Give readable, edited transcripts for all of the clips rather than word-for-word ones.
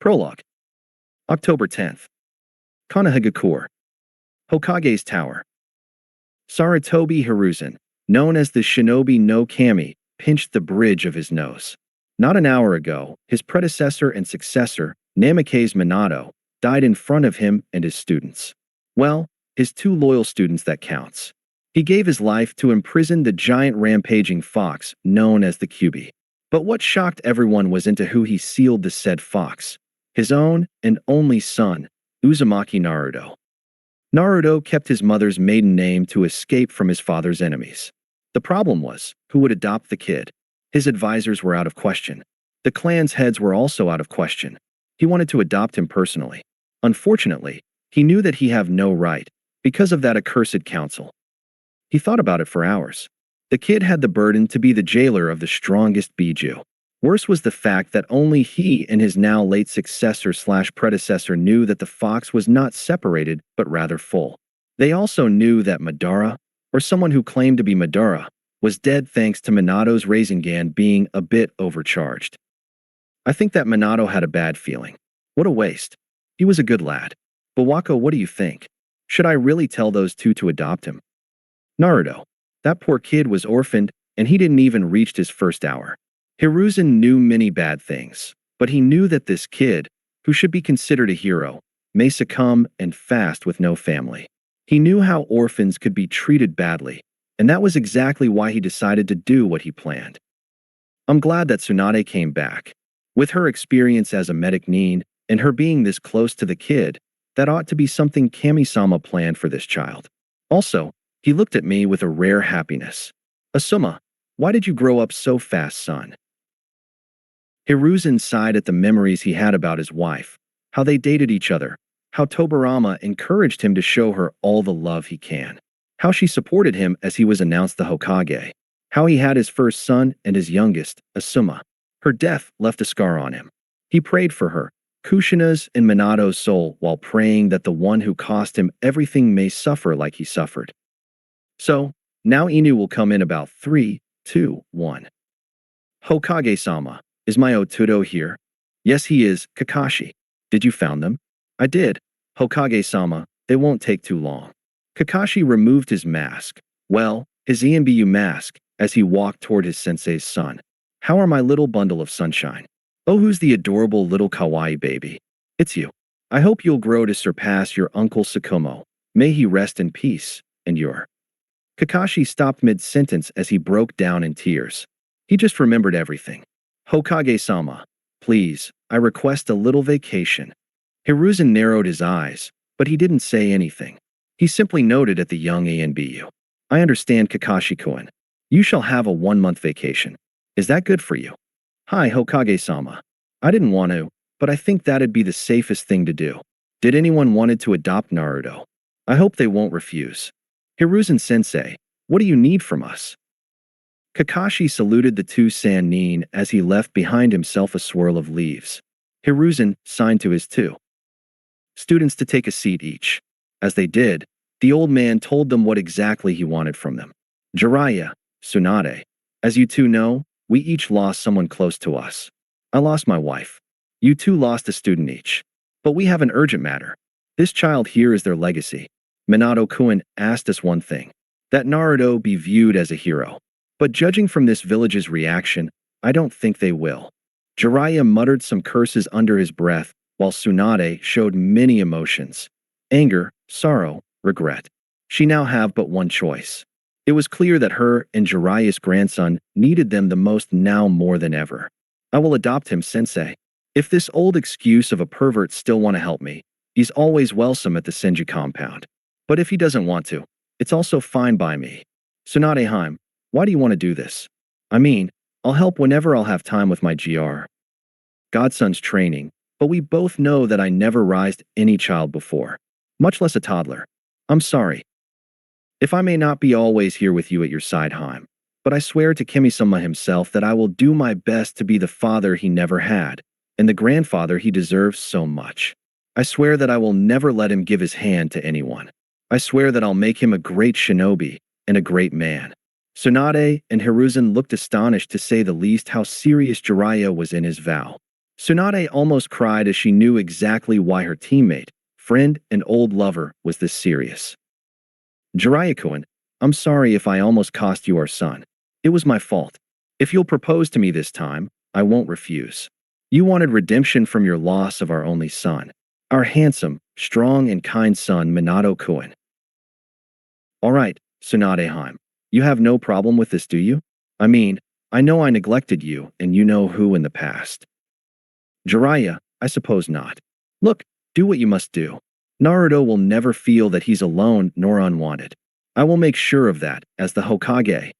Prologue. October 10th. Konohagakure. Hokage's Tower. Sarutobi Hiruzen, known as the Shinobi no Kami, pinched the bridge of his nose. Not an hour ago, his predecessor and successor, Namikaze Minato, died in front of him and his students. Well, his two loyal students that counts. He gave his life to imprison the giant rampaging fox known as the Kyuubi. But what shocked everyone was into who he sealed the said fox. His own and only son, Uzumaki Naruto. Naruto kept his mother's maiden name to escape from his father's enemies. The problem was, who would adopt the kid? His advisors were out of question. The clan's heads were also out of question. He wanted to adopt him personally. Unfortunately, he knew that he had no right, because of that accursed council. He thought about it for hours. The kid had the burden to be the jailer of the strongest Biju. Worse was the fact that only he and his now late successor/predecessor knew that the fox was not separated but rather full. They also knew that Madara, or someone who claimed to be Madara, was dead thanks to Minato's Rasengan being a bit overcharged. I think that Minato had a bad feeling. What a waste. He was a good lad. But Wako, what do you think? Should I really tell those two to adopt him? Naruto. That poor kid was orphaned, and he didn't even reach his first hour. Hiruzen knew many bad things, but he knew that this kid, who should be considered a hero, may succumb and fast with no family. He knew how orphans could be treated badly, and that was exactly why he decided to do what he planned. I'm glad that Tsunade came back. With her experience as a medic nin, and her being this close to the kid, that ought to be something Kami-sama planned for this child. Also, he looked at me with a rare happiness. Asuma, why did you grow up so fast, son? Hiruzen sighed at the memories he had about his wife, how they dated each other, how Tobirama encouraged him to show her all the love he can, how she supported him as he was announced the Hokage, how he had his first son and his youngest, Asuma. Her death left a scar on him. He prayed for her, Kushina's and Minato's soul while praying that the one who cost him everything may suffer like he suffered. So, now Inu will come in about 3, 2, 1. Hokage-sama, is my Otudo here? Yes, he is, Kakashi. Did you found them? I did. Hokage-sama, they won't take too long. Kakashi removed his mask, well, his EMBU mask, as he walked toward his sensei's son. How are my little bundle of sunshine? Oh, who's the adorable little kawaii baby? It's you. I hope you'll grow to surpass your Uncle Tsukumo. May he rest in peace, and your... Kakashi stopped mid-sentence as he broke down in tears. He just remembered everything. Hokage-sama, please, I request a little vacation. Hiruzen narrowed his eyes, but he didn't say anything. He simply noted at the young ANBU. I understand, Kakashi-kun. You shall have a 1-month vacation. Is that good for you? Hi, Hokage-sama. I didn't want to, but I think that'd be the safest thing to do. Did anyone wanted to adopt Naruto? I hope they won't refuse. Hiruzen-sensei, what do you need from us? Kakashi saluted the two Sennin as he left behind himself a swirl of leaves. Hiruzen signed to his two students to take a seat each. As they did, the old man told them what exactly he wanted from them. Jiraiya, Tsunade, as you two know, we each lost someone close to us. I lost my wife. You two lost a student each. But we have an urgent matter. This child here is their legacy. Minato-kun asked us one thing, that Naruto be viewed as a hero. But judging from this village's reaction, I don't think they will. Jiraiya muttered some curses under his breath, while Tsunade showed many emotions. Anger, sorrow, regret. She now have but one choice. It was clear that her and Jiraiya's grandson needed them the most now more than ever. I will adopt him, sensei. If this old excuse of a pervert still want to help me, he's always welcome at the Senju compound. But if he doesn't want to, it's also fine by me. Tsunade-heim, why do you want to do this? I mean, I'll help whenever I'll have time with my godson's training, but we both know that I never raised any child before, much less a toddler. I'm sorry. If I may not be always here with you at your side, Heim, but I swear to Kami-sama himself that I will do my best to be the father he never had, and the grandfather he deserves so much. I swear that I will never let him give his hand to anyone. I swear that I'll make him a great shinobi and a great man. Tsunade and Hiruzen looked astonished to say the least how serious Jiraiya was in his vow. Tsunade almost cried as she knew exactly why her teammate, friend, and old lover was this serious. Jiraiya-kun, I'm sorry if I almost cost you our son. It was my fault. If you'll propose to me this time, I won't refuse. You wanted redemption from your loss of our only son. Our handsome, strong, and kind son, Minato-kun. All right, Tsunade-heim. You have no problem with this, do you? I mean, I know I neglected you, and you know who in the past. Jiraiya, I suppose not. Look, do what you must do. Naruto will never feel that he's alone nor unwanted. I will make sure of that, as the Hokage.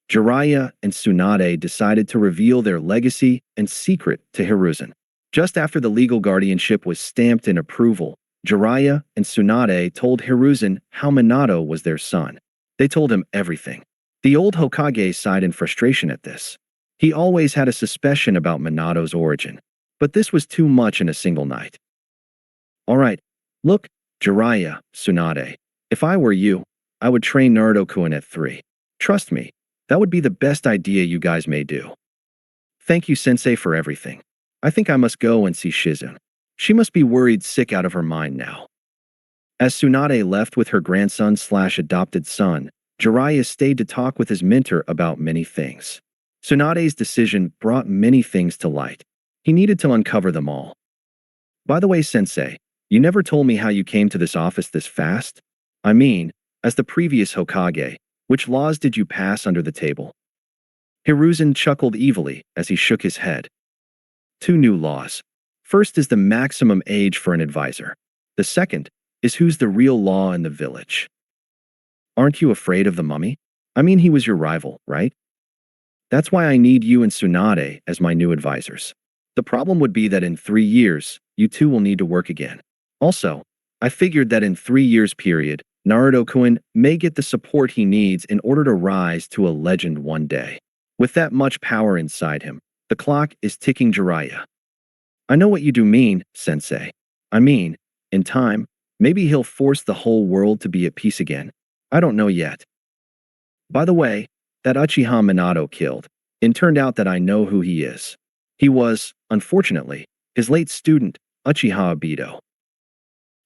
Jiraiya and Tsunade decided to reveal their legacy and secret to Hiruzen. Just after the legal guardianship was stamped in approval, Jiraiya and Tsunade told Hiruzen how Minato was their son. They told him everything. The old Hokage sighed in frustration at this. He always had a suspicion about Minato's origin, but this was too much in a single night. All right, look, Jiraiya, Tsunade. If I were you, I would train Naruto-kun at 3. Trust me, that would be the best idea you guys may do. Thank you, Sensei, for everything. I think I must go and see Shizune. She must be worried sick out of her mind now. As Tsunade left with her grandson/adopted son, Jiraiya stayed to talk with his mentor about many things. Tsunade's decision brought many things to light. He needed to uncover them all. By the way, Sensei, you never told me how you came to this office this fast? I mean, as the previous Hokage, which laws did you pass under the table? Hiruzen chuckled evilly as he shook his head. 2 new laws. First is the maximum age for an advisor. The second is who's the real law in the village. Aren't you afraid of the mummy? I mean, he was your rival, right? That's why I need you and Tsunade as my new advisors. The problem would be that in 3 years, you two will need to work again. Also, I figured that in 3 years period, Naruto-kun may get the support he needs in order to rise to a legend one day. With that much power inside him, the clock is ticking. Jiraiya. I know what you do mean, Sensei. I mean, in time, maybe he'll force the whole world to be at peace again. I don't know yet. By the way, that Uchiha Minato killed, it turned out that I know who he is. He was, unfortunately, his late student, Uchiha Obito.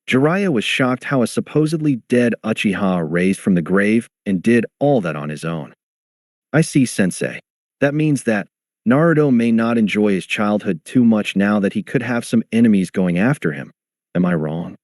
Jiraiya was shocked how a supposedly dead Uchiha raised from the grave and did all that on his own. I see, Sensei. That means that Naruto may not enjoy his childhood too much now that he could have some enemies going after him. Am I wrong?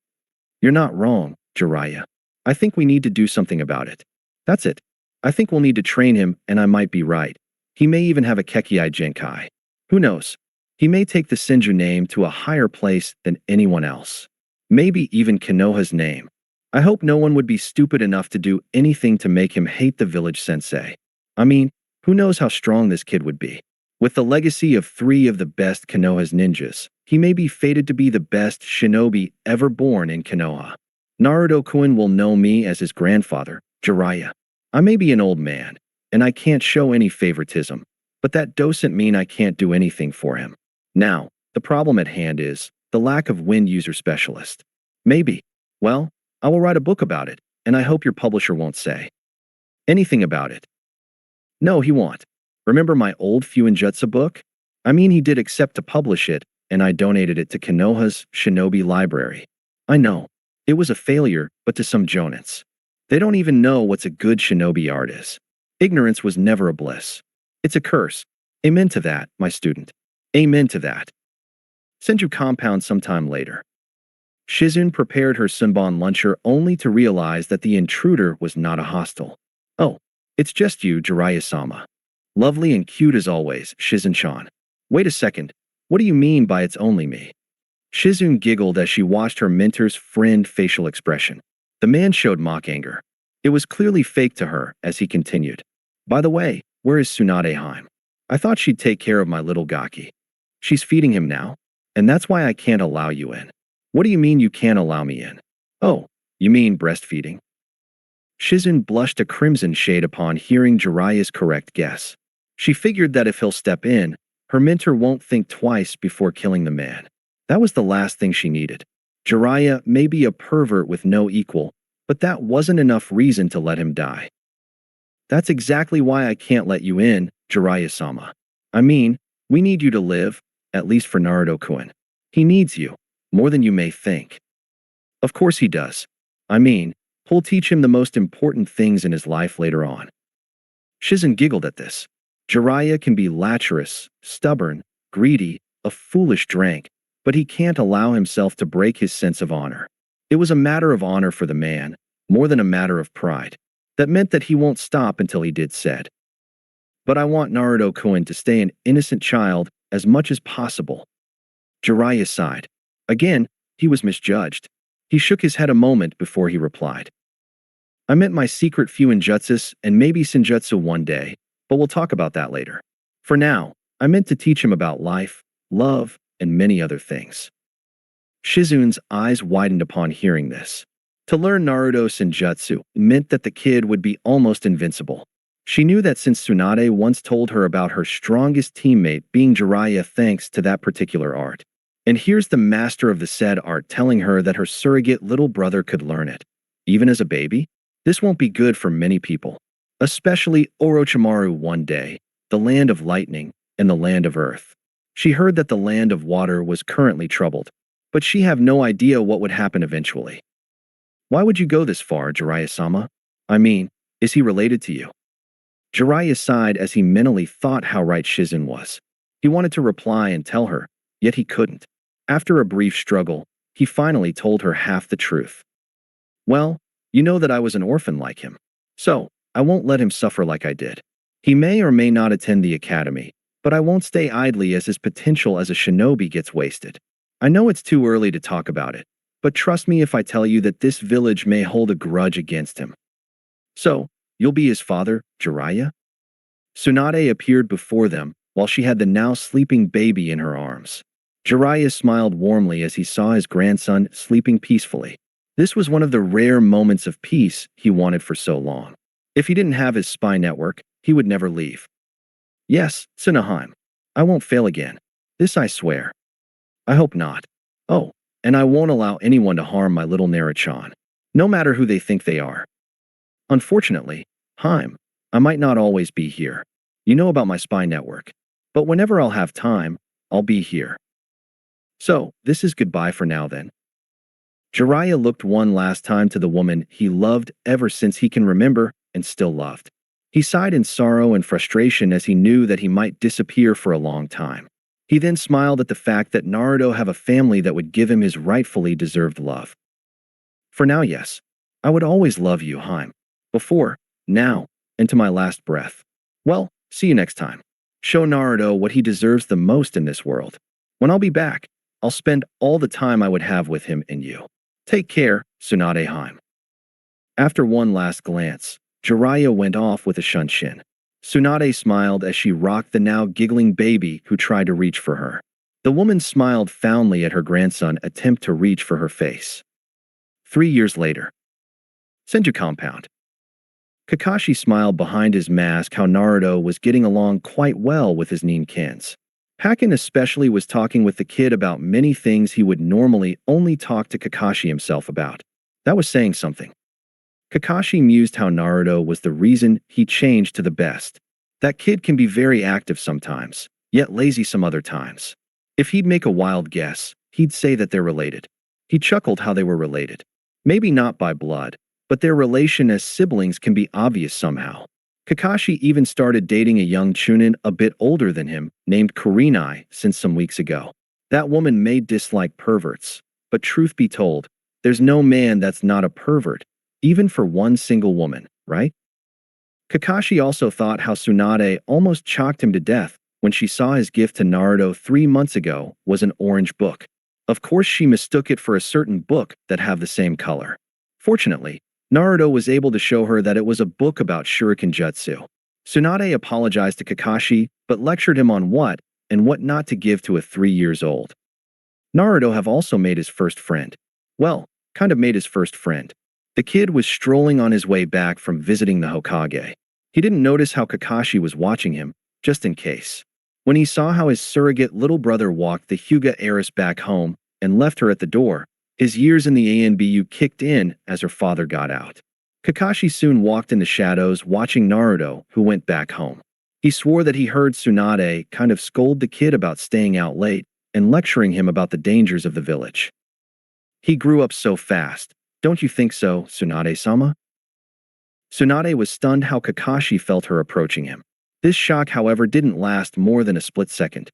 You're not wrong, Jiraiya. I think we need to do something about it. That's it. I think we'll need to train him, and I might be right. He may even have a Kekkei Genkai. Who knows? He may take the Senju name to a higher place than anyone else. Maybe even Konoha's name. I hope no one would be stupid enough to do anything to make him hate the village sensei. I mean, who knows how strong this kid would be. With the legacy of 3 of the best Konoha's ninjas, he may be fated to be the best shinobi ever born in Konoha. Naruto-kun will know me as his grandfather, Jiraiya. I may be an old man, and I can't show any favoritism, but that doesn't mean I can't do anything for him. Now, the problem at hand is the lack of wind user specialist. Maybe. Well, I will write a book about it, and I hope your publisher won't say anything about it. No, he won't. Remember my old Fuinjutsu book? I mean, he did accept to publish it, and I donated it to Konoha's Shinobi Library. I know. It was a failure, but to some jonins. They don't even know what's a good shinobi art is. Ignorance was never a bliss. It's a curse. Amen to that, my student. Amen to that. Senju compound sometime later. Shizune prepared her Sunban luncher only to realize that the intruder was not a hostile. Oh, it's just you, Jiraiya-sama. Lovely and cute as always, Shizune-chan. Wait a second, what do you mean by it's only me? Shizune giggled as she watched her mentor's friend facial expression. The man showed mock anger. It was clearly fake to her as he continued. By the way, where is Tsunade-heim? I thought she'd take care of my little Gaki. She's feeding him now, and that's why I can't allow you in. What do you mean you can't allow me in? Oh, you mean breastfeeding? Shizune blushed a crimson shade upon hearing Jiraiya's correct guess. She figured that if he'll step in, her mentor won't think twice before killing the man. That was the last thing she needed. Jiraiya may be a pervert with no equal, but that wasn't enough reason to let him die. That's exactly why I can't let you in, Jiraiya-sama. I mean, we need you to live, at least for Naruto-kun. He needs you, more than you may think. Of course he does. I mean, he'll teach him the most important things in his life later on. Shizen giggled at this. Jiraiya can be lecherous, stubborn, greedy, a foolish drank, but he can't allow himself to break his sense of honor. It was a matter of honor for the man, more than a matter of pride. That meant that he won't stop until he did said. But I want Naruto-kun to stay an innocent child as much as possible. Jiraiya sighed. Again, he was misjudged. He shook his head a moment before he replied. I meant my secret Fuinjutsus and maybe Senjutsu one day, but we'll talk about that later. For now, I meant to teach him about life, love, and many other things. Shizun's eyes widened upon hearing this. To learn Naruto Senjutsu meant that the kid would be almost invincible. She knew that since Tsunade once told her about her strongest teammate being Jiraiya thanks to that particular art. And here's the master of the said art telling her that her surrogate little brother could learn it. Even as a baby? This won't be good for many people. Especially Orochimaru one day, the land of lightning and the land of earth. She heard that the land of water was currently troubled, but she have no idea what would happen eventually. Why would you go this far, Jiraiya-sama? I mean, is he related to you? Jiraiya sighed as he mentally thought how right Shizun was. He wanted to reply and tell her, yet he couldn't. After a brief struggle, he finally told her half the truth. Well, you know that I was an orphan like him. So, I won't let him suffer like I did. He may or may not attend the academy, but I won't stay idly as his potential as a shinobi gets wasted. I know it's too early to talk about it, but trust me if I tell you that this village may hold a grudge against him. So, you'll be his father, Jiraiya? Tsunade appeared before them, while she had the now sleeping baby in her arms. Jiraiya smiled warmly as he saw his grandson sleeping peacefully. This was one of the rare moments of peace he wanted for so long. If he didn't have his spy network, he would never leave. Yes, Tsunaheim. I won't fail again. This I swear. I hope not. Oh, and I won't allow anyone to harm my little Naruto-chan, no matter who they think they are. Unfortunately, Haim, I might not always be here. You know about my spy network. But whenever I'll have time, I'll be here. So, this is goodbye for now then. Jiraiya looked one last time to the woman he loved ever since he can remember and still loved. He sighed in sorrow and frustration as he knew that he might disappear for a long time. He then smiled at the fact that Naruto have a family that would give him his rightfully deserved love. For now, yes. I would always love you, Haim. Before, now, and to my last breath. Well, see you next time. Show Naruto what he deserves the most in this world. When I'll be back, I'll spend all the time I would have with him and you. Take care, Tsunade Haim. After one last glance, Jiraiya went off with a shunshin. Tsunade smiled as she rocked the now giggling baby who tried to reach for her. The woman smiled fondly at her grandson attempt to reach for her face. 3 years later. Senju compound. Kakashi smiled behind his mask how Naruto was getting along quite well with his ninkins. Pakken especially was talking with the kid about many things he would normally only talk to Kakashi himself about. That was saying something. Kakashi mused how Naruto was the reason he changed to the best. That kid can be very active sometimes, yet lazy some other times. If he'd make a wild guess, he'd say that they're related. He chuckled how they were related. Maybe not by blood, but their relation as siblings can be obvious somehow. Kakashi even started dating a young chunin a bit older than him, named Kurenai, since some weeks ago. That woman may dislike perverts, but truth be told, there's no man that's not a pervert, even for one single woman, right? Kakashi also thought how Tsunade almost chocked him to death when she saw his gift to Naruto 3 months ago was an orange book. Of course she mistook it for a certain book that have the same color. Fortunately, Naruto was able to show her that it was a book about shuriken jutsu. Tsunade apologized to Kakashi, but lectured him on what and what not to give to a 3 years old. Naruto have also made his first friend. Well, kind of made his first friend. The kid was strolling on his way back from visiting the Hokage. He didn't notice how Kakashi was watching him, just in case. When he saw how his surrogate little brother walked the Hyuga heiress back home and left her at the door, his years in the ANBU kicked in as her father got out. Kakashi soon walked in the shadows watching Naruto, who went back home. He swore that he heard Tsunade kind of scold the kid about staying out late and lecturing him about the dangers of the village. He grew up so fast. Don't you think so, Tsunade-sama? Tsunade was stunned how Kakashi felt her approaching him. This shock, however, didn't last more than a split second.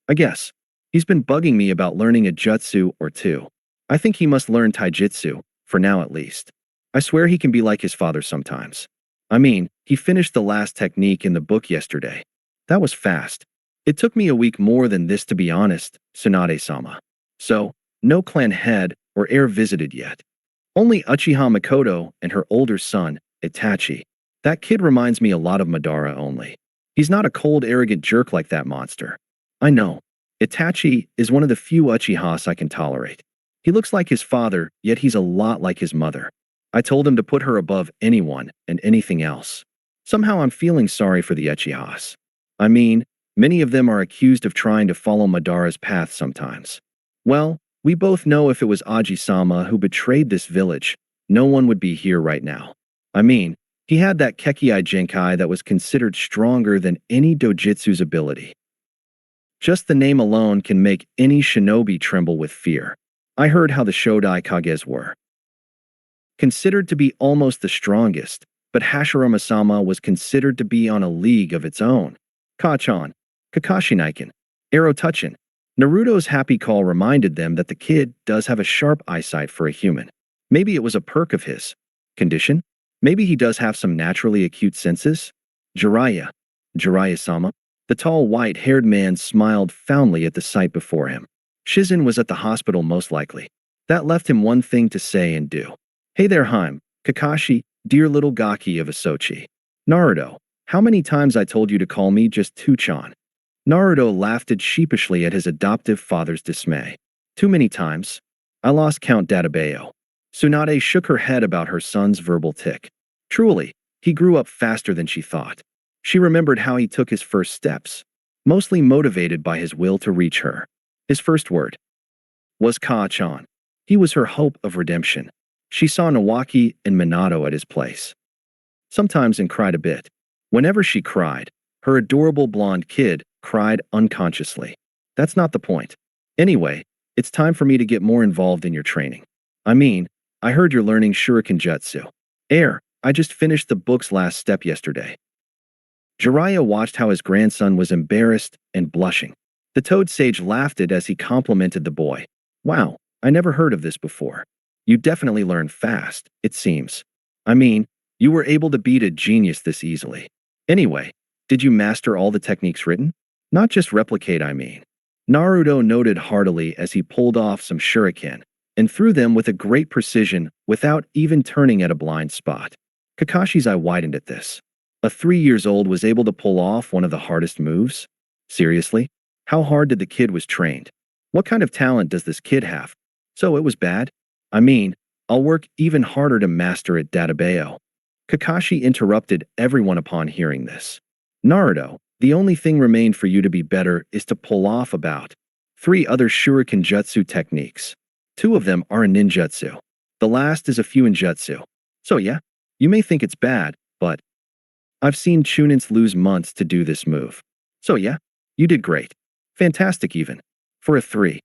I guess. He's been bugging me about learning a jutsu or two. I think he must learn taijutsu, for now at least. I swear he can be like his father sometimes. I mean, he finished the last technique in the book yesterday. That was fast. It took me a week more than this to be honest, Tsunade-sama. So, no clan head or heir visited yet. Only Uchiha Makoto and her older son, Itachi. That kid reminds me a lot of Madara only. He's not a cold, arrogant jerk like that monster. I know. Itachi is one of the few Uchihas I can tolerate. He looks like his father, yet he's a lot like his mother. I told him to put her above anyone and anything else. Somehow I'm feeling sorry for the Uchihas. I mean, many of them are accused of trying to follow Madara's path sometimes. Well, we both know if it was Aji-sama who betrayed this village, no one would be here right now. I mean, he had that Kekkei Genkai that was considered stronger than any dojutsu's ability. Just the name alone can make any shinobi tremble with fear. I heard how the Shodai Kages were considered to be almost the strongest, but Hashirama-sama was considered to be on a league of its own. Kachan, Kakashi Niken, Arotouchin. Naruto's happy call reminded them that the kid does have a sharp eyesight for a human. Maybe it was a perk of his condition? Maybe he does have some naturally acute senses? Jiraiya-sama. The tall white-haired man smiled fondly at the sight before him. Shizen was at the hospital most likely. That left him one thing to say and do. Hey there, Haim, Kakashi, dear little Gaki of Asochi. Naruto, how many times I told you to call me just Two-chan? Naruto laughed sheepishly at his adoptive father's dismay. Too many times. I lost count, Databeo. Tsunade shook her head about her son's verbal tic. Truly, he grew up faster than she thought. She remembered how he took his first steps, mostly motivated by his will to reach her. His first word was Ka-chan. He was her hope of redemption. She saw Nawaki and Minato at his place sometimes and cried a bit. Whenever she cried, her adorable blonde kid cried unconsciously. That's not the point. Anyway, it's time for me to get more involved in your training. I mean, I heard you're learning Shuriken Jutsu. I just finished the book's last step yesterday. Jiraiya watched how his grandson was embarrassed and blushing. The Toad Sage laughed as he complimented the boy. Wow, I never heard of this before. You definitely learn fast, it seems. I mean, you were able to beat a genius this easily. Anyway, did you master all the techniques written? Not just replicate, I mean. Naruto noted heartily as he pulled off some shuriken and threw them with a great precision without even turning at a blind spot. Kakashi's eye widened at this. A 3-year-old was able to pull off one of the hardest moves? Seriously? How hard did the kid was trained? What kind of talent does this kid have? So it was bad? I mean, I'll work even harder to master it, Databeo. Kakashi interrupted everyone upon hearing this. Naruto, the only thing remained for you to be better is to pull off about 3 other Shuriken Jutsu techniques. 2 of them are a ninjutsu. The last is a fuinjutsu. So yeah, you may think it's bad, but I've seen Chunins lose months to do this move. So yeah, you did great. Fantastic even. For a 3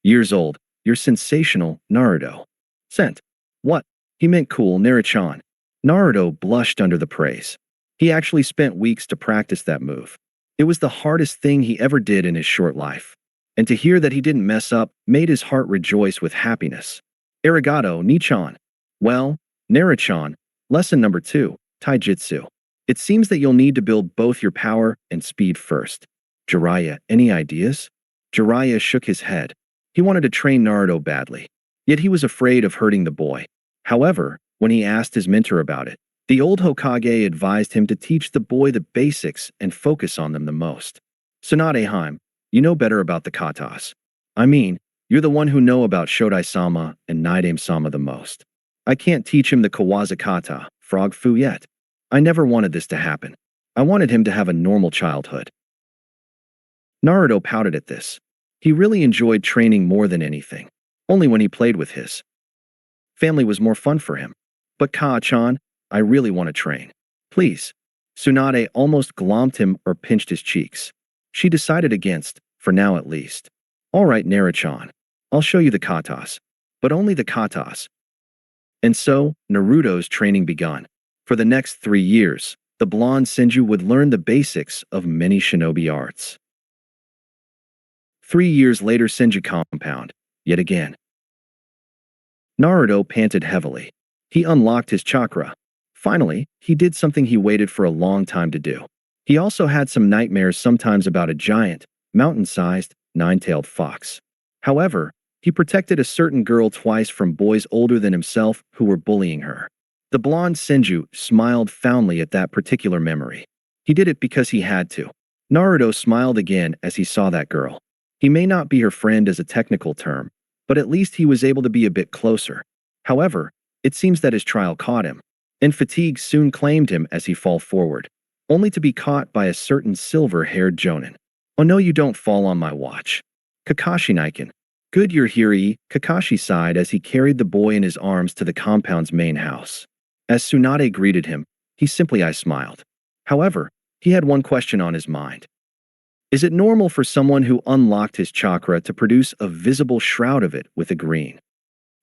years old, you're sensational, Naruto. Sent. What? He meant cool, Naruchan. Naruto blushed under the praise. He actually spent weeks to practice that move. It was the hardest thing he ever did in his short life. And to hear that he didn't mess up made his heart rejoice with happiness. Arigato, Nichan. Well, Naruchan, lesson number 2, Taijutsu. It seems that you'll need to build both your power and speed first. Jiraiya, any ideas? Jiraiya shook his head. He wanted to train Naruto badly, yet he was afraid of hurting the boy. However, when he asked his mentor about it, the old Hokage advised him to teach the boy the basics and focus on them the most. Tsunade-heim, you know better about the katas. I mean, you're the one who know about Shodai-sama and Naidame-sama the most. I can't teach him the Kawaza kata, frog fu yet. I never wanted this to happen. I wanted him to have a normal childhood. Naruto pouted at this. He really enjoyed training more than anything. Only when he played with his family was more fun for him. But Ka-chan, I really want to train. Please. Tsunade almost glommed him or pinched his cheeks. She decided against, for now at least. All right, Naruto-chan. I'll show you the katas. But only the katas. And so, Naruto's training began. For the next 3 years, the blonde Senju would learn the basics of many shinobi arts. 3 years later, Senju compound, yet again. Naruto panted heavily. He unlocked his chakra. Finally, he did something he waited for a long time to do. He also had some nightmares sometimes about a giant, mountain-sized, nine-tailed fox. However, he protected a certain girl twice from boys older than himself who were bullying her. The blonde Senju smiled fondly at that particular memory. He did it because he had to. Naruto smiled again as he saw that girl. He may not be her friend as a technical term, but at least he was able to be a bit closer. However, it seems that his trial caught him, and fatigue soon claimed him as he fell forward, only to be caught by a certain silver-haired jonin. Oh no, you don't fall on my watch. Kakashi Niken. Good you're here, Kakashi sighed as he carried the boy in his arms to the compound's main house. As Tsunade greeted him, he simply smiled. However, he had one question on his mind. Is it normal for someone who unlocked his chakra to produce a visible shroud of it with a green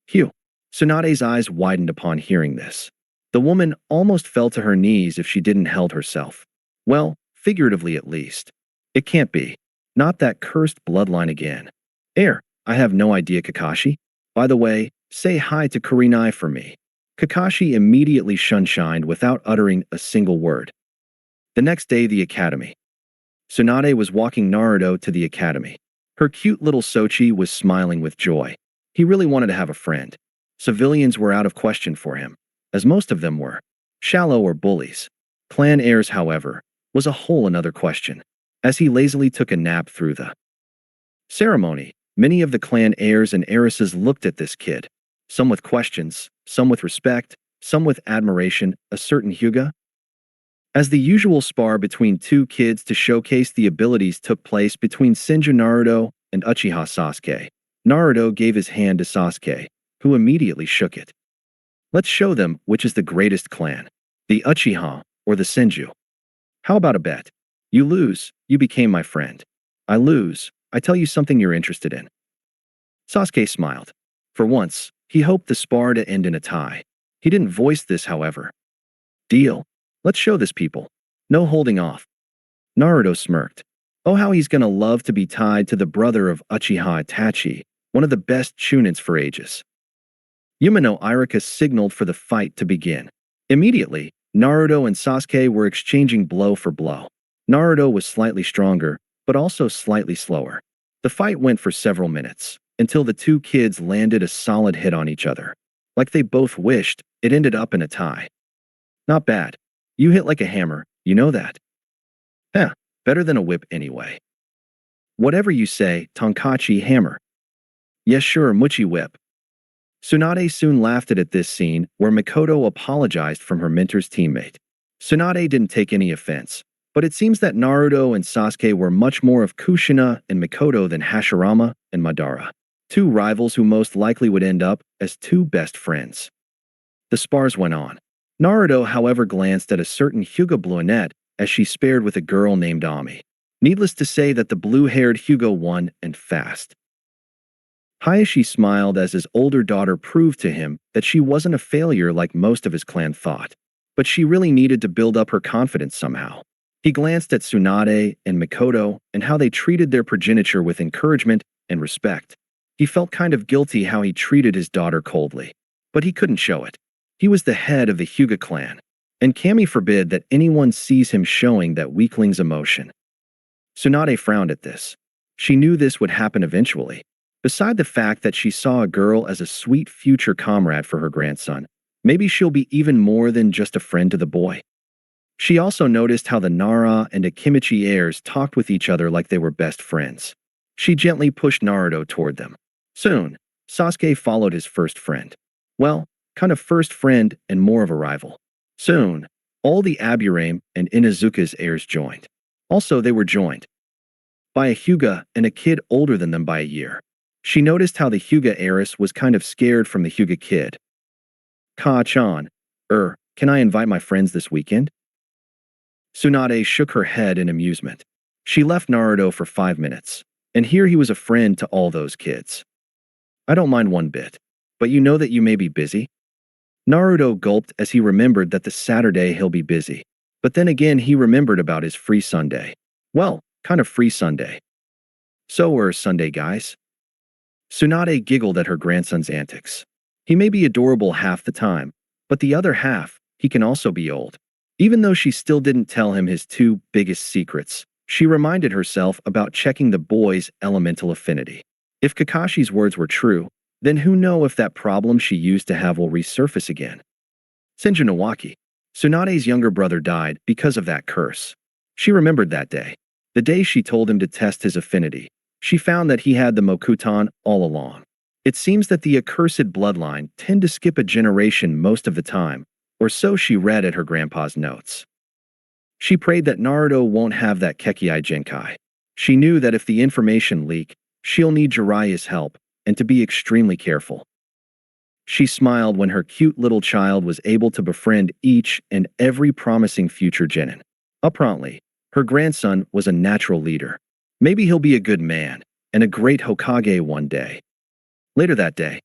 hue? Tsunade's eyes widened upon hearing this. The woman almost fell to her knees if she didn't held herself. Well, figuratively at least. It can't be. Not that cursed bloodline again. I have no idea, Kakashi. By the way, say hi to Kurenai for me. Kakashi immediately shunshined without uttering a single word. The next day, the academy. Tsunade was walking Naruto to the academy. Her cute little Sochi was smiling with joy. He really wanted to have a friend. Civilians were out of question for him, as most of them were. Shallow or bullies. Clan heirs, however, was a whole another question. As he lazily took a nap through the ceremony, many of the clan heirs and heiresses looked at this kid. Some with questions, some with respect, some with admiration, a certain Hyuga. As the usual spar between two kids to showcase the abilities took place between Senju Naruto and Uchiha Sasuke, Naruto gave his hand to Sasuke, who immediately shook it. Let's show them which is the greatest clan, the Uchiha or the Senju. How about a bet? You lose, you became my friend. I lose, I tell you something you're interested in. Sasuke smiled. For once, he hoped the spar to end in a tie. He didn't voice this, however. Deal. Let's show this people. No holding off. Naruto smirked. Oh, how he's gonna love to be tied to the brother of Uchiha Itachi, one of the best chunins for ages. Yumino Irika signaled for the fight to begin. Immediately, Naruto and Sasuke were exchanging blow for blow. Naruto was slightly stronger, but also slightly slower. The fight went for several minutes, until the two kids landed a solid hit on each other. Like they both wished, it ended up in a tie. Not bad. You hit like a hammer, you know that. Better than a whip anyway. Whatever you say, Tonkatsu hammer. Yes sure, Muchi whip. Tsunade soon laughed at this scene where Mikoto apologized from her mentor's teammate. Tsunade didn't take any offense, but it seems that Naruto and Sasuke were much more of Kushina and Mikoto than Hashirama and Madara, two rivals who most likely would end up as two best friends. The spars went on. Naruto, however, glanced at a certain Hyuga brunette as she spared with a girl named Ami. Needless to say that the blue-haired Hyuga won, and fast. Hayashi smiled as his older daughter proved to him that she wasn't a failure like most of his clan thought. But she really needed to build up her confidence somehow. He glanced at Tsunade and Mikoto and how they treated their progenitor with encouragement and respect. He felt kind of guilty how he treated his daughter coldly. But he couldn't show it. He was the head of the Hyuga clan, and Kami forbid that anyone sees him showing that weakling's emotion. Tsunade frowned at this. She knew this would happen eventually. Beside the fact that she saw a girl as a sweet future comrade for her grandson, maybe she'll be even more than just a friend to the boy. She also noticed how the Nara and Akimichi heirs talked with each other like they were best friends. She gently pushed Naruto toward them. Soon, Sasuke followed his first friend. Well, kind of first friend and more of a rival. Soon, all the Aburame and Inuzuka's heirs joined. Also, they were joined by a Hyuga and a kid older than them by a year. She noticed how the Hyuga heiress was kind of scared from the Hyuga kid. Ka-chan, can I invite my friends this weekend? Tsunade shook her head in amusement. She left Naruto for 5 minutes, and here he was a friend to all those kids. I don't mind one bit, but you know that you may be busy? Naruto gulped as he remembered that the Saturday he'll be busy. But then again he remembered about his free Sunday. Well, kind of free Sunday. So we're Sunday guys? Tsunade giggled at her grandson's antics. He may be adorable half the time, but the other half, he can also be old. Even though she still didn't tell him his two biggest secrets, she reminded herself about checking the boy's elemental affinity. If Kakashi's words were true, then who knows if that problem she used to have will resurface again. Senju Nawaki. Tsunade's younger brother died because of that curse. She remembered that day. The day she told him to test his affinity. She found that he had the Mokuton all along. It seems that the accursed bloodline tend to skip a generation most of the time, or so she read at her grandpa's notes. She prayed that Naruto won't have that Kekkei Genkai. She knew that if the information leak, she'll need Jiraiya's help, and to be extremely careful. She smiled when her cute little child was able to befriend each and every promising future genin. Apparently, her grandson was a natural leader. Maybe he'll be a good man, and a great Hokage one day. Later that day,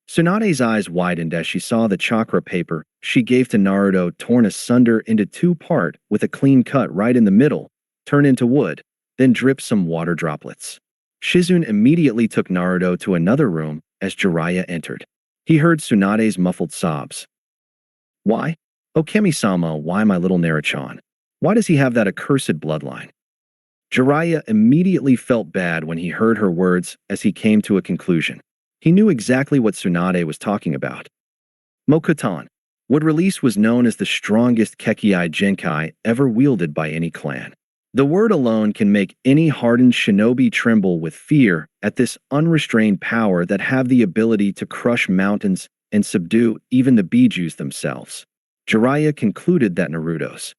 Tsunade's eyes widened as she saw the chakra paper she gave to Naruto torn asunder into two parts with a clean cut right in the middle, turn into wood, then drip some water droplets. Shizune immediately took Naruto to another room as Jiraiya entered. He heard Tsunade's muffled sobs. Why? Oh Kemi-sama, why my little Naruchan? Why does he have that accursed bloodline? Jiraiya immediately felt bad when he heard her words as he came to a conclusion. He knew exactly what Tsunade was talking about. Mokuton. What release was known as the strongest Kekkei Genkai ever wielded by any clan. The word alone can make any hardened shinobi tremble with fear at this unrestrained power that have the ability to crush mountains and subdue even the Bijus themselves. Jiraiya concluded that Naruto's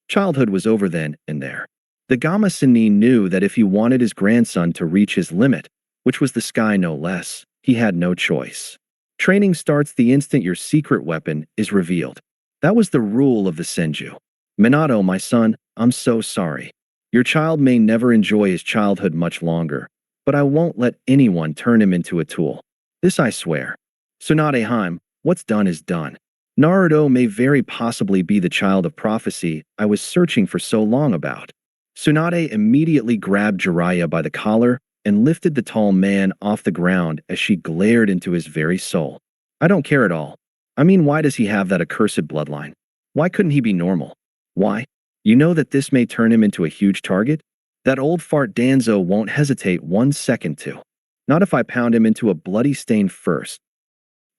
childhood was over then and there. The Gamma Sennin knew that if he wanted his grandson to reach his limit, which was the sky no less, he had no choice. Training starts the instant your secret weapon is revealed. That was the rule of the Senju. Minato, my son, I'm so sorry. Your child may never enjoy his childhood much longer, but I won't let anyone turn him into a tool. This I swear. Tsunade Heim, what's done is done. Naruto may very possibly be the child of prophecy I was searching for so long about. Tsunade immediately grabbed Jiraiya by the collar and lifted the tall man off the ground as she glared into his very soul. I don't care at all. I mean, why does he have that accursed bloodline? Why couldn't he be normal? Why? You know that this may turn him into a huge target? That old fart Danzo won't hesitate 1 second to. Not if I pound him into a bloody stain first.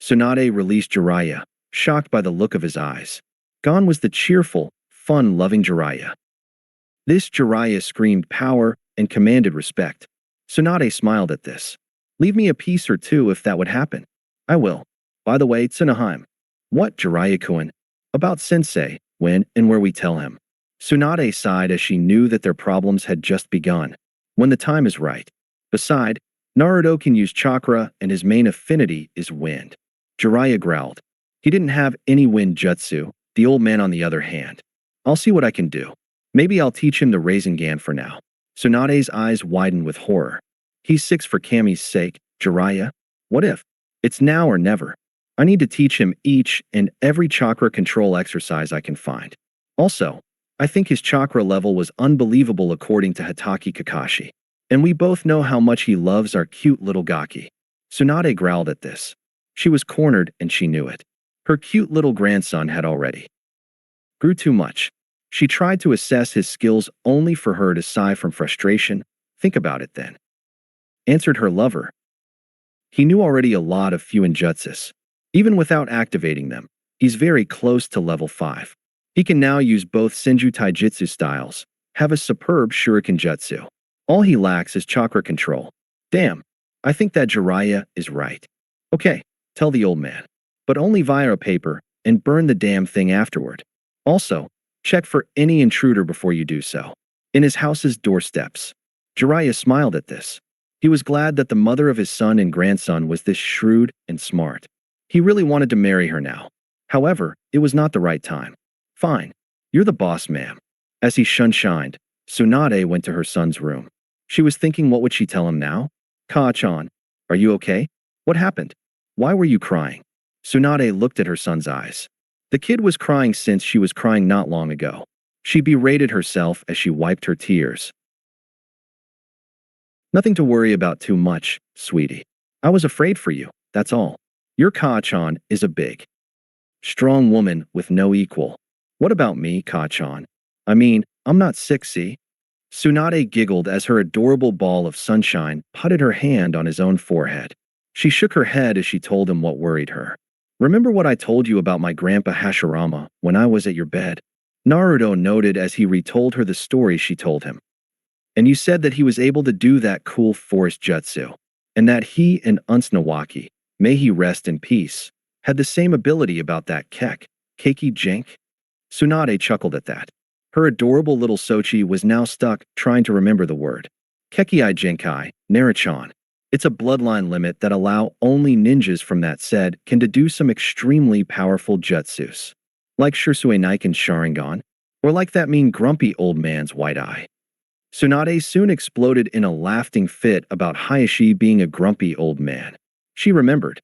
Tsunade released Jiraiya, shocked by the look of his eyes. Gone was the cheerful, fun-loving Jiraiya. This Jiraiya screamed power and commanded respect. Tsunade smiled at this. Leave me a piece or two if that would happen. I will. By the way, Tsunaheim. What, Jiraiya-kun? About Sensei, when and where we tell him. Tsunade sighed as she knew that their problems had just begun. When the time is right. Beside, Naruto can use chakra and his main affinity is wind. Jiraiya growled. He didn't have any wind jutsu, the old man on the other hand. I'll see what I can do. Maybe I'll teach him the Rasengan for now. Tsunade's eyes widened with horror. He's 6 for Kami's sake, Jiraiya. What if? It's now or never. I need to teach him each and every chakra control exercise I can find. Also, I think his chakra level was unbelievable according to Hatake Kakashi. And we both know how much he loves our cute little Gaki. Tsunade growled at this. She was cornered and she knew it. Her cute little grandson had already grew too much. She tried to assess his skills only for her to sigh from frustration. Think about it then. Answered her lover. He knew already a lot of Fuinjutsus. Even without activating them, he's very close to level 5. He can now use both Senju Taijutsu styles, have a superb Shuriken Jutsu. All he lacks is chakra control. Damn, I think that Jiraiya is right. Okay, tell the old man. But only via paper, and burn the damn thing afterward. Also, check for any intruder before you do so. In his house's doorsteps. Jiraiya smiled at this. He was glad that the mother of his son and grandson was this shrewd and smart. He really wanted to marry her now. However, it was not the right time. Fine. You're the boss, ma'am. As he shined, Tsunade went to her son's room. She was thinking, what would she tell him now? Ka-chan, are you okay? What happened? Why were you crying? Tsunade looked at her son's eyes. The kid was crying since she was crying not long ago. She berated herself as she wiped her tears. Nothing to worry about too much, sweetie. I was afraid for you, that's all. Your Ka-chan is a big, strong woman with no equal. What about me, Ka-chan? I mean, I'm not sick, see? Tsunade giggled as her adorable ball of sunshine putted her hand on his own forehead. She shook her head as she told him what worried her. Remember what I told you about my grandpa Hashirama when I was at your bed? Naruto noted as he retold her the story she told him. And you said that he was able to do that cool forest jutsu, and that he and Unsnawaki, may he rest in peace, had the same ability about that Kekkei Genkai? Tsunade chuckled at that. Her adorable little Sochi was now stuck trying to remember the word. Kekkei Genkai, Naruto. It's a bloodline limit that allow only ninjas from that said can to do some extremely powerful jutsus. Like Shisui Niken's Sharingan, or like that mean grumpy old man's white eye. Tsunade soon exploded in a laughing fit about Hayashi being a grumpy old man. She remembered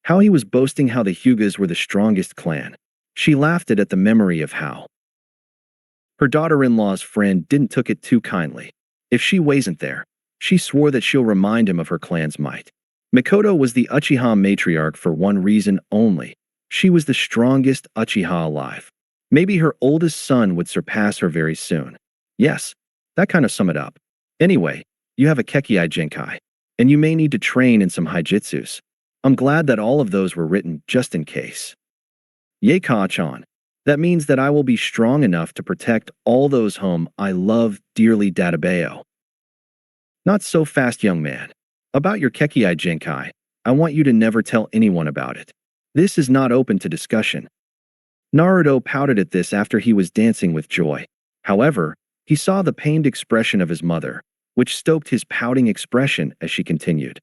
how he was boasting how the Hyugas were the strongest clan. She laughed at the memory of how her daughter-in-law's friend didn't took it too kindly. If she wasn't there, she swore that she'll remind him of her clan's might. Mikoto was the Uchiha matriarch for one reason only. She was the strongest Uchiha alive. Maybe her oldest son would surpass her very soon. Yes, that kind of sum it up. Anyway, you have a Kekkei Genkai, and you may need to train in some Haijutsus. I'm glad that all of those were written just in case. Yay, Ka-chan. That means that I will be strong enough to protect all those whom I love dearly, Databeo. Not so fast, young man. About your Kekkei Genkai, I want you to never tell anyone about it. This is not open to discussion. Naruto pouted at this after he was dancing with joy. However, he saw the pained expression of his mother, which stoked his pouting expression as she continued.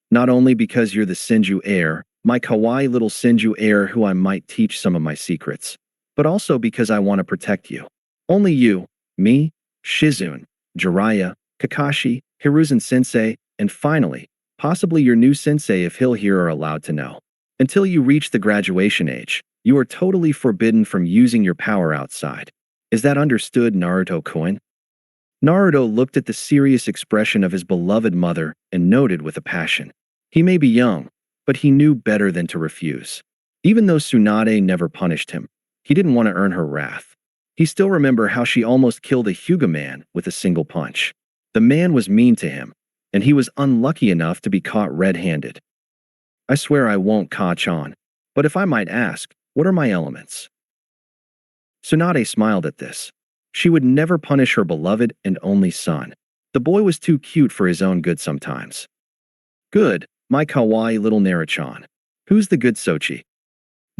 Not only because you're the Senju heir, my kawaii little Senju heir who I might teach some of my secrets, but also because I want to protect you. Only you, me, Shizune, Jiraiya, Kakashi, Hiruzen sensei, and finally, possibly your new sensei if he'll hear are allowed to know. Until you reach the graduation age, you are totally forbidden from using your power outside. Is that understood, Naruto-kun? Naruto looked at the serious expression of his beloved mother and noted with a passion. He may be young, but he knew better than to refuse. Even though Tsunade never punished him, he didn't want to earn her wrath. He still remembered how she almost killed a Hyuga man with a single punch. The man was mean to him, and he was unlucky enough to be caught red-handed. I swear I won't, Ka-chan, but if I might ask, what are my elements? Tsunade smiled at this. She would never punish her beloved and only son. The boy was too cute for his own good sometimes. Good, my kawaii little Naruto-chan. Who's the good Sochi?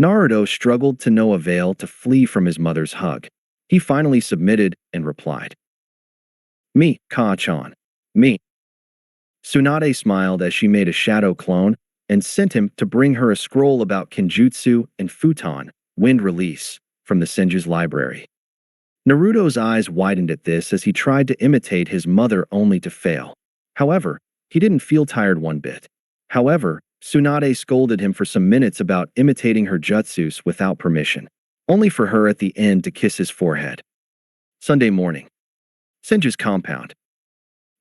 Naruto struggled to no avail to flee from his mother's hug. He finally submitted and replied. Me, Ka-chan. Me. Tsunade smiled as she made a shadow clone and sent him to bring her a scroll about Kenjutsu and Futon, wind release, from the Senju's library. Naruto's eyes widened at this as he tried to imitate his mother only to fail. However, he didn't feel tired one bit. However, Tsunade scolded him for some minutes about imitating her jutsus without permission, only for her at the end to kiss his forehead. Sunday morning. Senju's compound.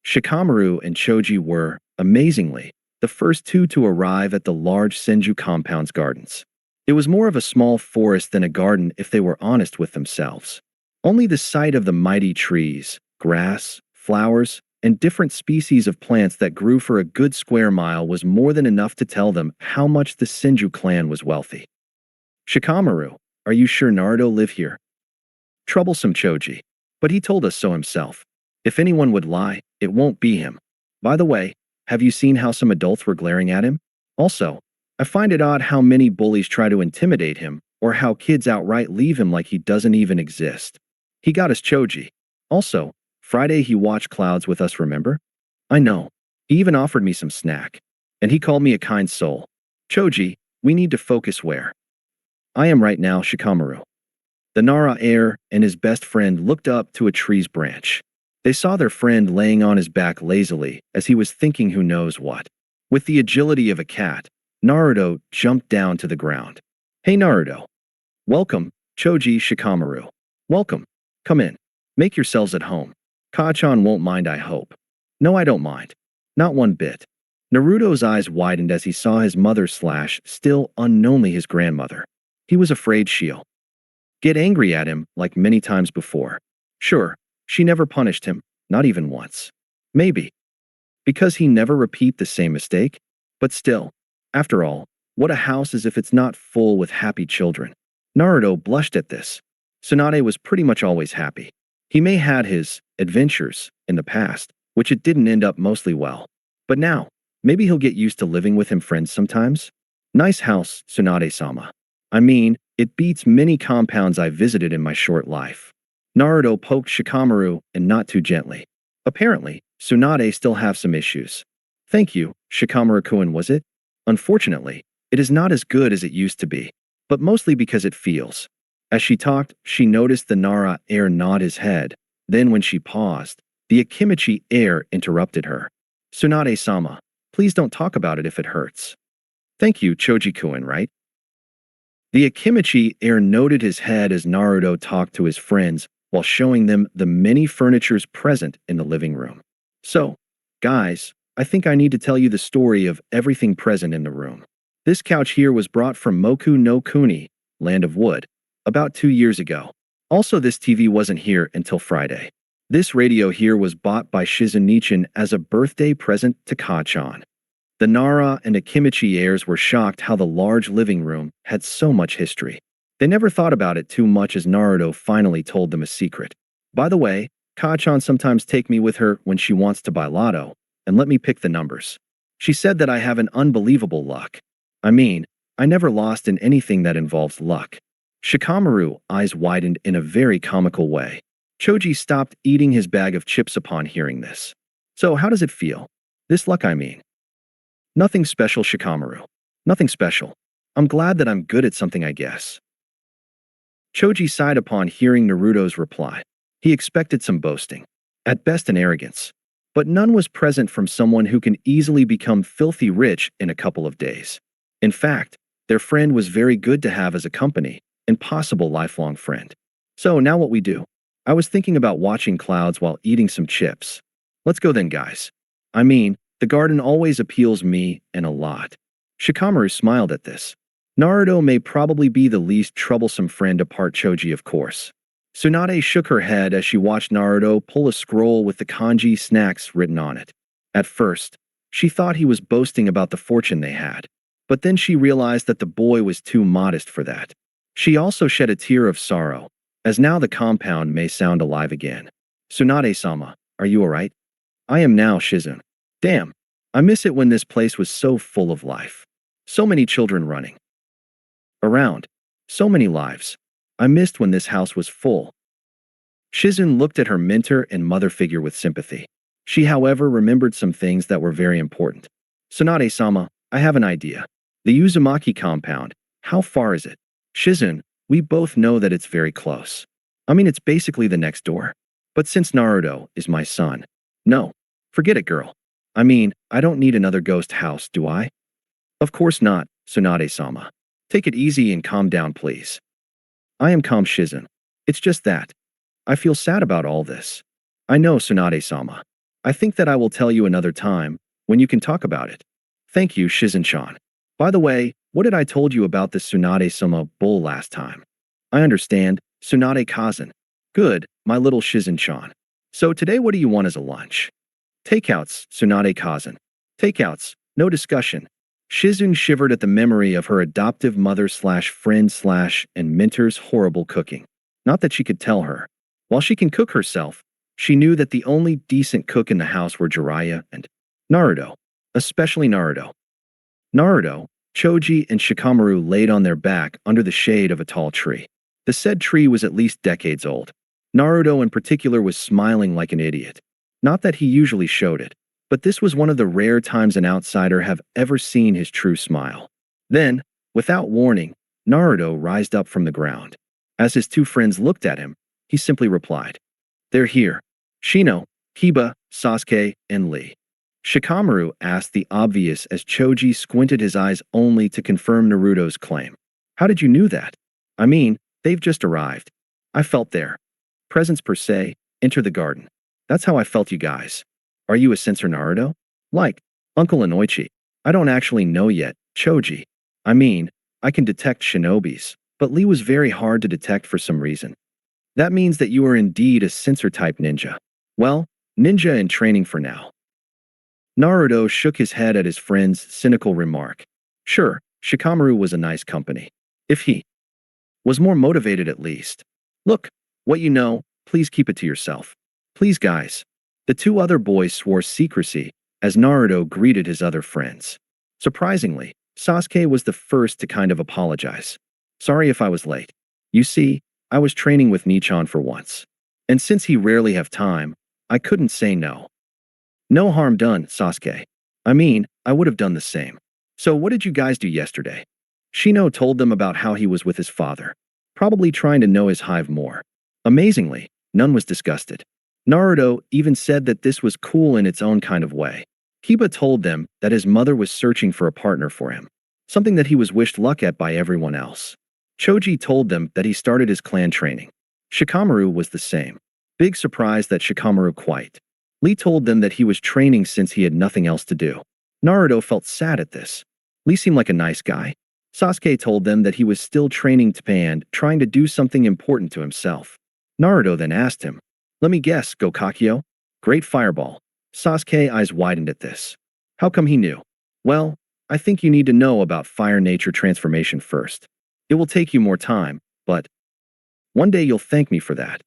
Shikamaru and Choji were, amazingly, the first two to arrive at the large Senju compound's gardens. It was more of a small forest than a garden if they were honest with themselves. Only the sight of the mighty trees, grass, flowers, and different species of plants that grew for a good square mile was more than enough to tell them how much the Senju clan was wealthy. Shikamaru, are you sure Naruto live here? Troublesome Choji. But he told us so himself. If anyone would lie, it won't be him. By the way, have you seen how some adults were glaring at him? Also, I find it odd how many bullies try to intimidate him, or how kids outright leave him like he doesn't even exist. He got us Choji. Also, Friday he watched clouds with us, remember? I know. He even offered me some snack. And he called me a kind soul. Choji, we need to focus where I am right now, Shikamaru. The Nara heir and his best friend looked up to a tree's branch. They saw their friend laying on his back lazily as he was thinking who knows what. With the agility of a cat, Naruto jumped down to the ground. Hey Naruto. Welcome, Choji Shikamaru. Welcome. Come in. Make yourselves at home. Kachan won't mind, I hope. No, I don't mind. Not one bit. Naruto's eyes widened as he saw his mother slash, still unknowingly his grandmother. He was afraid she'll get angry at him like many times before. Sure, she never punished him, not even once. Maybe because he never repeat the same mistake? But still, after all, what a house is if it's not full with happy children. Naruto blushed at this. Tsunade was pretty much always happy. He may had his adventures in the past, which it didn't end up mostly well. But now, maybe he'll get used to living with him friends sometimes. Nice house, Tsunade-sama. I mean, it beats many compounds I visited in my short life. Naruto poked Shikamaru and not too gently. Apparently, Tsunade still have some issues. Thank you, Shikamaru-kun, was it? Unfortunately, it is not as good as it used to be, but mostly because it feels. As she talked, she noticed the Nara heir nod his head. Then when she paused, the Akimichi heir interrupted her. Tsunade-sama, please don't talk about it if it hurts. Thank you, Choji-kun, right? The Akimichi heir nodded his head as Naruto talked to his friends while showing them the many furnitures present in the living room. So, guys, I think I need to tell you the story of everything present in the room. This couch here was brought from Moku no Kuni, Land of Wood, about 2 years ago. Also, this TV wasn't here until Friday. This radio here was bought by Shizunichan as a birthday present to Kachan. The Nara and Akimichi heirs were shocked how the large living room had so much history. They never thought about it too much as Naruto finally told them a secret. By the way, Kachan sometimes take me with her when she wants to buy lotto, and let me pick the numbers. She said that I have an unbelievable luck. I mean, I never lost in anything that involves luck. Shikamaru eyes widened in a very comical way. Choji stopped eating his bag of chips upon hearing this. So how does it feel? This luck, I mean. Nothing special, Shikamaru. Nothing special. I'm glad that I'm good at something, I guess. Choji sighed upon hearing Naruto's reply. He expected some boasting. At best an arrogance. But none was present from someone who can easily become filthy rich in a couple of days. In fact, their friend was very good to have as a company, and possible lifelong friend. So now what we do? I was thinking about watching clouds while eating some chips. Let's go then, guys. I mean, the garden always appeals me and a lot. Shikamaru smiled at this. Naruto may probably be the least troublesome friend apart Choji, of course. Tsunade shook her head as she watched Naruto pull a scroll with the kanji snacks written on it. At first, she thought he was boasting about the fortune they had. But then she realized that the boy was too modest for that. She also shed a tear of sorrow, as now the compound may sound alive again. Tsunade-sama, are you alright? I am now, Shizun. Damn, I miss it when this place was so full of life. So many children running around. So many lives. I missed when this house was full. Shizun looked at her mentor and mother figure with sympathy. She, however, remembered some things that were very important. Tsunade-sama, I have an idea. The Uzumaki compound, how far is it? Shizun, we both know that it's very close. I mean, it's basically the next door. But since Naruto is my son, no, forget it, girl. I mean, I don't need another ghost house, do I? Of course not, Tsunade-sama. Take it easy and calm down, please. I am calm, Shizun. It's just that. I feel sad about all this. I know, Tsunade-sama. I think that I will tell you another time, when you can talk about it. Thank you, Shizun-chan. By the way, what did I told you about the Tsunade-sama bull last time? I understand, Tsunade-kazan. Good, my little Shizun-chan. So today what do you want as a lunch? Takeouts, Tsunade-kazan. Takeouts, no discussion. Shizun shivered at the memory of her adoptive mother/friend/and mentor's horrible cooking. Not that she could tell her. While she can cook herself, she knew that the only decent cook in the house were Jiraiya and Naruto. Especially Naruto. Naruto, Choji, and Shikamaru laid on their back under the shade of a tall tree. The said tree was at least decades old. Naruto in particular was smiling like an idiot. Not that he usually showed it, but this was one of the rare times an outsider have ever seen his true smile. Then, without warning, Naruto rised up from the ground. As his two friends looked at him, he simply replied, "They're here. Shino, Kiba, Sasuke, and Lee." Shikamaru asked the obvious as Choji squinted his eyes only to confirm Naruto's claim. "How did you know that?" "I mean, they've just arrived. I felt their presence per se, enter the garden. That's how I felt you guys. Are you a Sensor Naruto?" "Like, Uncle Inoichi. I don't actually know yet, Choji. I mean, I can detect shinobis, but Lee was very hard to detect for some reason." "That means that you are indeed a sensor-type ninja." "Well, ninja in training for now." Naruto shook his head at his friend's cynical remark. Sure, Shikamaru was a nice company. If he was more motivated at least. "Look, what you know, please keep it to yourself. Please, guys." The two other boys swore secrecy as Naruto greeted his other friends. Surprisingly, Sasuke was the first to kind of apologize. "Sorry if I was late. You see, I was training with Nichan for once. And since he rarely have time, I couldn't say no." "No harm done, Sasuke. I mean, I would have done the same. So what did you guys do yesterday?" Shino told them about how he was with his father, probably trying to know his hive more. Amazingly, none was disgusted. Naruto even said that this was cool in its own kind of way. Kiba told them that his mother was searching for a partner for him, something that he was wished luck at by everyone else. Choji told them that he started his clan training. Shikamaru was the same. Big surprise that Shikamaru quite. Lee told them that he was training since he had nothing else to do. Naruto felt sad at this. Lee seemed like a nice guy. Sasuke told them that he was still training and trying to do something important to himself. Naruto then asked him, "Let me guess, Gokakyo?" "Great fireball." Sasuke eyes widened at this. How come he knew? "Well, I think you need to know about fire nature transformation first. It will take you more time, but one day you'll thank me for that."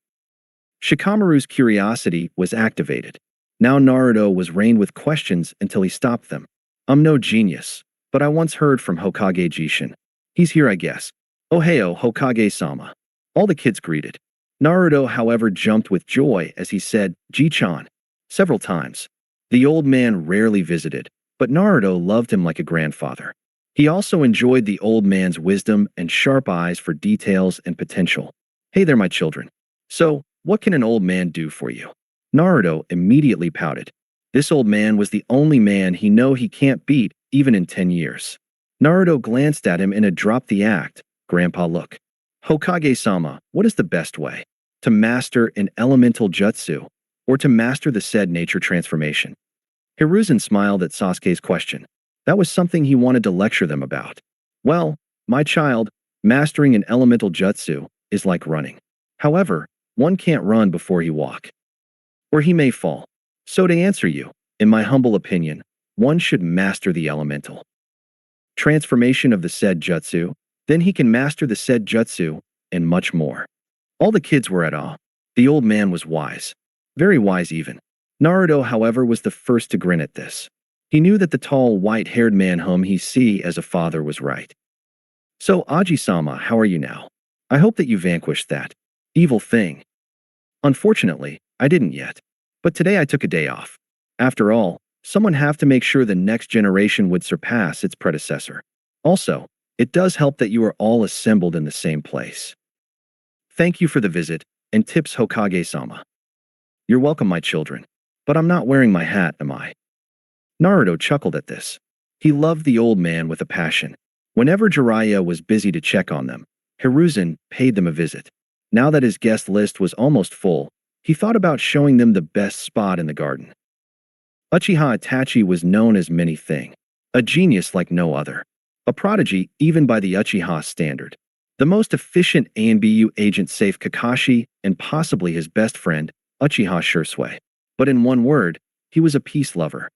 Shikamaru's curiosity was activated. Now Naruto was rained with questions until he stopped them. "I'm no genius, but I once heard from Hokage Jishin. He's here, I guess." "Ohio, Hokage-sama." All the kids greeted. Naruto, however, jumped with joy as he said, "Ji-chan," several times. The old man rarely visited, but Naruto loved him like a grandfather. He also enjoyed the old man's wisdom and sharp eyes for details and potential. "Hey there, my children. So, what can an old man do for you?" Naruto immediately pouted. This old man was the only man he can't beat, even in 10 years. Naruto glanced at him in a drop-the-act, grandpa look. "Hokage-sama, what is the best way? To master an elemental jutsu, or to master the said nature transformation?" Hiruzen smiled at Sasuke's question. That was something he wanted to lecture them about. "Well, my child, mastering an elemental jutsu is like running. However, one can't run before he walk, or he may fall. So to answer you, in my humble opinion, one should master the elemental transformation of the said jutsu, then he can master the said jutsu, and much more." All the kids were at awe. The old man was wise. Very wise even. Naruto, however, was the first to grin at this. He knew that the tall, white-haired man whom he see as a father was right. "So, Aji-sama, how are you now? I hope that you vanquished that evil thing." "Unfortunately, I didn't yet. But today I took a day off. After all, someone have to make sure the next generation would surpass its predecessor. Also, it does help that you are all assembled in the same place. Thank you for the visit, and tips Hokage-sama." "You're welcome, my children. But I'm not wearing my hat, am I?" Naruto chuckled at this. He loved the old man with a passion. Whenever Jiraiya was busy to check on them, Hiruzen paid them a visit. Now that his guest list was almost full, he thought about showing them the best spot in the garden. Uchiha Itachi was known as many things. A genius like no other. A prodigy even by the Uchiha standard. The most efficient ANBU agent safe Kakashi and possibly his best friend, Uchiha Shisui. But in one word, he was a peace lover.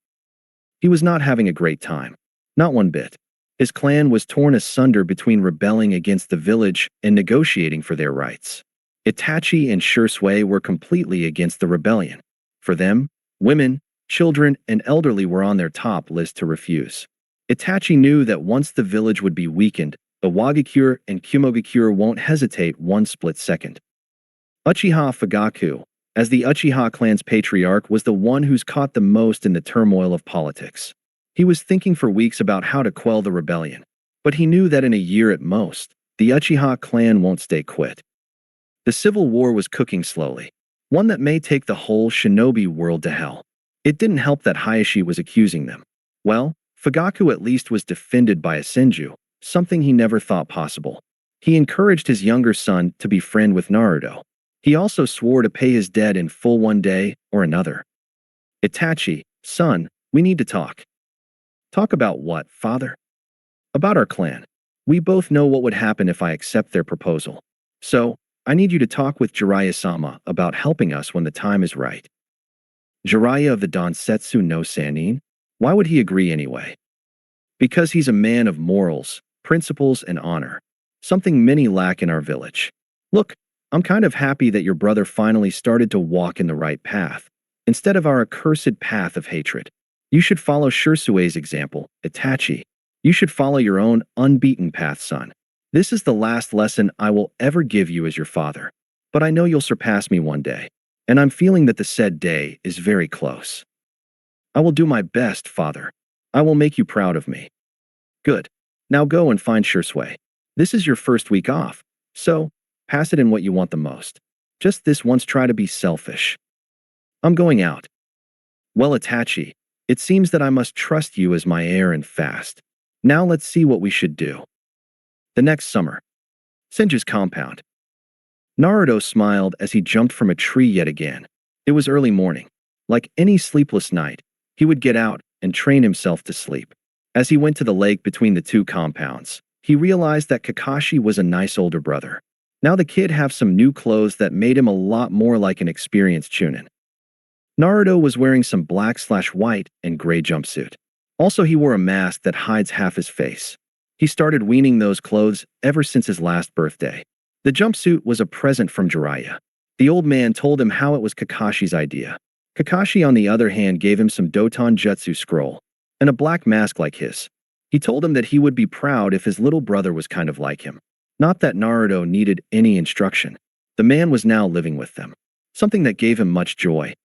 He was not having a great time. Not one bit. His clan was torn asunder between rebelling against the village and negotiating for their rights. Itachi and Shisui were completely against the rebellion. For them, women, children, and elderly were on their top list to refuse. Itachi knew that once the village would be weakened, the Wagakure and Kumogakure won't hesitate one split second. Uchiha Fugaku, as the Uchiha clan's patriarch, was the one who's caught the most in the turmoil of politics. He was thinking for weeks about how to quell the rebellion. But he knew that in a year at most, the Uchiha clan won't stay quit. The civil war was cooking slowly, one that may take the whole shinobi world to hell. It didn't help that Hayashi was accusing them. Well, Fugaku at least was defended by a Senju, something he never thought possible. He encouraged his younger son to be friend with Naruto. He also swore to pay his debt in full one day or another. Itachi, son, we need to talk. Talk about what, father? About our clan. We both know what would happen if I accept their proposal. So, I need you to talk with Jiraiya-sama about helping us when the time is right. Jiraiya of the Dansetsu no Sennin? Why would he agree anyway? Because he's a man of morals, principles, and honor. Something many lack in our village. Look, I'm kind of happy that your brother finally started to walk in the right path, instead of our accursed path of hatred. You should follow Shirsue's example, Itachi. You should follow your own unbeaten path, son. This is the last lesson I will ever give you as your father. But I know you'll surpass me one day, and I'm feeling that the said day is very close. I will do my best, father. I will make you proud of me. Good. Now go and find Shirsue. This is your first week off, so pass it in what you want the most. Just this once try to be selfish. I'm going out. Well, Itachi, it seems that I must trust you as my heir and fast. Now let's see what we should do. The next summer. Senju's compound. Naruto smiled as he jumped from a tree yet again. It was early morning. Like any sleepless night, he would get out and train himself to sleep. As he went to the lake between the two compounds, he realized that Kakashi was a nice older brother. Now the kid have some new clothes that made him a lot more like an experienced chunin. Naruto was wearing some black/white and gray jumpsuit. Also, he wore a mask that hides half his face. He started weaning those clothes ever since his last birthday. The jumpsuit was a present from Jiraiya. The old man told him how it was Kakashi's idea. Kakashi, on the other hand, gave him some Doton Jutsu scroll and a black mask like his. He told him that he would be proud if his little brother was kind of like him. Not that Naruto needed any instruction. The man was now living with them, something that gave him much joy.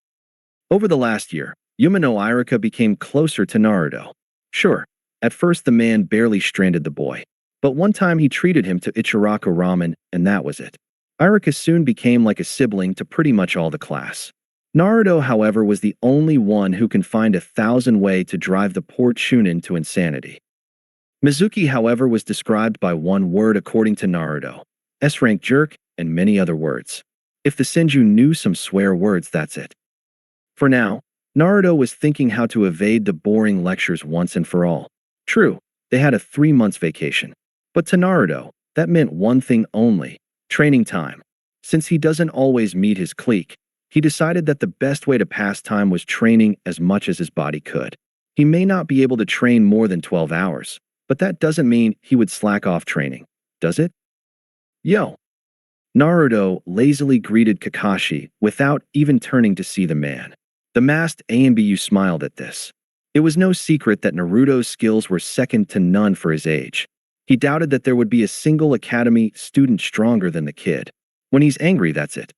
Over the last year, Yuma no Iruka became closer to Naruto. Sure, at first the man barely stranded the boy, but one time he treated him to Ichiraku ramen, and that was it. Iruka soon became like a sibling to pretty much all the class. Naruto, however, was the only one who can find 1,000 ways to drive the poor Chunin to insanity. Mizuki, however, was described by one word according to Naruto: S-rank jerk, and many other words. If the Senju knew some swear words, that's it. For now, Naruto was thinking how to evade the boring lectures once and for all. True, they had a 3-month vacation. But to Naruto, that meant one thing only: training time. Since he doesn't always meet his clique, he decided that the best way to pass time was training as much as his body could. He may not be able to train more than 12 hours, but that doesn't mean he would slack off training, does it? Yo! Naruto lazily greeted Kakashi without even turning to see the man. The masked Ambu smiled at this. It was no secret that Naruto's skills were second to none for his age. He doubted that there would be a single academy student stronger than the kid. When he's angry, that's it.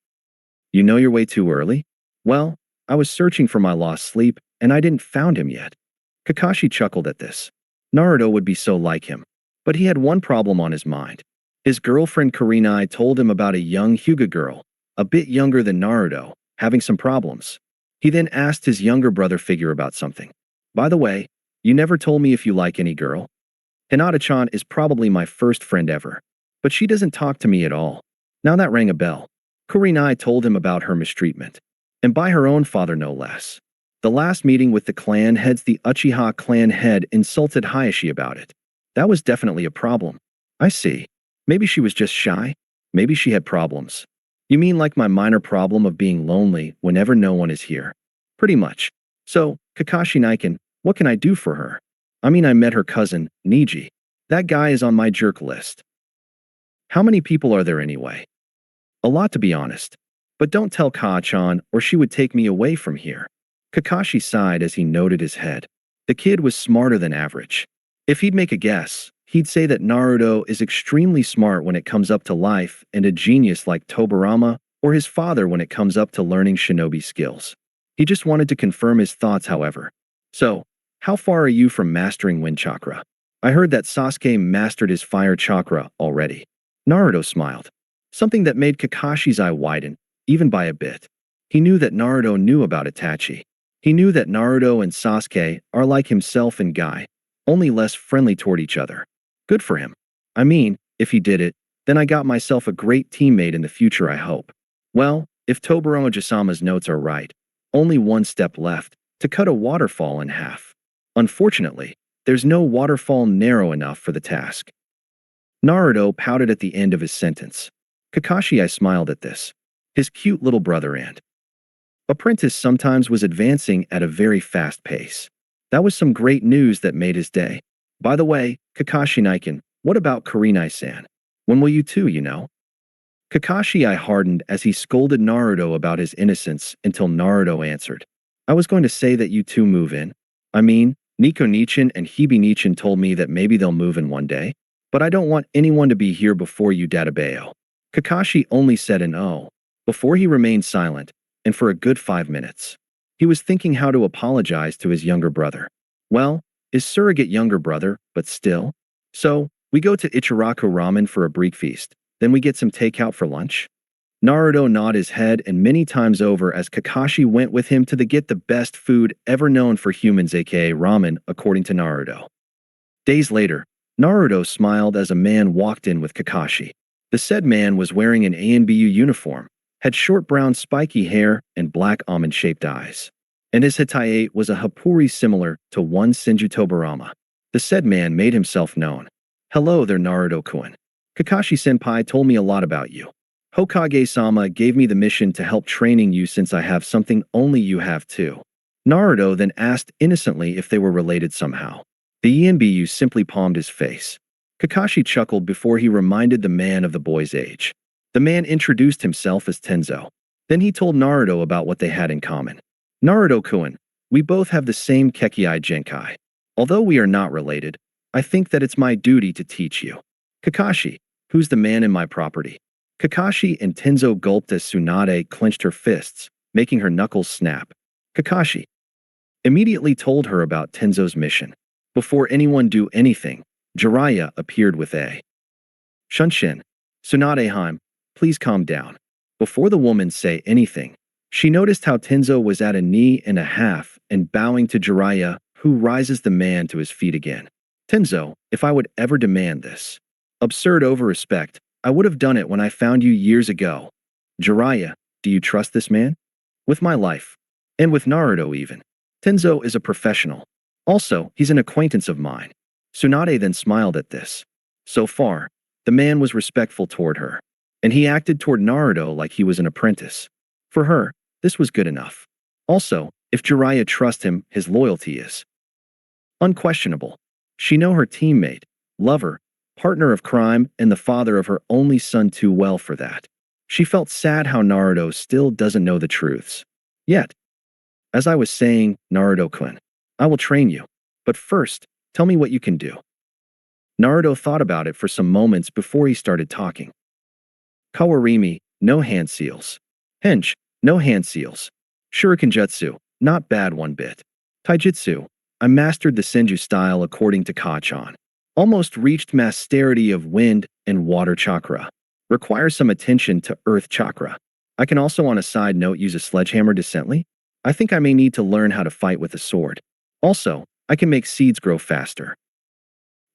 You know your way too early? Well, I was searching for my lost sleep, and I didn't found him yet. Kakashi chuckled at this. Naruto would be so like him. But he had one problem on his mind. His girlfriend Kurenai told him about a young Hyuga girl, a bit younger than Naruto, having some problems. He then asked his younger brother figure about something. By the way, you never told me if you like any girl. Hinata-chan is probably my first friend ever, but she doesn't talk to me at all. Now that rang a bell. Kurenai told him about her mistreatment, and by her own father no less. The last meeting with the clan heads, the Uchiha clan head insulted Hayashi about it. That was definitely a problem. I see. Maybe she was just shy. Maybe she had problems. You mean like my minor problem of being lonely whenever no one is here? Pretty much. So, Kakashi Naiken, what can I do for her? I mean, I met her cousin, Niji. That guy is on my jerk list. How many people are there anyway? A lot, to be honest. But don't tell Ka-chan or she would take me away from here. Kakashi sighed as he noted his head. The kid was smarter than average. If he'd make a guess, he'd say that Naruto is extremely smart when it comes up to life and a genius like Tobirama or his father when it comes up to learning shinobi skills. He just wanted to confirm his thoughts, however. So, how far are you from mastering wind chakra? I heard that Sasuke mastered his fire chakra already. Naruto smiled. something that made Kakashi's eye widen, even by a bit. He knew that Naruto knew about Itachi. He knew that Naruto and Sasuke are like himself and Guy, only less friendly toward each other. Good for him. I mean, if he did it, then I got myself a great teammate in the future, I hope. Well, if Tobirama Jasama's notes are right, only one step left, to cut a waterfall in half. Unfortunately, there's no waterfall narrow enough for the task. Naruto pouted at the end of his sentence. Kakashi, I smiled at this. His cute little brother and apprentice sometimes was advancing at a very fast pace. That was some great news that made his day. By the way, Kakashi Naiken, what about Kurenai-san? When will you two, you know? Kakashi I hardened as he scolded Naruto about his innocence until Naruto answered. I was going to say that you two move in. I mean, Nico Nichin and Hibi Nichin told me that maybe they'll move in one day. But I don't want anyone to be here before you, Databeo. Kakashi only said an oh, before he remained silent, and for a good 5 minutes. He was thinking how to apologize to his younger brother. Well, his surrogate younger brother, but still. So, we go to Ichiraku Ramen for a brief feast, then we get some takeout for lunch? Naruto nodded his head and many times over as Kakashi went with him to get the best food ever known for humans, aka ramen, according to Naruto. Days later, Naruto smiled as a man walked in with Kakashi. The said man was wearing an ANBU uniform, had short brown spiky hair and black almond-shaped eyes. And his Hitae was a hapuri similar to one Senju Tobirama. The said man made himself known. Hello there, Naruto-kun. Kakashi-senpai told me a lot about you. Hokage-sama gave me the mission to help training you since I have something only you have too. Naruto then asked innocently if they were related somehow. The ENBU simply palmed his face. Kakashi chuckled before he reminded the man of the boy's age. The man introduced himself as Tenzo. Then he told Naruto about what they had in common. Naruto-kun, we both have the same Kekkei Genkai. Although we are not related, I think that it's my duty to teach you. Kakashi, who's the man in my property? Kakashi and Tenzo gulped as Tsunade clenched her fists, making her knuckles snap. Kakashi immediately told her about Tenzo's mission. Before anyone do anything, Jiraiya appeared with a Shunshin. Tsunadeheim, please calm down. Before the woman say anything, she noticed how Tenzo was at a knee and a half and bowing to Jiraiya, who rises the man to his feet again. Tenzo, if I would ever demand this absurd over-respect, I would have done it when I found you years ago. Jiraiya, do you trust this man? With my life. And with Naruto even. Tenzo is a professional. Also, he's an acquaintance of mine. Tsunade then smiled at this. So far, the man was respectful toward her. And he acted toward Naruto like he was an apprentice. For her, this was good enough. Also, if Jiraiya trusts him, his loyalty is unquestionable. She know her teammate, lover, partner of crime, and the father of her only son too well for that. She felt sad how Naruto still doesn't know the truths. Yet, as I was saying, Naruto-kun, I will train you. But first, tell me what you can do. Naruto thought about it for some moments before he started talking. Kawarimi, no hand seals. Hench, no hand seals. Shuriken Jutsu, not bad one bit. Taijutsu, I mastered the Senju style according to Kachan. Almost reached mastery of wind and water chakra. Requires some attention to earth chakra. I can also on a side note use a sledgehammer decently. I think I may need to learn how to fight with a sword. Also, I can make seeds grow faster.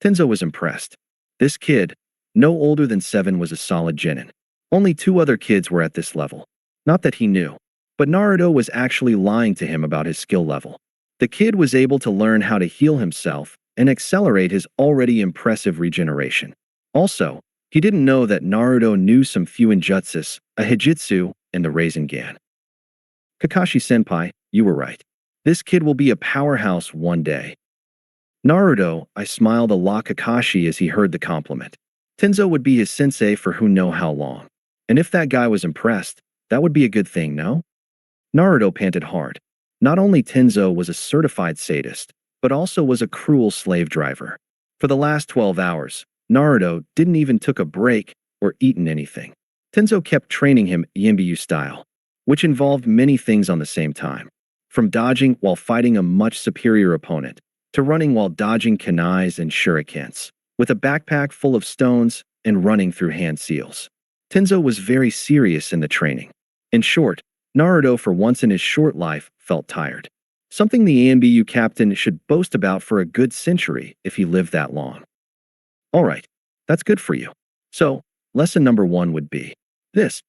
Tenzo was impressed. This kid, no older than 7, was a solid genin. Only 2 other kids were at this level. Not that he knew. But Naruto was actually lying to him about his skill level. The kid was able to learn how to heal himself and accelerate his already impressive regeneration. Also, he didn't know that Naruto knew some few ninjutsus, a hijitsu, and the Rasengan. Kakashi-senpai, you were right. This kid will be a powerhouse one day. Naruto, I smiled a lot Kakashi as he heard the compliment. Tenzo would be his sensei for who know how long. And if that guy was impressed, that would be a good thing, no? Naruto panted hard. Not only Tenzo was a certified sadist, but also was a cruel slave driver. For the last 12 hours, Naruto didn't even took a break or eaten anything. Tenzo kept training him Yimbiyu style, which involved many things on the same time. From dodging while fighting a much superior opponent, to running while dodging kunais and shurikens, with a backpack full of stones and running through hand seals. Tenzo was very serious in the training. In short, Naruto for once in his short life felt tired. Something the ANBU captain should boast about for a good century if he lived that long. Alright, that's good for you. So, lesson number 1 would be this.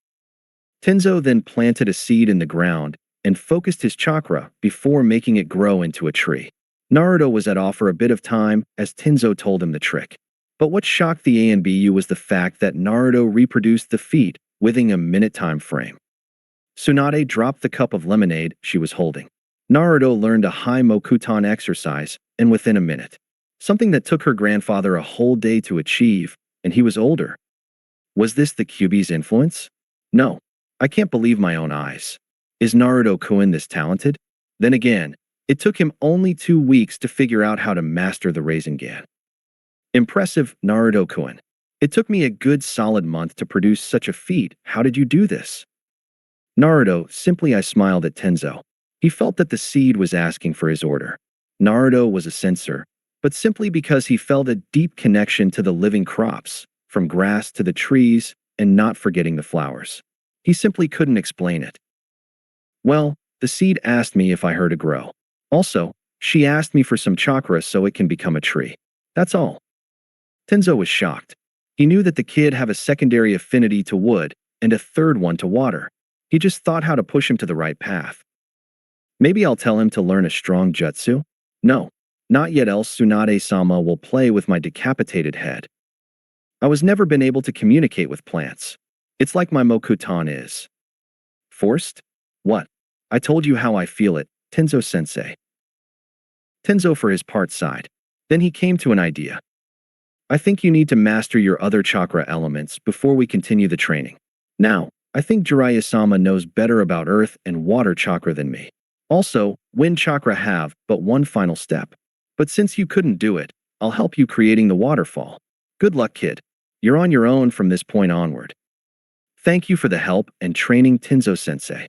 Tenzo then planted a seed in the ground and focused his chakra before making it grow into a tree. Naruto was at off for a bit of time as Tenzo told him the trick. But what shocked the ANBU was the fact that Naruto reproduced the feat within a minute time frame. Tsunade dropped the cup of lemonade she was holding. Naruto learned a high Mokuton exercise, and within a minute. Something that took her grandfather a whole day to achieve, and he was older. Was this the Kyuubi's influence? No. I can't believe my own eyes. Is Naruto-kun this talented? Then again, it took him only 2 weeks to figure out how to master the Rasengan. Impressive, Naruto-kun. It took me a good solid month to produce such a feat. How did you do this? Naruto, simply I smiled at Tenzo. He felt that the seed was asking for his order. Naruto was a censor, but simply because he felt a deep connection to the living crops, from grass to the trees, and not forgetting the flowers. He simply couldn't explain it. Well, the seed asked me if I her to grow. Also, she asked me for some chakra so it can become a tree. That's all. Tenzo was shocked. He knew that the kid have a secondary affinity to wood and a third one to water. He just thought how to push him to the right path. Maybe I'll tell him to learn a strong jutsu? No, not yet, else Tsunade-sama will play with my decapitated head. I was never been able to communicate with plants. It's like my Mokuton is. Forced? What? I told you how I feel it, Tenzo-sensei. Tenzo for his part sighed. Then he came to an idea. I think you need to master your other chakra elements before we continue the training. Now, I think Jiraiya-sama knows better about earth and water chakra than me. Also, wind chakra have but one final step. But since you couldn't do it, I'll help you creating the waterfall. Good luck, kid. You're on your own from this point onward. Thank you for the help and training, Tenzo-sensei.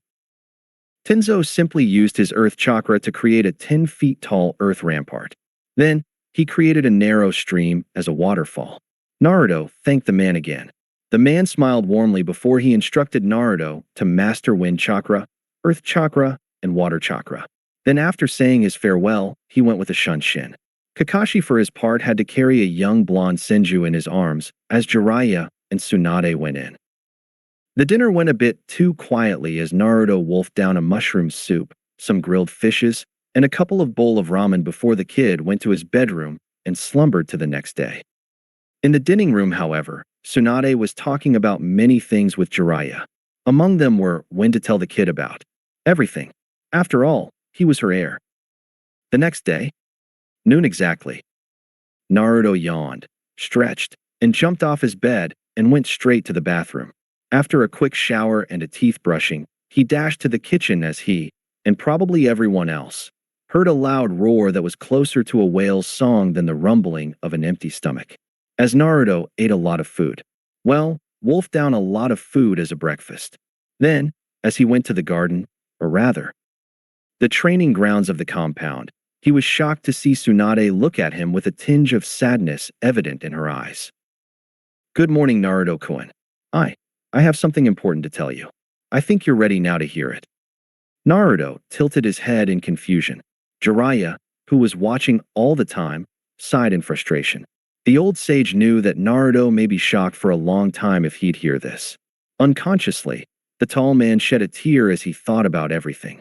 Tenzo simply used his earth chakra to create a 10 feet tall earth rampart. Then, he created a narrow stream as a waterfall. Naruto thanked the man again. The man smiled warmly before he instructed Naruto to master wind chakra, earth chakra, and water chakra. Then after saying his farewell, he went with a shunshin. Kakashi for his part had to carry a young blonde Senju in his arms as Jiraiya and Tsunade went in. The dinner went a bit too quietly as Naruto wolfed down a mushroom soup, some grilled fishes, and a couple of bowl of ramen before the kid went to his bedroom and slumbered to the next day. In the dining room, however, Tsunade was talking about many things with Jiraiya. Among them were when to tell the kid about everything. After all, he was her heir. The next day, noon exactly, Naruto yawned, stretched, and jumped off his bed and went straight to the bathroom. After a quick shower and a teeth brushing, he dashed to the kitchen as he, and probably everyone else, heard a loud roar that was closer to a whale's song than the rumbling of an empty stomach. As Naruto ate a lot of food. Well, wolfed down a lot of food as a breakfast. Then, as he went to the garden, or rather, the training grounds of the compound, he was shocked to see Tsunade look at him with a tinge of sadness evident in her eyes. Good morning, Naruto-kun. I have something important to tell you. I think you're ready now to hear it. Naruto tilted his head in confusion. Jiraiya, who was watching all the time, sighed in frustration. The old sage knew that Naruto may be shocked for a long time if he'd hear this. Unconsciously, the tall man shed a tear as he thought about everything.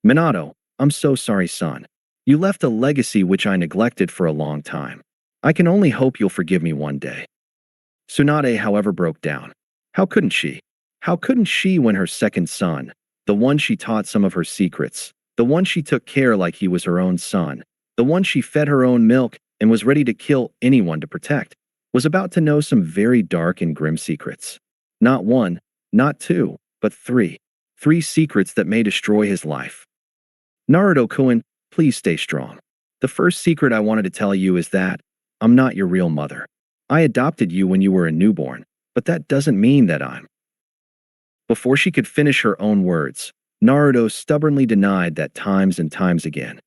Minato, I'm so sorry, son. You left a legacy which I neglected for a long time. I can only hope you'll forgive me one day. Tsunade, however, broke down. How couldn't she? How couldn't she when her second son, the one she taught some of her secrets, the one she took care like he was her own son, the one she fed her own milk and was ready to kill anyone to protect, was about to know some very dark and grim secrets. Not one, not two, but three. 3 secrets that may destroy his life. Naruto-kun, please stay strong. The first secret I wanted to tell you is that I'm not your real mother. I adopted you when you were a newborn, but that doesn't mean that I'm. Before she could finish her own words, Naruto stubbornly denied that times and times again.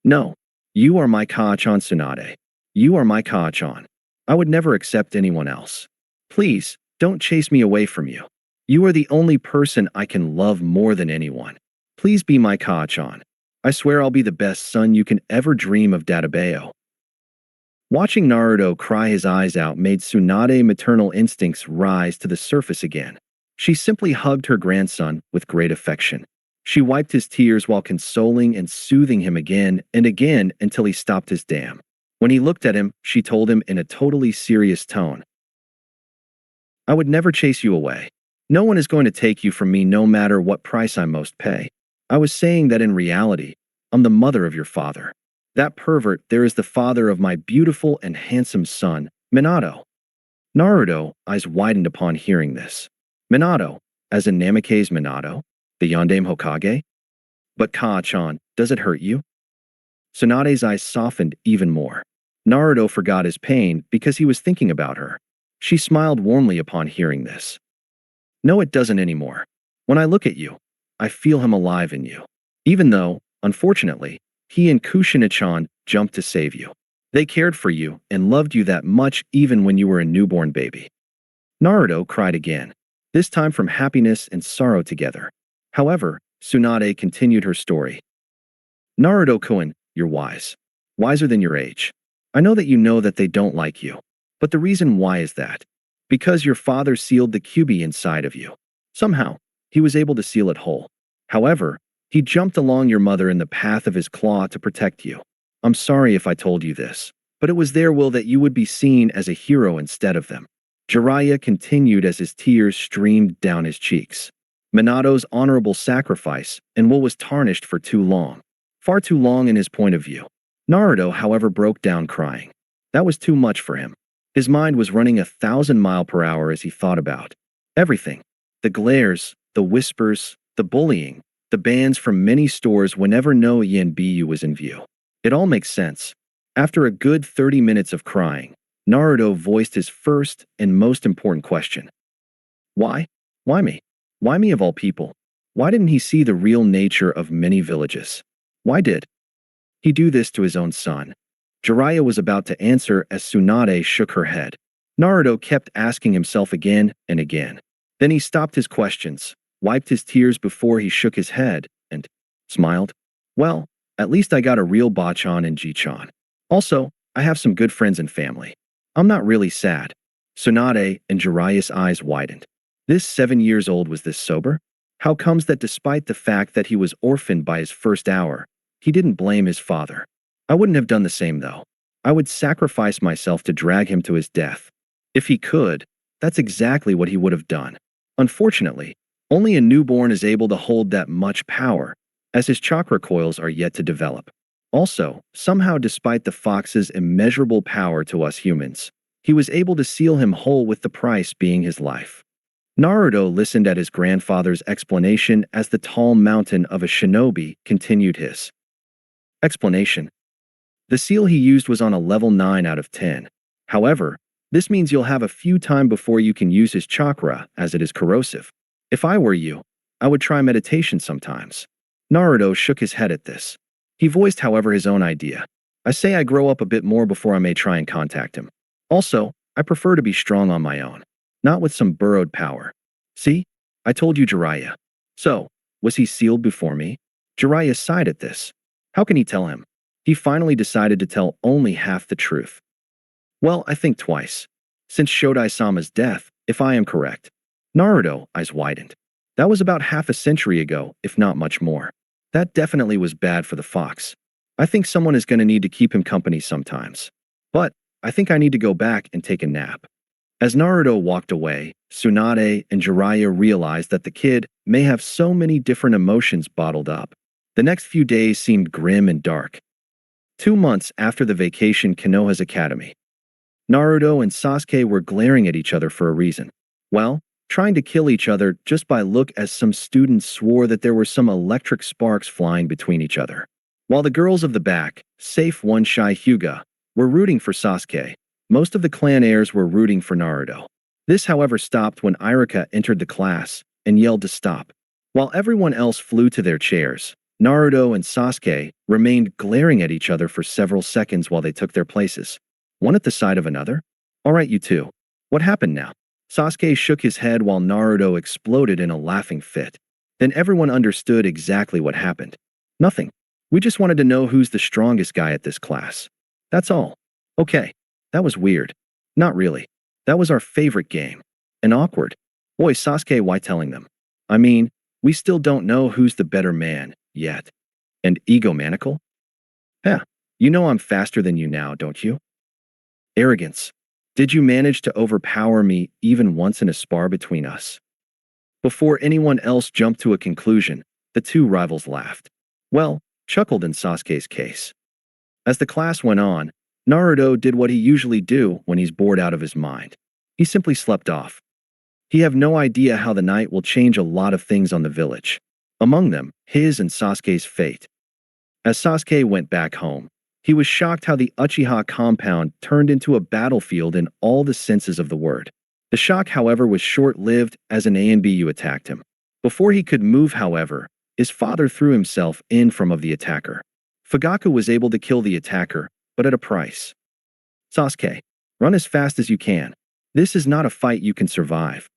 No, you are my Kaachan, Tsunade. You are my Kaachan. I would never accept anyone else. Please, Don't chase me away from you. You are the only person I can love more than anyone. Please be my Kaa-chan. I swear I'll be the best son you can ever dream of, Databeo. Watching Naruto cry his eyes out made Tsunade's maternal instincts rise to the surface again. She simply hugged her grandson with great affection. She wiped his tears while consoling and soothing him again and again until he stopped his dam. When he looked at him, she told him in a totally serious tone, I would never chase you away. No one is going to take you from me no matter what price I most pay. I was saying that in reality, I'm the mother of your father. That pervert there is the father of my beautiful and handsome son, Minato. Naruto, eyes widened upon hearing this. Minato, as in Namake's Minato, the Yondaime Hokage? But Kaa-chan, does it hurt you? Tsunade's eyes softened even more. Naruto forgot his pain because he was thinking about her. She smiled warmly upon hearing this. No, it doesn't anymore. When I look at you, I feel him alive in you. Even though, unfortunately, he and Kushina-chan jumped to save you. They cared for you and loved you that much even when you were a newborn baby. Naruto cried again, this time from happiness and sorrow together. However, Tsunade continued her story. Naruto-kun, you're wise. Wiser than your age. I know that you know that they don't like you. But the reason why is that? Because your father sealed the Kyuubi inside of you. Somehow, he was able to seal it whole. However, he jumped along your mother in the path of his claw to protect you. I'm sorry if I told you this, but it was their will that you would be seen as a hero instead of them. Jiraiya continued as his tears streamed down his cheeks. Minato's honorable sacrifice and will was tarnished for too long. Far too long in his point of view. Naruto, however, broke down crying. That was too much for him. His mind was running 1,000 miles per hour as he thought about everything. The glares, the whispers, the bullying, the bans from many stores whenever no Yenbu was in view. It all makes sense. After a good 30 minutes of crying, Naruto voiced his first and most important question. Why? Why me? Why me of all people? Why didn't he see the real nature of many villages? Why did he do this to his own son? Jiraiya was about to answer as Tsunade shook her head. Naruto kept asking himself again and again. Then he stopped his questions, wiped his tears before he shook his head, and smiled. Well, at least I got a real Bachan and Ji-chan. Also, I have some good friends and family. I'm not really sad. Tsunade and Jiraiya's eyes widened. This 7 years old was this sober? How comes that despite the fact that he was orphaned by his first hour, he didn't blame his father? I wouldn't have done the same though. I would sacrifice myself to drag him to his death. If he could, that's exactly what he would have done. Unfortunately, only a newborn is able to hold that much power, as his chakra coils are yet to develop. Also, somehow despite the fox's immeasurable power to us humans, he was able to seal him whole with the price being his life. Naruto listened at his grandfather's explanation as the tall mountain of a shinobi continued his explanation. The seal he used was on a level 9 out of 10. However, this means you'll have a few time before you can use his chakra as it is corrosive. If I were you, I would try meditation sometimes. Naruto shook his head at this. He voiced, however, his own idea. I say I grow up a bit more before I may try and contact him. Also, I prefer to be strong on my own, not with some borrowed power. See? I told you, Jiraiya. So, was he sealed before me? Jiraiya sighed at this. How can he tell him? He finally decided to tell only half the truth. Well, I think twice. Since Shodai-sama's death, if I am correct. Naruto, eyes widened. That was about half a century ago, if not much more. That definitely was bad for the fox. I think someone is going to need to keep him company sometimes. But, I think I need to go back and take a nap. As Naruto walked away, Tsunade and Jiraiya realized that the kid may have so many different emotions bottled up. The next few days seemed grim and dark. 2 months after the vacation Konoha's academy. Naruto and Sasuke were glaring at each other for a reason. Well, trying to kill each other just by look as some students swore that there were some electric sparks flying between each other. While the girls of the back, save one shy Hyuga, were rooting for Sasuke, most of the clan heirs were rooting for Naruto. This, however, stopped when Iruka entered the class and yelled to stop. While everyone else flew to their chairs, Naruto and Sasuke remained glaring at each other for several seconds while they took their places, one at the side of another. Alright, you two. What happened now? Sasuke shook his head while Naruto exploded in a laughing fit. Then everyone understood exactly what happened. Nothing. We just wanted to know who's the strongest guy at this class. That's all. Okay. That was weird. Not really. That was our favorite game. And awkward. Boy, Sasuke, why telling them? I mean, we still don't know who's the better man, yet. And egomaniacal? Yeah, you know I'm faster than you now, don't you? Arrogance. Did you manage to overpower me even once in a spar between us? Before anyone else jumped to a conclusion, the two rivals laughed. Well, chuckled in Sasuke's case. As the class went on, Naruto did what he usually do when he's bored out of his mind. He simply slept off. He have no idea how the night will change a lot of things on the village. Among them, his and Sasuke's fate. As Sasuke went back home, he was shocked how the Uchiha compound turned into a battlefield in all the senses of the word. The shock, however, was short-lived as an ANBU attacked him. Before he could move, however, his father threw himself in front of the attacker. Fugaku was able to kill the attacker, but at a price. Sasuke, run as fast as you can. This is not a fight you can survive.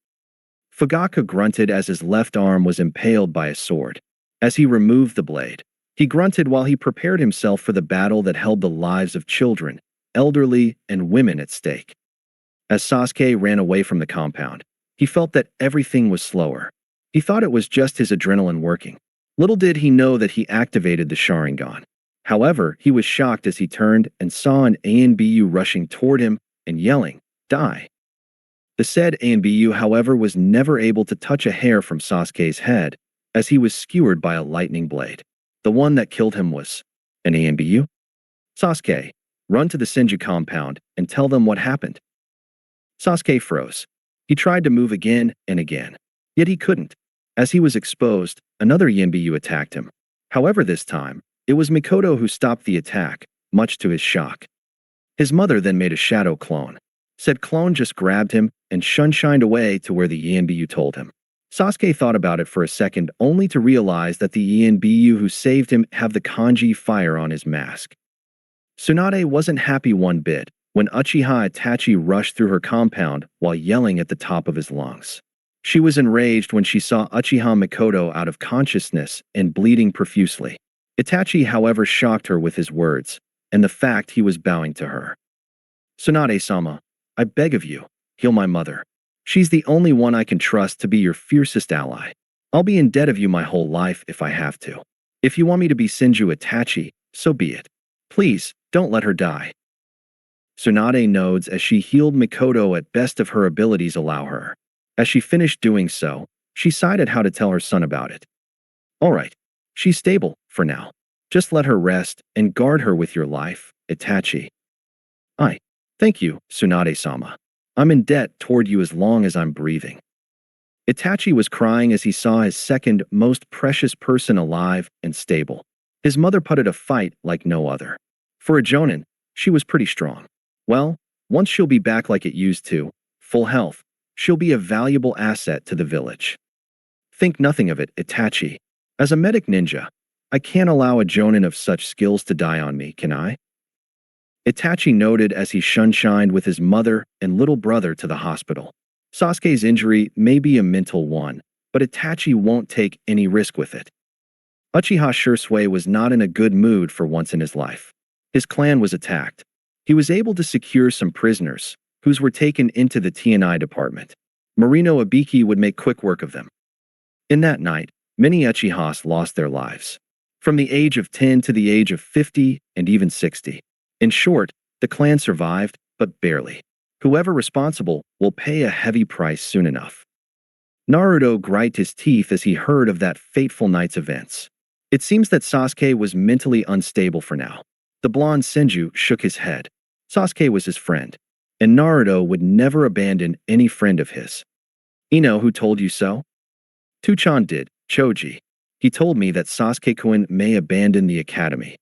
Fugaku grunted as his left arm was impaled by a sword. As he removed the blade, he grunted while he prepared himself for the battle that held the lives of children, elderly, and women at stake. As Sasuke ran away from the compound, he felt that everything was slower. He thought it was just his adrenaline working. Little did he know that he activated the Sharingan. However, he was shocked as he turned and saw an ANBU rushing toward him and yelling, "Die!" The said ANBU, however, was never able to touch a hair from Sasuke's head, as he was skewered by a lightning blade. The one that killed him was an ANBU? Sasuke, run to the Senju compound and tell them what happened. Sasuke froze. He tried to move again and again, yet he couldn't. As he was exposed, another ANBU attacked him. However, this time, it was Mikoto who stopped the attack, much to his shock. His mother then made a shadow clone. Said clone just grabbed him and shined away to where the ENBU told him. Sasuke thought about it for a second only to realize that the ENBU who saved him have the kanji fire on his mask. Tsunade wasn't happy one bit when Uchiha Itachi rushed through her compound while yelling at the top of his lungs. She was enraged when she saw Uchiha Mikoto out of consciousness and bleeding profusely. Itachi, however, shocked her with his words and the fact he was bowing to her. Tsunade-sama, I beg of you, heal my mother. She's the only one I can trust to be your fiercest ally. I'll be in debt of you my whole life if I have to. If you want me to be Senju Itachi, so be it. Please, don't let her die. Tsunade nods as she healed Mikoto at best of her abilities allow her. As she finished doing so, she sighed at how to tell her son about it. Alright, she's stable, for now. Just let her rest and guard her with your life, Itachi. Thank you, Tsunade-sama. I'm in debt toward you as long as I'm breathing. Itachi was crying as he saw his second most precious person alive and stable. His mother put a fight like no other. For a Jonin, she was pretty strong. Well, once she'll be back like it used to, full health, she'll be a valuable asset to the village. Think nothing of it, Itachi. As a medic ninja, I can't allow a Jonin of such skills to die on me, can I? Itachi noted as he shined with his mother and little brother to the hospital. Sasuke's injury may be a mental one, but Itachi won't take any risk with it. Uchiha Shursui was not in a good mood for once in his life. His clan was attacked. He was able to secure some prisoners, whose were taken into the TNI department. Marino Abiki would make quick work of them. In that night, many Uchihas lost their lives. From the age of 10 to the age of 50 and even 60. In short, the clan survived, but barely. Whoever responsible will pay a heavy price soon enough. Naruto grinded his teeth as he heard of that fateful night's events. It seems that Sasuke was mentally unstable for now. The blonde Senju shook his head. Sasuke was his friend, and Naruto would never abandon any friend of his. Ino, who told you so? Tuchan did, Choji. He told me that Sasuke-kun may abandon the academy.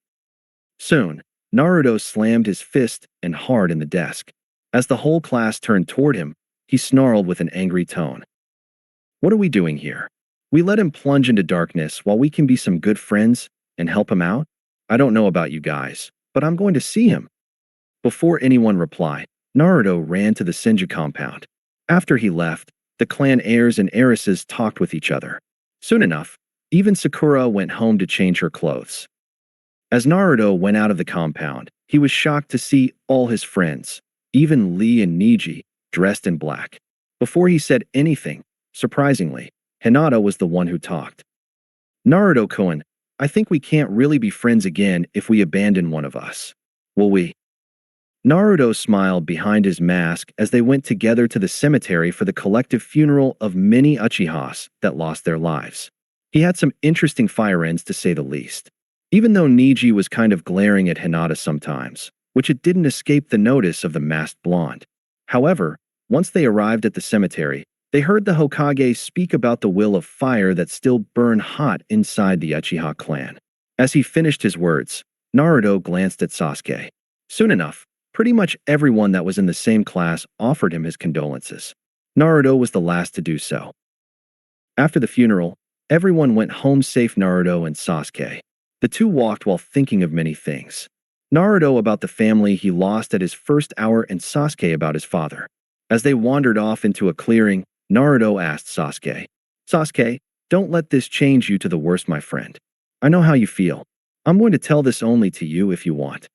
Soon, Naruto slammed his fist and hard in the desk. As the whole class turned toward him, he snarled with an angry tone. What are we doing here? We let him plunge into darkness while we can be some good friends and help him out? I don't know about you guys, but I'm going to see him. Before anyone replied, Naruto ran to the Senju compound. After he left, the clan heirs and heiresses talked with each other. Soon enough, even Sakura went home to change her clothes. As Naruto went out of the compound, he was shocked to see all his friends, even Lee and Niji, dressed in black. Before he said anything, surprisingly, Hinata was the one who talked. Naruto-kun, I think we can't really be friends again if we abandon one of us. Will we? Naruto smiled behind his mask as they went together to the cemetery for the collective funeral of many Uchihas that lost their lives. He had some interesting fire ends to say the least. Even though Niji was kind of glaring at Hinata sometimes, which it didn't escape the notice of the masked blonde. However, once they arrived at the cemetery, they heard the Hokage speak about the will of fire that still burned hot inside the Uchiha clan. As he finished his words, Naruto glanced at Sasuke. Soon enough, pretty much everyone that was in the same class offered him his condolences. Naruto was the last to do so. After the funeral, everyone went home safe. Naruto and Sasuke. The two walked while thinking of many things. Naruto about the family he lost at his first hour and Sasuke about his father. As they wandered off into a clearing, Naruto asked Sasuke, "Sasuke, don't let this change you to the worst, my friend. I know how you feel. I'm going to tell this only to you if you want."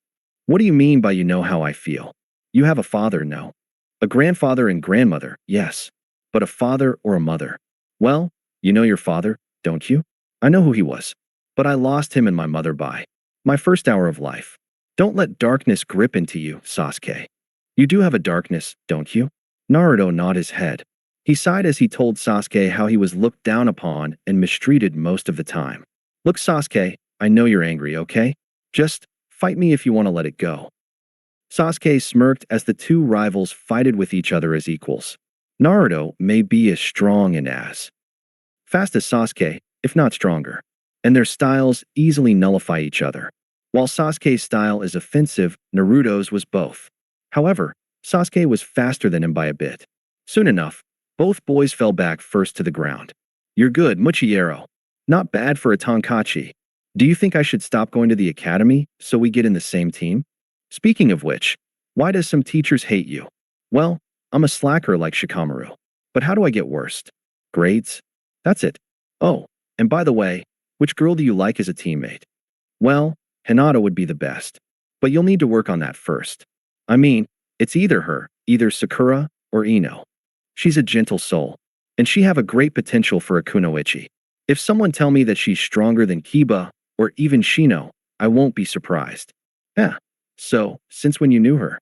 "What do you mean by you know how I feel?" "You have a father, no? A grandfather and grandmother, yes. But a father or a mother? Well, you know your father, don't you?" "I know who he was. But I lost him and my mother by my first hour of life." "Don't let darkness grip into you, Sasuke. You do have a darkness, don't you?" Naruto nodded his head. He sighed as he told Sasuke how he was looked down upon and mistreated most of the time. "Look, Sasuke, I know you're angry, okay? Just fight me if you want to let it go." Sasuke smirked as the two rivals fighted with each other as equals. Naruto may be as strong and as fast as Sasuke, if not stronger, and their styles easily nullify each other. While Sasuke's style is offensive, Naruto's was both. However, Sasuke was faster than him by a bit. Soon enough, both boys fell back first to the ground. "You're good, Muchiyero. Not bad for a Tonkatchi. Do you think I should stop going to the academy so we get in the same team? Speaking of which, why does some teachers hate you?" "Well, I'm a slacker like Shikamaru. But how do I get worst? Grades? That's it. Oh, and by the way, which girl do you like as a teammate?" "Well, Hinata would be the best. But you'll need to work on that first. I mean, it's either Sakura or Ino. She's a gentle soul, and she have a great potential for a kunoichi. If someone tell me that she's stronger than Kiba or even Shino, I won't be surprised." "Yeah. So, since when you knew her?"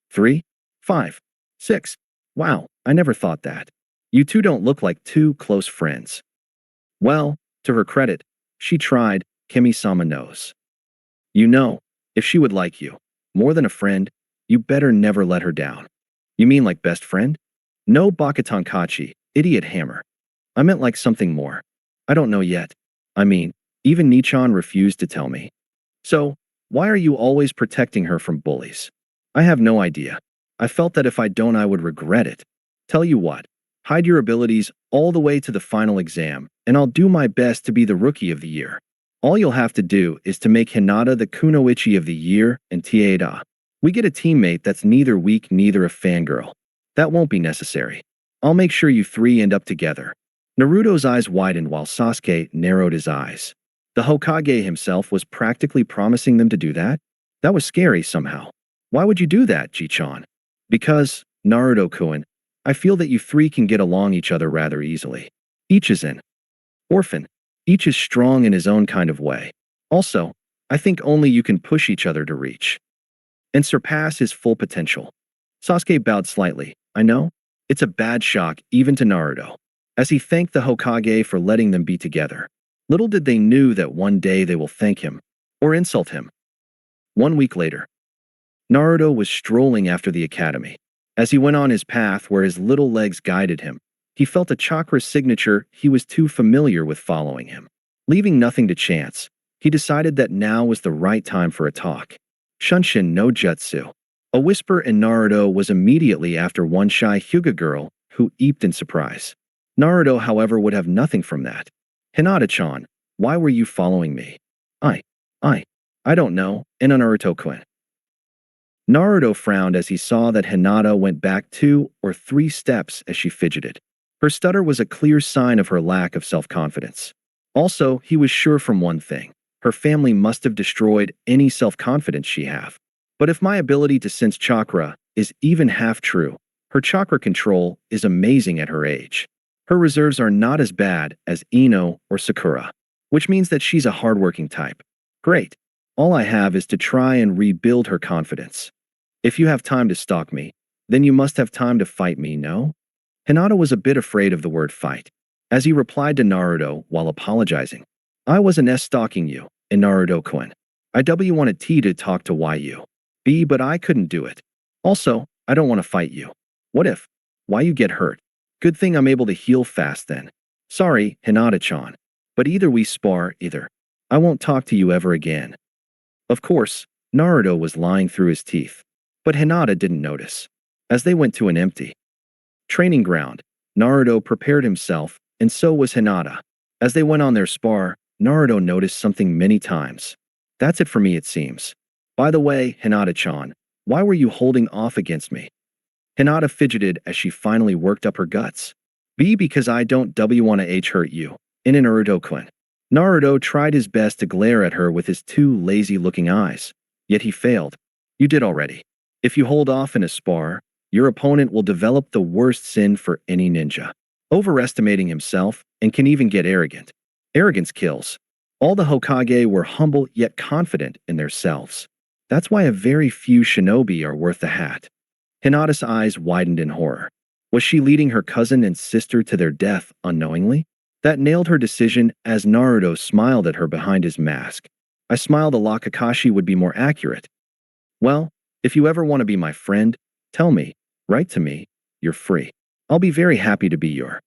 3, 5, 6. Wow, I never thought that. You two don't look like two close friends." "Well, to her credit, she tried, Kemi-sama knows. You know, if she would like you, more than a friend, you better never let her down." "You mean like best friend?" "No Bakatonkachi, idiot hammer. I meant like something more. I don't know yet. I mean, even Nichan refused to tell me. So, why are you always protecting her from bullies?" "I have no idea. I felt that if I don't I would regret it. Tell you what, hide your abilities all the way to the final exam, and I'll do my best to be the rookie of the year. All you'll have to do is to make Hinata the kunoichi of the year and Tieda. We get a teammate that's neither weak neither a fangirl. That won't be necessary. I'll make sure you three end up together." Naruto's eyes widened while Sasuke narrowed his eyes. The Hokage himself was practically promising them to do that? That was scary somehow. "Why would you do that, Ji-chan?" "Because, Naruto-kun, I feel that you three can get along each other rather easily. Each is an orphan. Each is strong in his own kind of way. Also, I think only you can push each other to reach and surpass his full potential." Sasuke bowed slightly. "I know. It's a bad shock even to Naruto." As he thanked the Hokage for letting them be together. Little did they knew that one day they will thank him or insult him. 1 week later, Naruto was strolling after the academy. As he went on his path where his little legs guided him, he felt a chakra signature he was too familiar with following him. Leaving nothing to chance, he decided that now was the right time for a talk. Shunshin no jutsu. A whisper in Naruto was immediately after one shy Hyuga girl who eeped in surprise. Naruto, however, would have nothing from that. "Hinata-chan, why were you following me?" I don't know, and Naruto-kun. Naruto frowned as he saw that Hinata went back 2 or 3 steps as she fidgeted. Her stutter was a clear sign of her lack of self-confidence. Also, he was sure from one thing. Her family must have destroyed any self-confidence she have. But if my ability to sense chakra is even half true, her chakra control is amazing at her age. Her reserves are not as bad as Ino or Sakura, which means that she's a hardworking type. Great. All I have is to try and rebuild her confidence. If you have time to stalk me, then you must have time to fight me, no? Hinata was a bit afraid of the word fight, as he replied to Naruto while apologizing. I wasn't stalking you, and Naruto-kun. I wanted T to talk to YU. B, but I couldn't do it. Also, I don't want to fight you. What if? Why you get hurt? Good thing I'm able to heal fast then. Sorry, Hinata-chan. But either we spar, either. I won't talk to you ever again. Of course, Naruto was lying through his teeth. But Hinata didn't notice. As they went to an empty training ground, Naruto prepared himself, and so was Hinata. As they went on their spar, Naruto noticed something many times. That's it for me, it seems. By the way, Hinata-chan, why were you holding off against me? Hinata fidgeted as she finally worked up her guts. B, because I don't want to hurt you. In an Naruto-kun. Naruto tried his best to glare at her with his 2 lazy-looking eyes. Yet he failed. You did already. If you hold off in a spar, your opponent will develop the worst sin for any ninja. Overestimating himself and can even get arrogant. Arrogance kills. All the Hokage were humble yet confident in themselves. That's why a very few shinobi are worth the hat. Hinata's eyes widened in horror. Was she leading her cousin and sister to their death unknowingly? That nailed her decision as Naruto smiled at her behind his mask. I smiled a lot. Kakashi would be more accurate. Well, if you ever want to be my friend, tell me, write to me, you're free. I'll be very happy to be your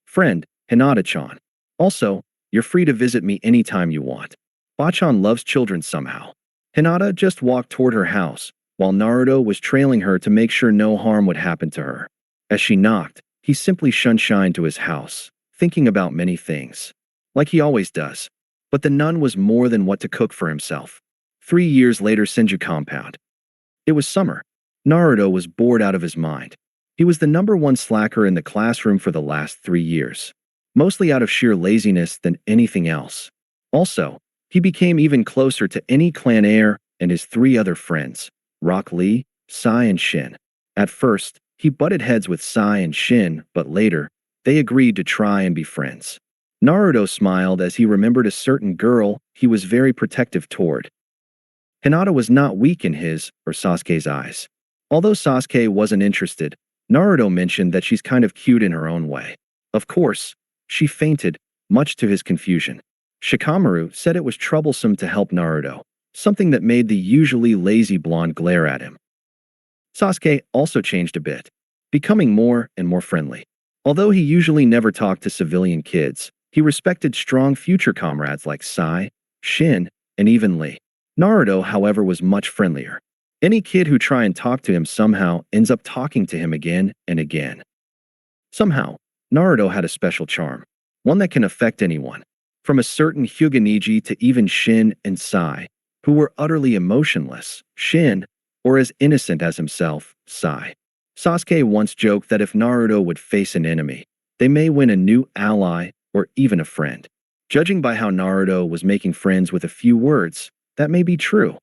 friend, Hinata-chan. Also, you're free to visit me anytime you want. Bachan loves children somehow. Hinata just walked toward her house, while Naruto was trailing her to make sure no harm would happen to her. As she knocked, he simply shined to his house, thinking about many things. Like he always does. But the nun was more than what to cook for himself. 3 years later, Senju compound. It was summer. Naruto was bored out of his mind. He was the #1 slacker in the classroom for the last 3 years. Mostly out of sheer laziness than anything else. Also, he became even closer to any clan heir and his 3 other friends, Rock Lee, Sai and Shin. At first, he butted heads with Sai and Shin, but later, they agreed to try and be friends. Naruto smiled as he remembered a certain girl he was very protective toward. Hinata was not weak in his or Sasuke's eyes. Although Sasuke wasn't interested, Naruto mentioned that she's kind of cute in her own way. Of course, she fainted, much to his confusion. Shikamaru said it was troublesome to help Naruto, something that made the usually lazy blonde glare at him. Sasuke also changed a bit, becoming more and more friendly. Although he usually never talked to civilian kids, he respected strong future comrades like Sai, Shin, and even Lee. Naruto, however, was much friendlier. Any kid who try and talk to him somehow ends up talking to him again and again. Somehow, Naruto had a special charm, one that can affect anyone, from a certain Hyuga to even Shin and Sai, who were utterly emotionless, Shin, or as innocent as himself, Sai. Sasuke once joked that if Naruto would face an enemy, they may win a new ally or even a friend. Judging by how Naruto was making friends with a few words, that may be true.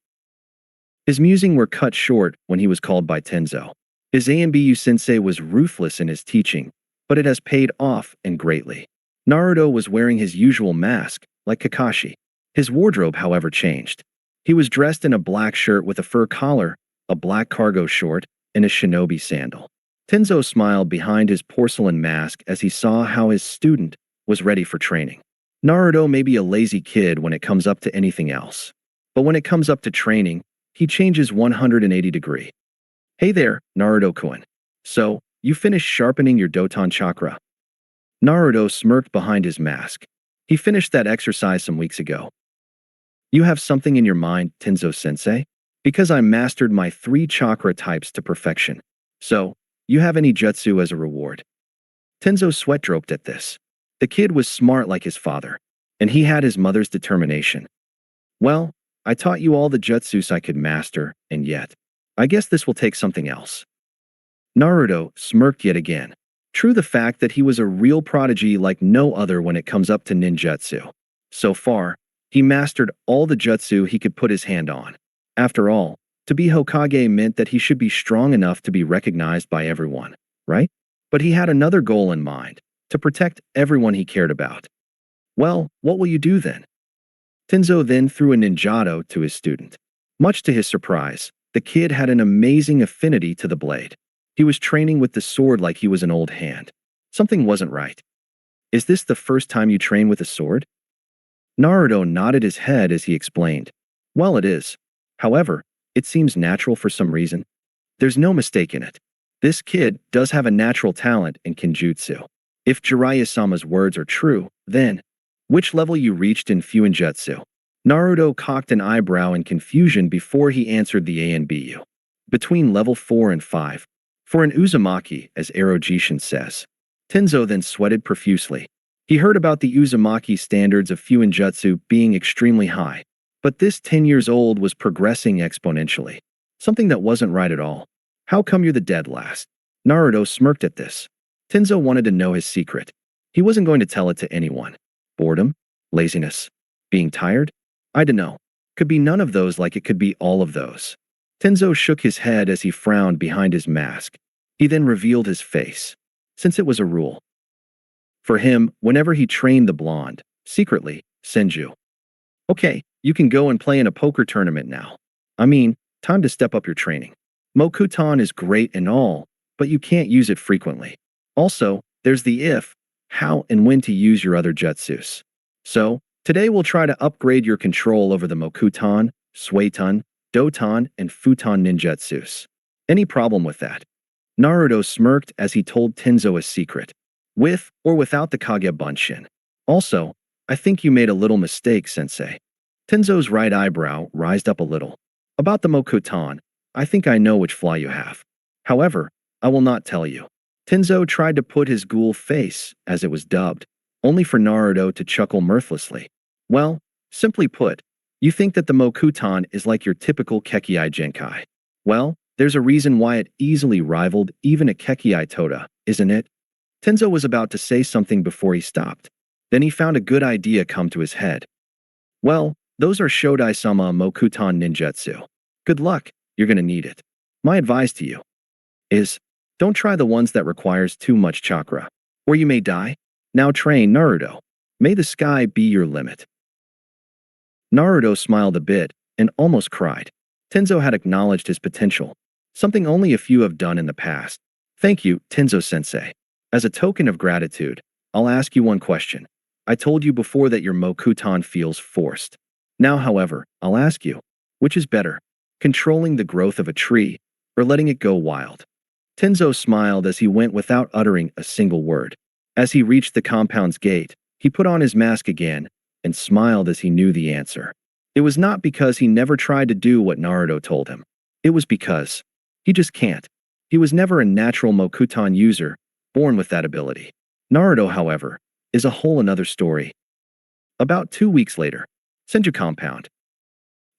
His musings were cut short when he was called by Tenzo. His Ambu sensei was ruthless in his teaching, but it has paid off and greatly. Naruto was wearing his usual mask, like Kakashi. His wardrobe, however, changed. He was dressed in a black shirt with a fur collar, a black cargo short, and a shinobi sandal. Tenzo smiled behind his porcelain mask as he saw how his student was ready for training. Naruto may be a lazy kid when it comes up to anything else, but when it comes up to training, he changes 180 degrees. Hey there, Naruto-kun. So, you finished sharpening your Doton chakra? Naruto smirked behind his mask. He finished that exercise some weeks ago. You have something in your mind, Tenzo-sensei? Because I mastered my 3 chakra types to perfection. So, you have any jutsu as a reward? Tenzo sweat-dropped at this. The kid was smart like his father, and he had his mother's determination. Well, I taught you all the jutsus I could master, and yet, I guess this will take something else. Naruto smirked yet again. True the fact that he was a real prodigy like no other when it comes up to ninjutsu. So far, he mastered all the jutsu he could put his hand on. After all, to be Hokage meant that he should be strong enough to be recognized by everyone, right? But he had another goal in mind, to protect everyone he cared about. Well, what will you do then? Tenzo then threw a ninjato to his student. Much to his surprise, the kid had an amazing affinity to the blade. He was training with the sword like he was an old hand. Something wasn't right. Is this the first time you train with a sword? Naruto nodded his head as he explained. Well, it is. However, it seems natural for some reason. There's no mistake in it. This kid does have a natural talent in Kenjutsu. If Jiraiya-sama's words are true, then which level you reached in Fuinjutsu? Naruto cocked an eyebrow in confusion before he answered the ANBU. Between level 4 and 5. For an Uzumaki, as Erojishin says. Tenzo then sweated profusely. He heard about the Uzumaki standards of Fuinjutsu being extremely high. But this 10 years old was progressing exponentially. Something that wasn't right at all. How come you're the dead last? Naruto smirked at this. Tenzo wanted to know his secret. He wasn't going to tell it to anyone. Boredom? Laziness? Being tired? I dunno. Could be none of those like it could be all of those. Tenzo shook his head as he frowned behind his mask. He then revealed his face. Since it was a rule. For him, whenever he trained the blonde, secretly, Senju. Okay, you can go and play in a poker tournament now. I mean, time to step up your training. Mokuton is great and all, but you can't use it frequently. Also, there's the if, how and when to use your other jutsus. So, today we'll try to upgrade your control over the Mokuton, Suiton, Doton, and Futon ninjutsus. Any problem with that? Naruto smirked as he told Tenzo a secret. With or without the Kage Bunshin. Also, I think you made a little mistake, sensei. Tenzo's right eyebrow rised up a little. About the Mokuton, I think I know which flaw you have. However, I will not tell you. Tenzo tried to put his ghoul face, as it was dubbed, only for Naruto to chuckle mirthlessly. Well, simply put, you think that the Mokuton is like your typical Kekkei Genkai. Well, there's a reason why it easily rivaled even a Kekkei Toda, isn't it? Tenzo was about to say something before he stopped. Then he found a good idea come to his head. Well, those are Shodai-sama Mokuton ninjutsu. Good luck, you're gonna need it. My advice to you is, don't try the ones that requires too much chakra, or you may die. Now train Naruto. May the sky be your limit. Naruto smiled a bit and almost cried. Tenzo had acknowledged his potential, something only a few have done in the past. Thank you, Tenzo-sensei. As a token of gratitude, I'll ask you one question. I told you before that your Mokuton feels forced. Now, however, I'll ask you, which is better, controlling the growth of a tree or letting it go wild? Tenzo smiled as he went without uttering a single word. As he reached the compound's gate, he put on his mask again and smiled as he knew the answer. It was not because he never tried to do what Naruto told him. It was because he just can't. He was never a natural Mokuton user, born with that ability. Naruto, however, is a whole another story. About 2 weeks later, Senju compound.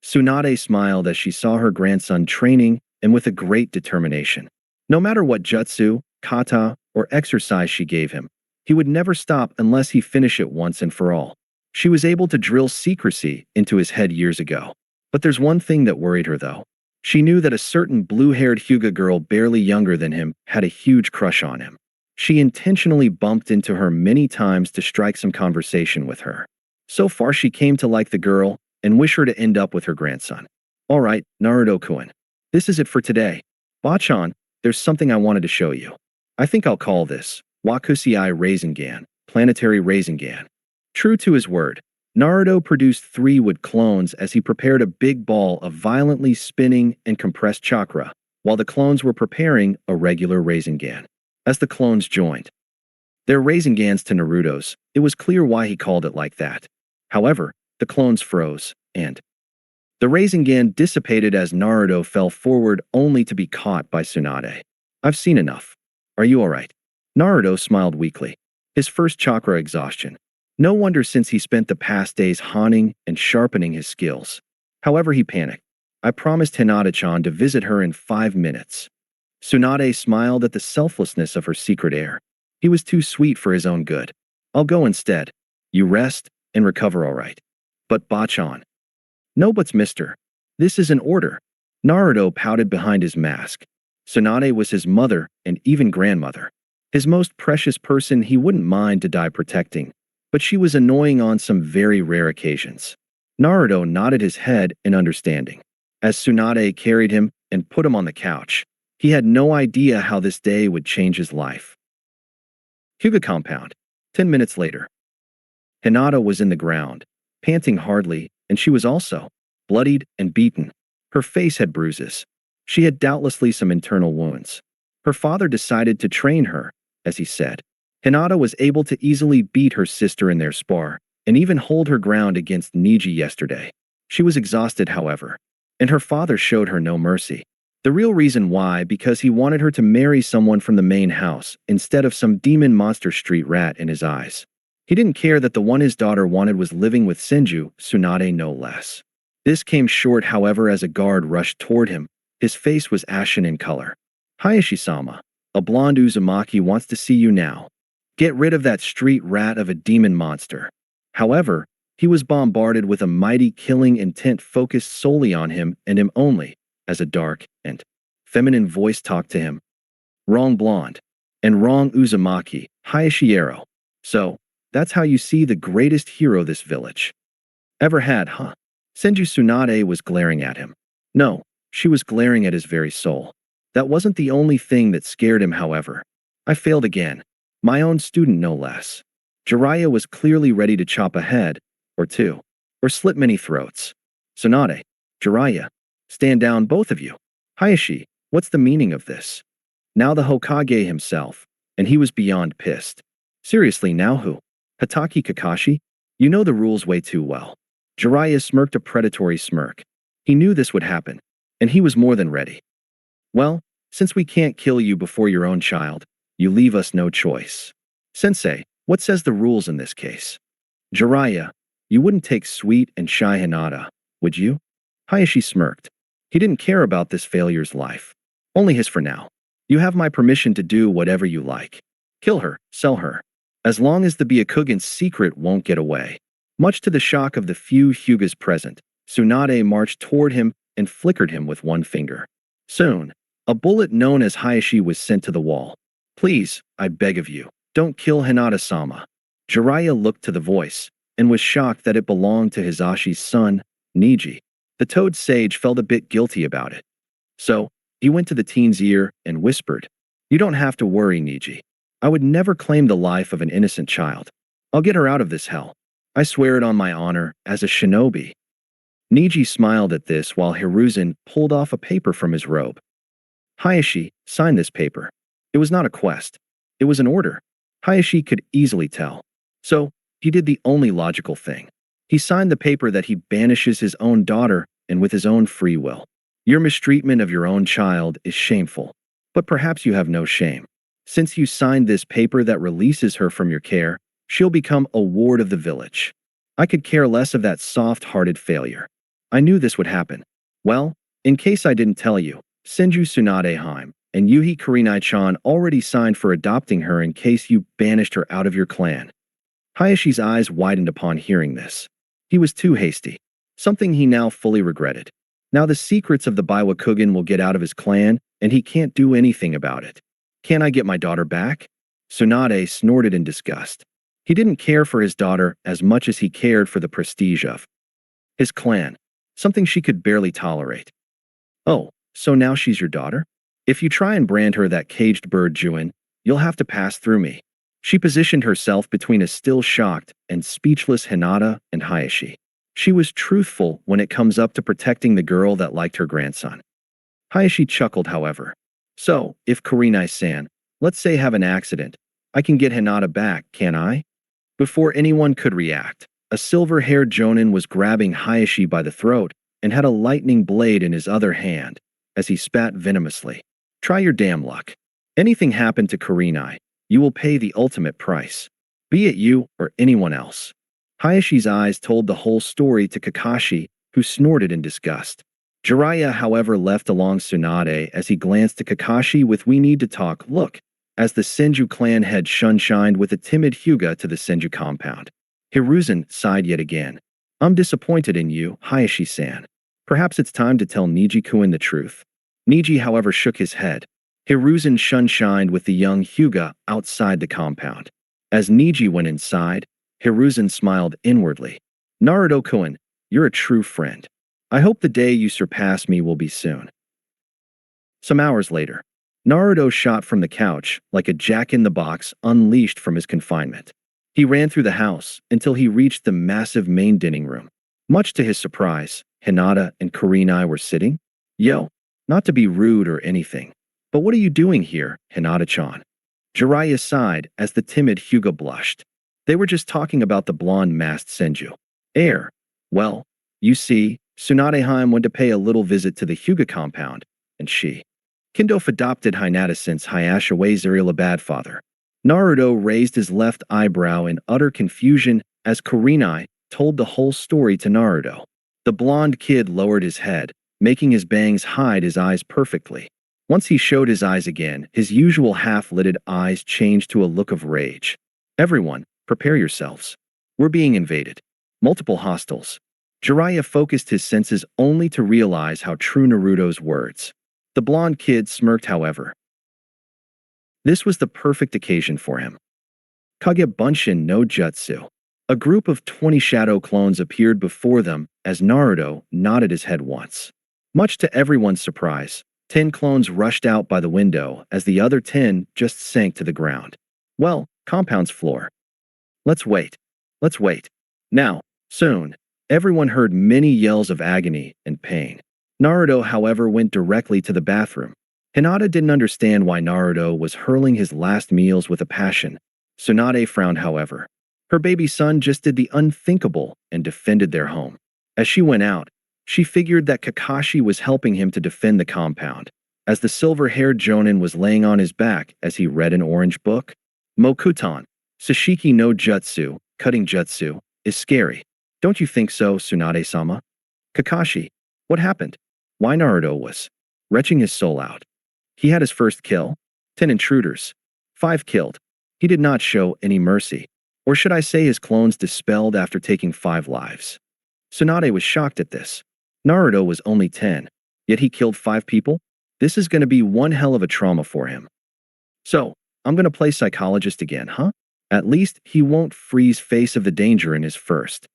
Tsunade smiled as she saw her grandson training and with a great determination. No matter what jutsu, kata, or exercise she gave him, he would never stop unless he finished it once and for all. She was able to drill secrecy into his head years ago. But there's one thing that worried her though. She knew that a certain blue-haired Hyuga girl barely younger than him had a huge crush on him. She intentionally bumped into her many times to strike some conversation with her. So far she came to like the girl and wish her to end up with her grandson. Alright, Naruto-kun. This is it for today. Bachan, there's something I wanted to show you. I think I'll call this Wakusei Rasengan, Planetary Rasengan. True to his word, Naruto produced 3 wood clones as he prepared a big ball of violently spinning and compressed chakra, while the clones were preparing a regular Rasengan. As the clones joined their Rasengans to Naruto's, it was clear why he called it like that. However, the clones froze, and the Rasengan dissipated as Naruto fell forward only to be caught by Tsunade. I've seen enough. Are you alright? Naruto smiled weakly. His first chakra exhaustion. No wonder since he spent the past days honing and sharpening his skills. However, he panicked. I promised Hinata-chan to visit her in 5 minutes. Tsunade smiled at the selflessness of her secret heir. He was too sweet for his own good. I'll go instead. You rest and recover all right. But Bachan. No buts, mister. This is an order. Naruto pouted behind his mask. Tsunade was his mother and even grandmother. His most precious person he wouldn't mind to die protecting, but she was annoying on some very rare occasions. Naruto nodded his head in understanding. As Tsunade carried him and put him on the couch, he had no idea how this day would change his life. Hyuga compound. 10 minutes later. Hinata was in the ground, panting hardly, and she was also bloodied and beaten. Her face had bruises. She had doubtlessly some internal wounds. Her father decided to train her, as he said. Hinata was able to easily beat her sister in their spar, and even hold her ground against Neji yesterday. She was exhausted, however, and her father showed her no mercy. The real reason why, because he wanted her to marry someone from the main house instead of some demon monster street rat in his eyes. He didn't care that the one his daughter wanted was living with Senju, Tsunade no less. This came short, however, as a guard rushed toward him. His face was ashen in color. Hayashi-sama, a blonde Uzumaki wants to see you now. Get rid of that street rat of a demon monster. However, he was bombarded with a mighty killing intent focused solely on him and him only, as a dark and feminine voice talked to him. Wrong blonde. And wrong Uzumaki, Hayashiero. So, that's how you see the greatest hero this village ever had, huh? Senju Tsunade was glaring at him. No, she was glaring at his very soul. That wasn't the only thing that scared him, however. I failed again. My own student, no less. Jiraiya was clearly ready to chop a head, or two, or slit many throats. Tsunade, Jiraiya, stand down, both of you. Hayashi, what's the meaning of this? Now the Hokage himself, and he was beyond pissed. Seriously, now who? Hatake Kakashi? You know the rules way too well. Jiraiya smirked a predatory smirk. He knew this would happen, and he was more than ready. Well, since we can't kill you before your own child, you leave us no choice. Sensei, what says the rules in this case? Jiraiya, you wouldn't take sweet and shy Hinata, would you? Hayashi smirked. He didn't care about this failure's life. Only his for now. You have my permission to do whatever you like. Kill her, sell her. As long as the Byakugan's secret won't get away. Much to the shock of the few Hyugas present, Tsunade marched toward him and flickered him with one finger. Soon, a bullet known as Hayashi was sent to the wall. Please, I beg of you, don't kill Hinata-sama. Jiraiya looked to the voice, and was shocked that it belonged to Hisashi's son, Neji. The Toad Sage felt a bit guilty about it. So, he went to the teen's ear and whispered, You don't have to worry, Neji. I would never claim the life of an innocent child. I'll get her out of this hell. I swear it on my honor as a shinobi. Neji smiled at this while Hiruzen pulled off a paper from his robe. Hayashi, sign this paper. It was not a quest. It was an order. Hayashi could easily tell. So, he did the only logical thing. He signed the paper that he banishes his own daughter and with his own free will. Your mistreatment of your own child is shameful. But perhaps you have no shame. Since you signed this paper that releases her from your care, she'll become a ward of the village. I could care less of that soft-hearted failure. I knew this would happen. Well, in case I didn't tell you, Senju Tsunadeheim and Yuhi Kurenai-chan already signed for adopting her in case you banished her out of your clan. Hayashi's eyes widened upon hearing this. He was too hasty, something he now fully regretted. Now the secrets of the Byakugan will get out of his clan, and he can't do anything about it. Can't I get my daughter back? Tsunade snorted in disgust. He didn't care for his daughter as much as he cared for the prestige of his clan, something she could barely tolerate. Oh, so now she's your daughter? If you try and brand her that caged bird Juin, you'll have to pass through me. She positioned herself between a still shocked and speechless Hinata and Hayashi. She was truthful when it comes up to protecting the girl that liked her grandson. Hayashi chuckled, however. So, if Kurenai-san, let's say have an accident, I can get Hinata back, can't I? Before anyone could react, a silver-haired Jonin was grabbing Hayashi by the throat and had a lightning blade in his other hand as he spat venomously. Try your damn luck. Anything happened to Kurenai, you will pay the ultimate price. Be it you or anyone else. Hayashi's eyes told the whole story to Kakashi, who snorted in disgust. Jiraiya, however, left along Tsunade as he glanced at Kakashi with "We need to talk" look, as the Senju clan head shunshined with a timid Hyuga to the Senju compound. Hiruzen sighed yet again. "I'm disappointed in you, Hayashi-san. Perhaps it's time to tell Niji-kun the truth." Niji, however, shook his head. Hiruzen shunshined with the young Hyuga outside the compound. As Niji went inside, Hiruzen smiled inwardly. "Naruto-kun, you're a true friend. I hope the day you surpass me will be soon." Some hours later, Naruto shot from the couch like a jack-in-the-box unleashed from his confinement. He ran through the house until he reached the massive main dining room. Much to his surprise, Hinata and Kurenai were sitting. "Yo, not to be rude or anything, but what are you doing here, Hinata-chan?" Jiraiya sighed as the timid Hyuga blushed. They were just talking about the blonde-masked Senju. Well, you see, Tsunadeheim went to pay a little visit to the Hyuga compound, and she. Kindof adopted Hinata since Hayasha was a bad father. Naruto raised his left eyebrow in utter confusion as Kurenai told the whole story to Naruto. The blonde kid lowered his head, making his bangs hide his eyes perfectly. Once he showed his eyes again, his usual half-lidded eyes changed to a look of rage. "Everyone, prepare yourselves. We're being invaded. Multiple hostiles." Jiraiya focused his senses only to realize how true Naruto's words. The blonde kid smirked, however. This was the perfect occasion for him. Kage Bunshin no Jutsu. A group of 20 shadow clones appeared before them as Naruto nodded his head once. Much to everyone's surprise, 10 clones rushed out by the window as the other 10 just sank to the ground. "Well, compound's floor. Let's wait. Let's wait. Now, soon." Everyone heard many yells of agony and pain. Naruto, however, went directly to the bathroom. Hinata didn't understand why Naruto was hurling his last meals with a passion. Tsunade frowned, however. Her baby son just did the unthinkable and defended their home. As she went out, she figured that Kakashi was helping him to defend the compound, as the silver-haired Jonin was laying on his back as he read an orange book. Mokuton, Sashiki no Jutsu, cutting jutsu, is scary. Don't you think so, Tsunade-sama? Kakashi, what happened? Why Naruto was retching his soul out. He had his first kill. 10 intruders. 5 killed. He did not show any mercy. Or should I say his clones dispelled after taking 5 lives. Tsunade was shocked at this. Naruto was only 10, yet he killed 5 people? This is going to be one hell of a trauma for him. So, I'm going to play psychologist again, huh? At least he won't freeze face of the danger in his first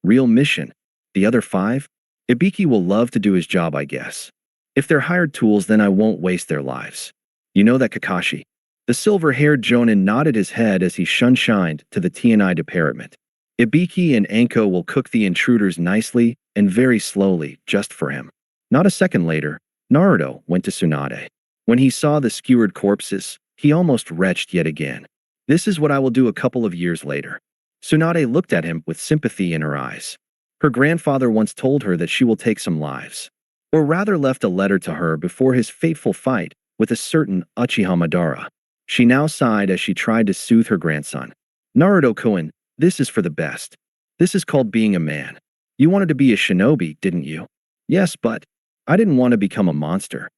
real mission. The other 5? Ibiki will love to do his job, I guess. If they're hired tools, then I won't waste their lives. You know that, Kakashi? The silver-haired Jonin nodded his head as he shunshined to the T&I department. Ibiki and Anko will cook the intruders nicely and very slowly, just for him. Not a second later, Naruto went to Tsunade. When he saw the skewered corpses, he almost retched yet again. This is what I will do a couple of years later. Tsunade looked at him with sympathy in her eyes. Her grandfather once told her that she will take some lives. Or rather left a letter to her before his fateful fight with a certain Uchiha Madara. She now sighed as she tried to soothe her grandson. Naruto-kun, this is for the best. This is called being a man. You wanted to be a shinobi, didn't you? Yes, but I didn't want to become a monster.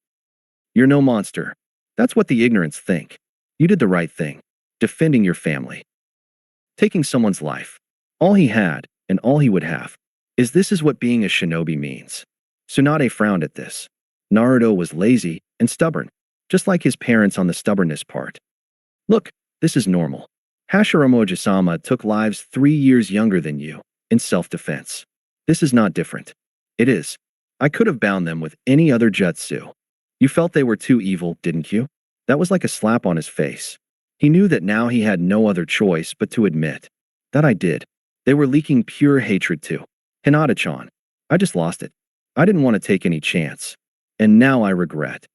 You're no monster. That's what the ignorants think. You did the right thing. Defending your family. Taking someone's life. All he had, and all he would have. This is what being a shinobi means. Tsunade frowned at this. Naruto was lazy and stubborn, just like his parents on the stubbornness part. Look, this is normal. Hashirama Ojisama took lives 3 years younger than you, in self-defense. This is not different. It is. I could have bound them with any other jutsu. You felt they were too evil, didn't you? That was like a slap on his face. He knew that now he had no other choice but to admit that I did. They were leaking pure hatred too. Hinata-chan, I just lost it. I didn't want to take any chance. And now I regret.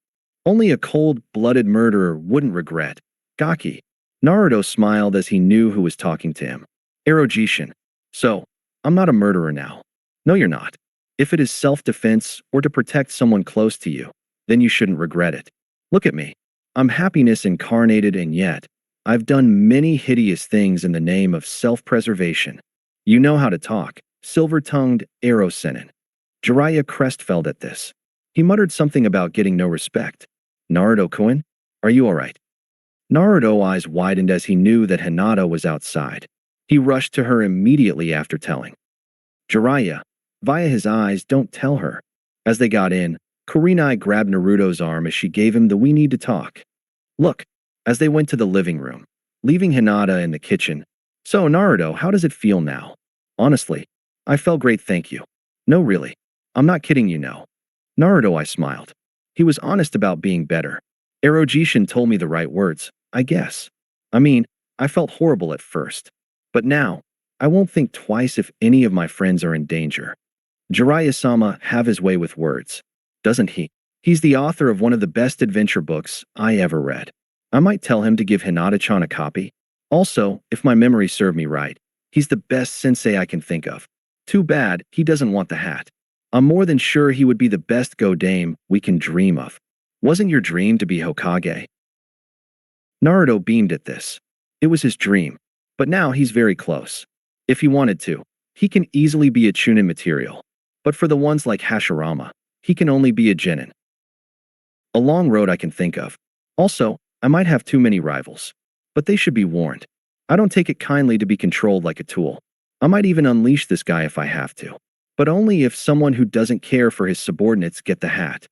Only a cold-blooded murderer wouldn't regret. Gaki. Naruto smiled as he knew who was talking to him. Erojishin. So, I'm not a murderer now. No, you're not. If it is self-defense or to protect someone close to you, then you shouldn't regret it. Look at me. I'm happiness incarnated, and yet, I've done many hideous things in the name of self-preservation. You know how to talk, silver-tongued Sennin. Jiraiya crestfallen at this. He muttered something about getting no respect. Naruto-kun? Are you alright? Naruto's eyes widened as he knew that Hinata was outside. He rushed to her immediately after telling Jiraiya, via his eyes, don't tell her. As they got in, Kurenai grabbed Naruto's arm as she gave him the "we need to talk." Look, as they went to the living room, leaving Hinata in the kitchen. So, Naruto, how does it feel now? Honestly, I felt great, thank you. No, really. I'm not kidding you, no. Naruto, I smiled. He was honest about being better. Erojishin told me the right words, I guess. I mean, I felt horrible at first. But now, I won't think twice if any of my friends are in danger. Jiraiya-sama have his way with words, doesn't he? He's the author of one of the best adventure books I ever read. I might tell him to give Hinata-chan a copy. Also, if my memory serve me right, he's the best sensei I can think of. Too bad he doesn't want the hat. I'm more than sure he would be the best Go-Dame we can dream of. Wasn't your dream to be Hokage? Naruto beamed at this. It was his dream, but now he's very close. If he wanted to, he can easily be a Chunin material. But for the ones like Hashirama, he can only be a Genin. A long road I can think of. Also, I might have too many rivals. But they should be warned. I don't take it kindly to be controlled like a tool. I might even unleash this guy if I have to. But only if someone who doesn't care for his subordinates get the hat.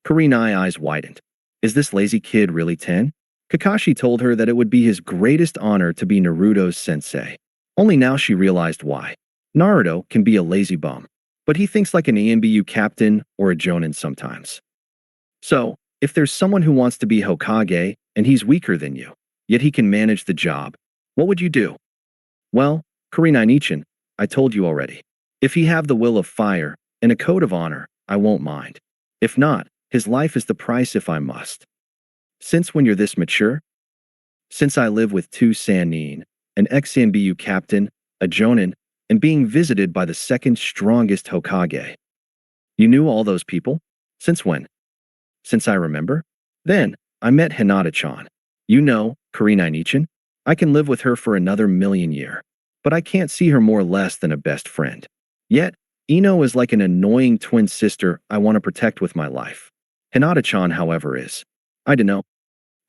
Kurenai's eyes widened. Is this lazy kid really 10? Kakashi told her that it would be his greatest honor to be Naruto's sensei. Only now she realized why. Naruto can be a lazy bum, but he thinks like an ENBU captain or a Jonin sometimes. So, if there's someone who wants to be Hokage and he's weaker than you, yet he can manage the job, what would you do? Well, Kurenai-nichan, I told you already. If he have the will of fire and a code of honor, I won't mind. If not, his life is the price if I must. Since when you're this mature? Since I live with two Sennin, an ex-NBU captain, a Jonin, and being visited by the second strongest Hokage. You knew all those people? Since when? Since I remember? Then, I met Hinata-chan. You know, Kurenai-nichan, I can live with her for another million years. But I can't see her more or less than a best friend. Yet, Ino is like an annoying twin sister I want to protect with my life. Hinata-chan, however, is. I don't know.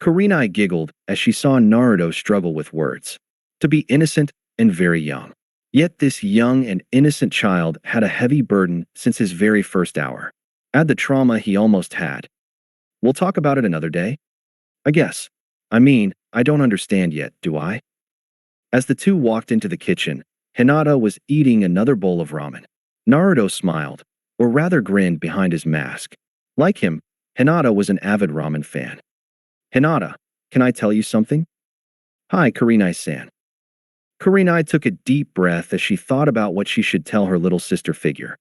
Kurenai giggled as she saw Naruto struggle with words. To be innocent and very young. Yet this young and innocent child had a heavy burden since his very first hour. Add the trauma he almost had. We'll talk about it another day? I guess. I mean, I don't understand yet, do I? As the two walked into the kitchen, Hinata was eating another bowl of ramen. Naruto smiled, or rather grinned behind his mask. Like him, Hinata was an avid ramen fan. Hinata, can I tell you something? Hi, Kurenai-san. Kurenai took a deep breath as she thought about what she should tell her little sister figure.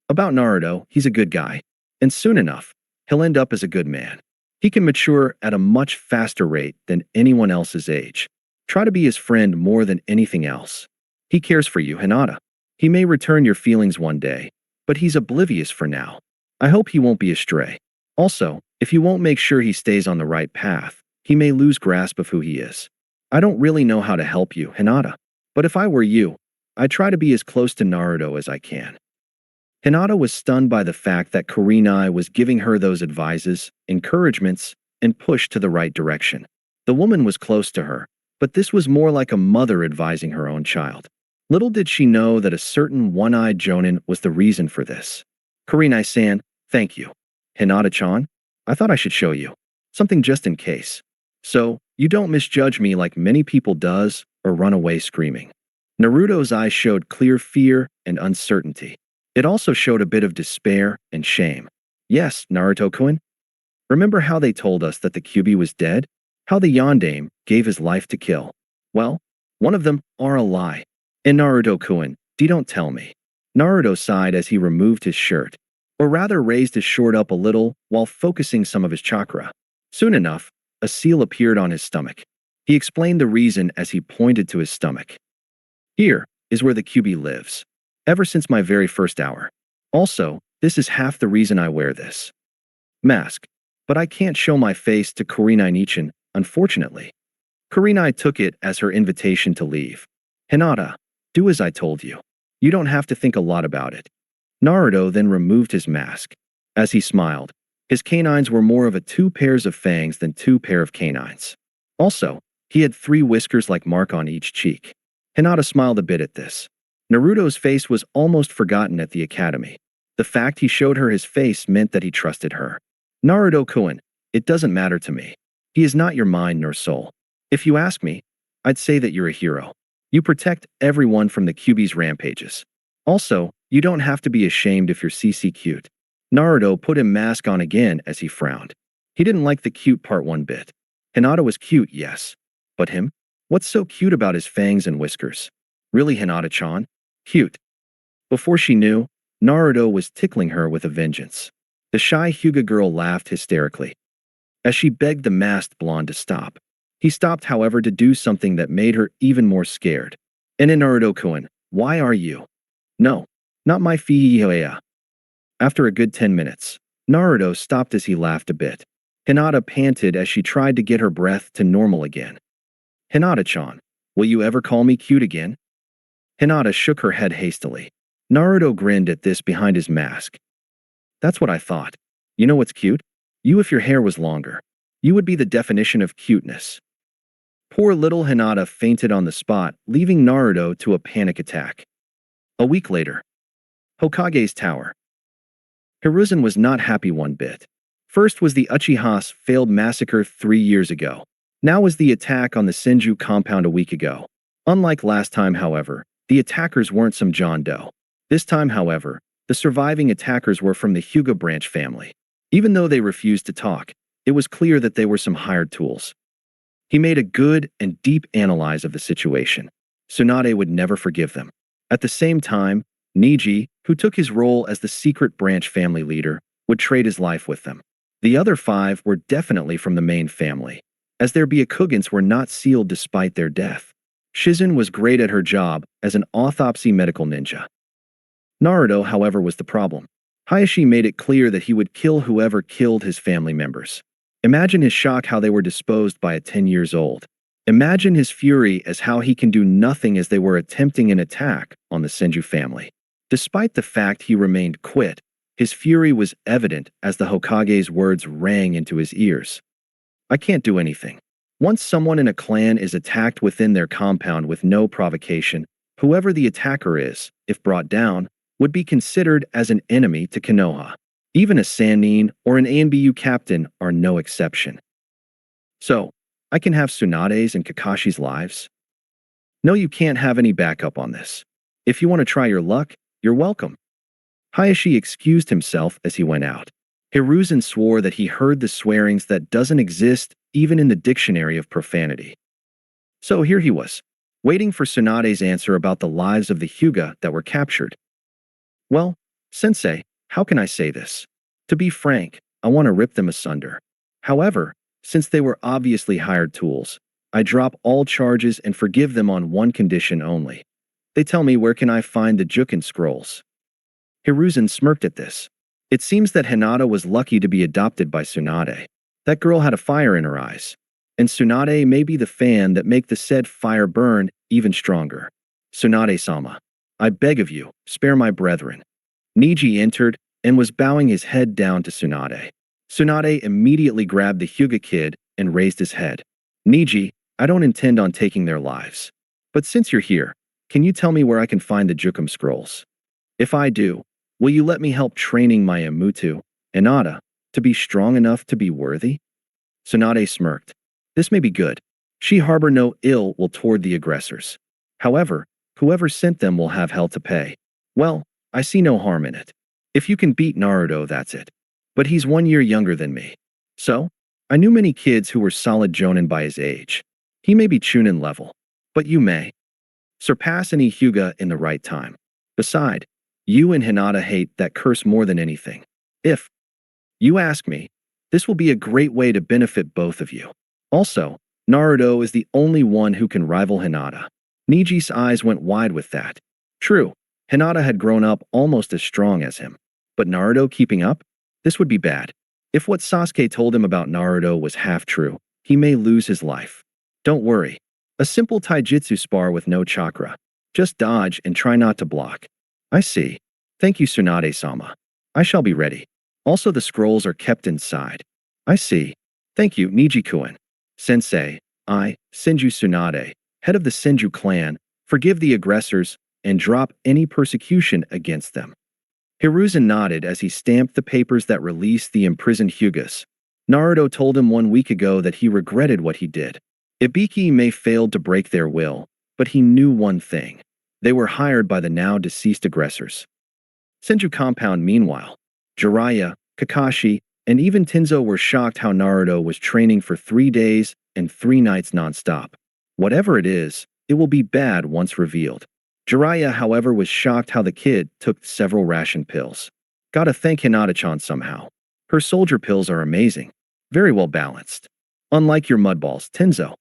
About Naruto, he's a good guy, and soon enough, he'll end up as a good man. He can mature at a much faster rate than anyone else's age. Try to be his friend more than anything else. He cares for you, Hinata. He may return your feelings one day, but he's oblivious for now. I hope he won't be astray. Also, if you won't make sure he stays on the right path, he may lose grasp of who he is. I don't really know how to help you, Hinata. But if I were you, I'd try to be as close to Naruto as I can. Hinata was stunned by the fact that Kurenai was giving her those advices, encouragements, and push to the right direction. The woman was close to her, but this was more like a mother advising her own child. Little did she know that a certain one-eyed Jonin was the reason for this. Kurenai-san, thank you. Hinata-chan, I thought I should show you something just in case. So, you don't misjudge me like many people does or run away screaming. Naruto's eyes showed clear fear and uncertainty. It also showed a bit of despair and shame. Yes, Naruto-kun. Remember how they told us that the Kyuubi was dead? How the Yondaime gave his life to kill? Well, one of them are a lie. And Naruto-kun, don't tell me. Naruto sighed as he removed his shirt, or rather raised his shirt up a little while focusing some of his chakra. Soon enough, a seal appeared on his stomach. He explained the reason as he pointed to his stomach. Here is where the Kyuubi lives. Ever since my very first hour. Also, this is half the reason I wear this mask. But I can't show my face to Kurenai-nichan, unfortunately. Kurenai took it as her invitation to leave. Hinata, do as I told you. You don't have to think a lot about it. Naruto then removed his mask. As he smiled, his canines were more of a two pairs of fangs than two pair of canines. Also, he had three whiskers like mark on each cheek. Hinata smiled a bit at this. Naruto's face was almost forgotten at the academy. The fact he showed her his face meant that he trusted her. Naruto-kun, it doesn't matter to me. He is not your mind nor soul. If you ask me, I'd say that you're a hero. You protect everyone from the Kyuubi's rampages. Also, you don't have to be ashamed if you're CC cute. Naruto put his mask on again as he frowned. He didn't like the cute part one bit. Hinata was cute, yes. But him? What's so cute about his fangs and whiskers? Really, Hinata-chan? Cute. Before she knew, Naruto was tickling her with a vengeance. The shy Hyuga girl laughed hysterically as she begged the masked blonde to stop. He stopped, however, to do something that made her even more scared. And Naruto-kun, why are you? No, not my Fihihoya. After a good 10 minutes, Naruto stopped as he laughed a bit. Hinata panted as she tried to get her breath to normal again. Hinata-chan, will you ever call me cute again? Hinata shook her head hastily. Naruto grinned at this behind his mask. That's what I thought. You know what's cute? You if your hair was longer. You would be the definition of cuteness. Poor little Hinata fainted on the spot, leaving Naruto to a panic attack. A week later. Hokage's tower. Hiruzen was not happy one bit. First was the Uchiha's failed massacre 3 years ago. Now was the attack on the Senju compound a week ago. Unlike last time, however, the attackers weren't some John Doe. This time, however, the surviving attackers were from the Hyuga branch family. Even though they refused to talk, it was clear that they were some hired tools. He made a good and deep analyze of the situation. Tsunade would never forgive them. At the same time, Niji, who took his role as the secret branch family leader, would trade his life with them. The other 5 were definitely from the main family, as their Byakugans were not sealed despite their death. Shizun was great at her job as an autopsy medical ninja. Naruto, however, was the problem. Hayashi made it clear that he would kill whoever killed his family members. Imagine his shock how they were disposed by at 10 years old. Imagine his fury as how he can do nothing as they were attempting an attack on the Senju family. Despite the fact he remained quiet, his fury was evident as the Hokage's words rang into his ears. I can't do anything. Once someone in a clan is attacked within their compound with no provocation, whoever the attacker is, if brought down, would be considered as an enemy to Konoha. Even a Sennin or an ANBU captain are no exception. So, I can have Tsunade's and Kakashi's lives? No, you can't have any backup on this. If you want to try your luck, you're welcome. Hayashi excused himself as he went out. Hiruzen swore that he heard the swearings that doesn't exist even in the dictionary of profanity. So here he was, waiting for Tsunade's answer about the lives of the Hyuga that were captured. Well, sensei, how can I say this? To be frank, I want to rip them asunder. However, since they were obviously hired tools, I drop all charges and forgive them on one condition only. They tell me where can I find the Juken scrolls. Hiruzen smirked at this. It seems that Hinata was lucky to be adopted by Tsunade. That girl had a fire in her eyes. And Tsunade may be the fan that make the said fire burn even stronger. Tsunade-sama, I beg of you, spare my brethren. Niji entered and was bowing his head down to Tsunade. Tsunade immediately grabbed the Hyuga kid and raised his head. Niji, I don't intend on taking their lives. But since you're here, can you tell me where I can find the Jukum scrolls? If I do, will you let me help training my Amutu, Hinata, to be strong enough to be worthy? Tsunade smirked. This may be good. She harbor no ill will toward the aggressors. However, whoever sent them will have hell to pay. Well, I see no harm in it. If you can beat Naruto, that's it. But he's 1 year younger than me. So, I knew many kids who were solid Jonin by his age. He may be Chunin level, but you may surpass any Hyuga in the right time. Beside, you and Hinata hate that curse more than anything. If you ask me, this will be a great way to benefit both of you. Also, Naruto is the only one who can rival Hinata. Niji's eyes went wide with that. True, Hinata had grown up almost as strong as him. But Naruto keeping up? This would be bad. If what Sasuke told him about Naruto was half true, he may lose his life. Don't worry. A simple taijutsu spar with no chakra. Just dodge and try not to block. I see. Thank you, Tsunade-sama. I shall be ready. Also, the scrolls are kept inside. I see. Thank you, Niji-kun. Sensei, I, Senju Tsunade, head of the Senju clan, forgive the aggressors and drop any persecution against them. Hiruzen nodded as he stamped the papers that released the imprisoned Hyugas. Naruto told him 1 week ago that he regretted what he did. Ibiki may failed to break their will, but he knew one thing. They were hired by the now deceased aggressors. Senju compound meanwhile. Jiraiya, Kakashi, and even Tenzo were shocked how Naruto was training for 3 days and 3 nights nonstop. Whatever it is, it will be bad once revealed. Jiraiya, however, was shocked how the kid took several ration pills. Gotta thank Hinata-chan somehow. Her soldier pills are amazing. Very well balanced. Unlike your mudballs, Tenzo.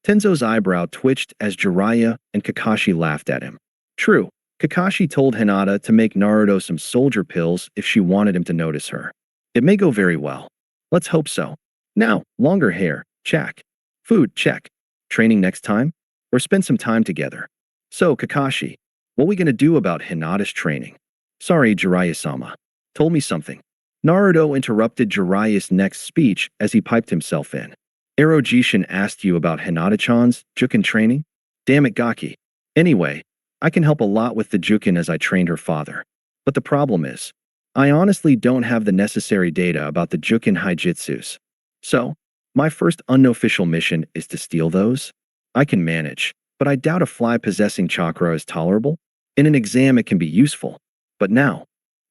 Tenzo's eyebrow twitched as Jiraiya and Kakashi laughed at him. True, Kakashi told Hinata to make Naruto some soldier pills if she wanted him to notice her. It may go very well. Let's hope so. Now, longer hair, check. Food, check. Training next time? Or spend some time together. So, Kakashi, what we gonna do about Hinata's training? Sorry, Jiraiya-sama. Told me something. Naruto interrupted Jiraiya's next speech as he piped himself in. Erojishin asked you about Hinata-chan's Jukin training? Damn it, Gaki. Anyway, I can help a lot with the Jukin as I trained her father. But the problem is, I honestly don't have the necessary data about the Jukin Haijitsus. So, my first unofficial mission is to steal those? I can manage, but I doubt a fly possessing chakra is tolerable. In an exam it can be useful. But now,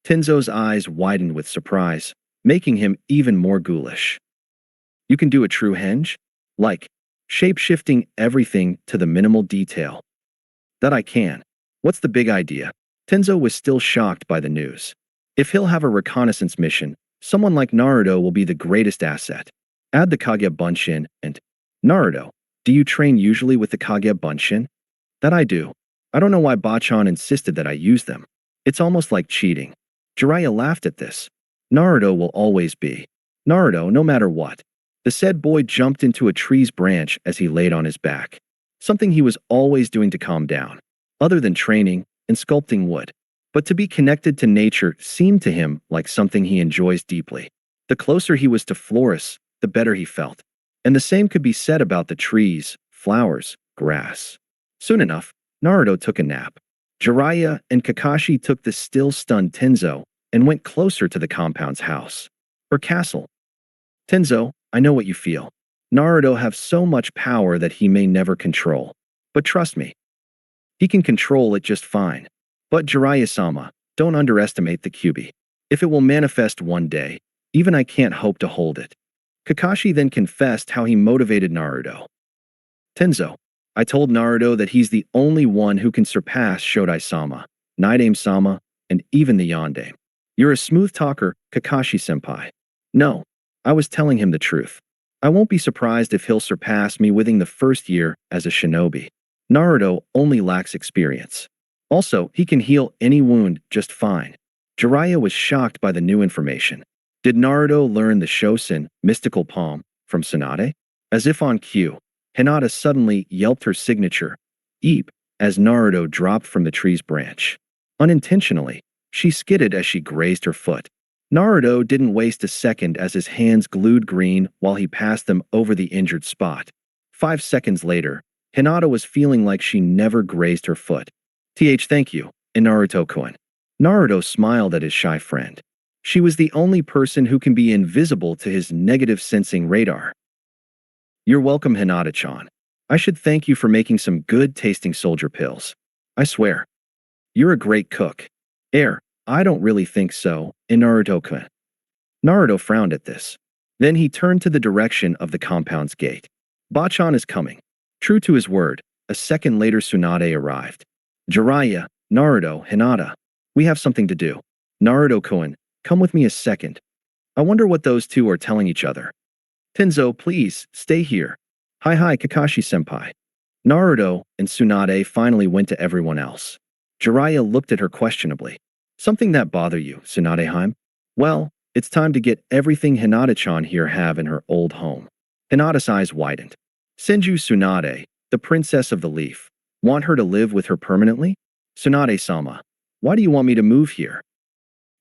Tenzo's eyes widened with surprise, making him even more ghoulish. You can do a true henge? Like, shape-shifting everything to the minimal detail. That I can. What's the big idea? Tenzo was still shocked by the news. If he'll have a reconnaissance mission, someone like Naruto will be the greatest asset. Add the Kage Bunshin and... Naruto, do you train usually with the Kage Bunshin? That I do. I don't know why Bachan insisted that I use them. It's almost like cheating. Jiraiya laughed at this. Naruto will always be. Naruto, no matter what. The said boy jumped into a tree's branch as he laid on his back. Something he was always doing to calm down, other than training and sculpting wood. But to be connected to nature seemed to him like something he enjoys deeply. The closer he was to Florus, the better he felt. And the same could be said about the trees, flowers, grass. Soon enough, Naruto took a nap. Jiraiya and Kakashi took the still stunned Tenzo and went closer to the compound's house. Or castle. Tenzo, I know what you feel. Naruto have so much power that he may never control. But trust me, he can control it just fine. But Jiraiya-sama, don't underestimate the Kyuubi. If it will manifest one day, even I can't hope to hold it. Kakashi then confessed how he motivated Naruto. Tenzo, I told Naruto that he's the only one who can surpass Shodai-sama, Nidaime-sama, and even the Yondaime. You're a smooth talker, Kakashi-senpai. No, I was telling him the truth. I won't be surprised if he'll surpass me within the first year as a shinobi. Naruto only lacks experience. Also, he can heal any wound just fine. Jiraiya was shocked by the new information. Did Naruto learn the Shosen, mystical palm, from Tsunade? As if on cue, Hinata suddenly yelped her signature, Eep, as Naruto dropped from the tree's branch. Unintentionally, she skidded as she grazed her foot. Naruto didn't waste a second as his hands glued green while he passed them over the injured spot. 5 seconds later, Hinata was feeling like she never grazed her foot. Thank you, Naruto-kun. Naruto smiled at his shy friend. She was the only person who can be invisible to his negative sensing radar. You're welcome, Hinata-chan. I should thank you for making some good-tasting soldier pills. I swear. You're a great cook. I don't really think so, Naruto-kun. Naruto frowned at this. Then he turned to the direction of the compound's gate. Bachan is coming. True to his word, a second later Tsunade arrived. Jiraiya, Naruto, Hinata. We have something to do. Naruto-kun, come with me a second. I wonder what those two are telling each other. Tenzo, please, stay here. Hi, Kakashi-senpai. Naruto and Tsunade finally went to everyone else. Jiraiya looked at her questionably. Something that bother you, Tsunade-heim? Well, it's time to get everything Hinata-chan here have in her old home. Hinata's eyes widened. Senju Tsunade, the princess of the leaf. Want her to live with her permanently? Tsunade-sama. Why do you want me to move here?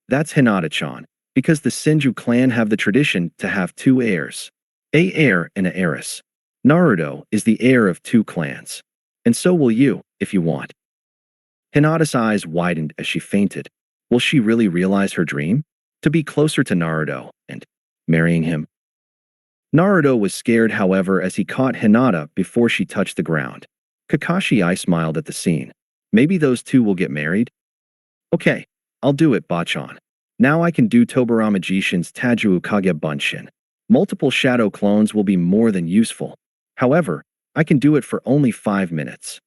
That's Hinata-chan, because the Senju clan have the tradition to have two heirs. A heir and a heiress. Naruto is the heir of two clans. And so will you, if you want. Hinata's eyes widened as she fainted. Will she really realize her dream? To be closer to Naruto and marrying him? Naruto was scared, however, as he caught Hinata before she touched the ground. Kakashi smiled at the scene. Maybe those two will get married? Okay, I'll do it, Bachan. Now I can do Tobirama Jishin's Taju Ukage Bunshin. Multiple shadow clones will be more than useful. However, I can do it for only 5 minutes.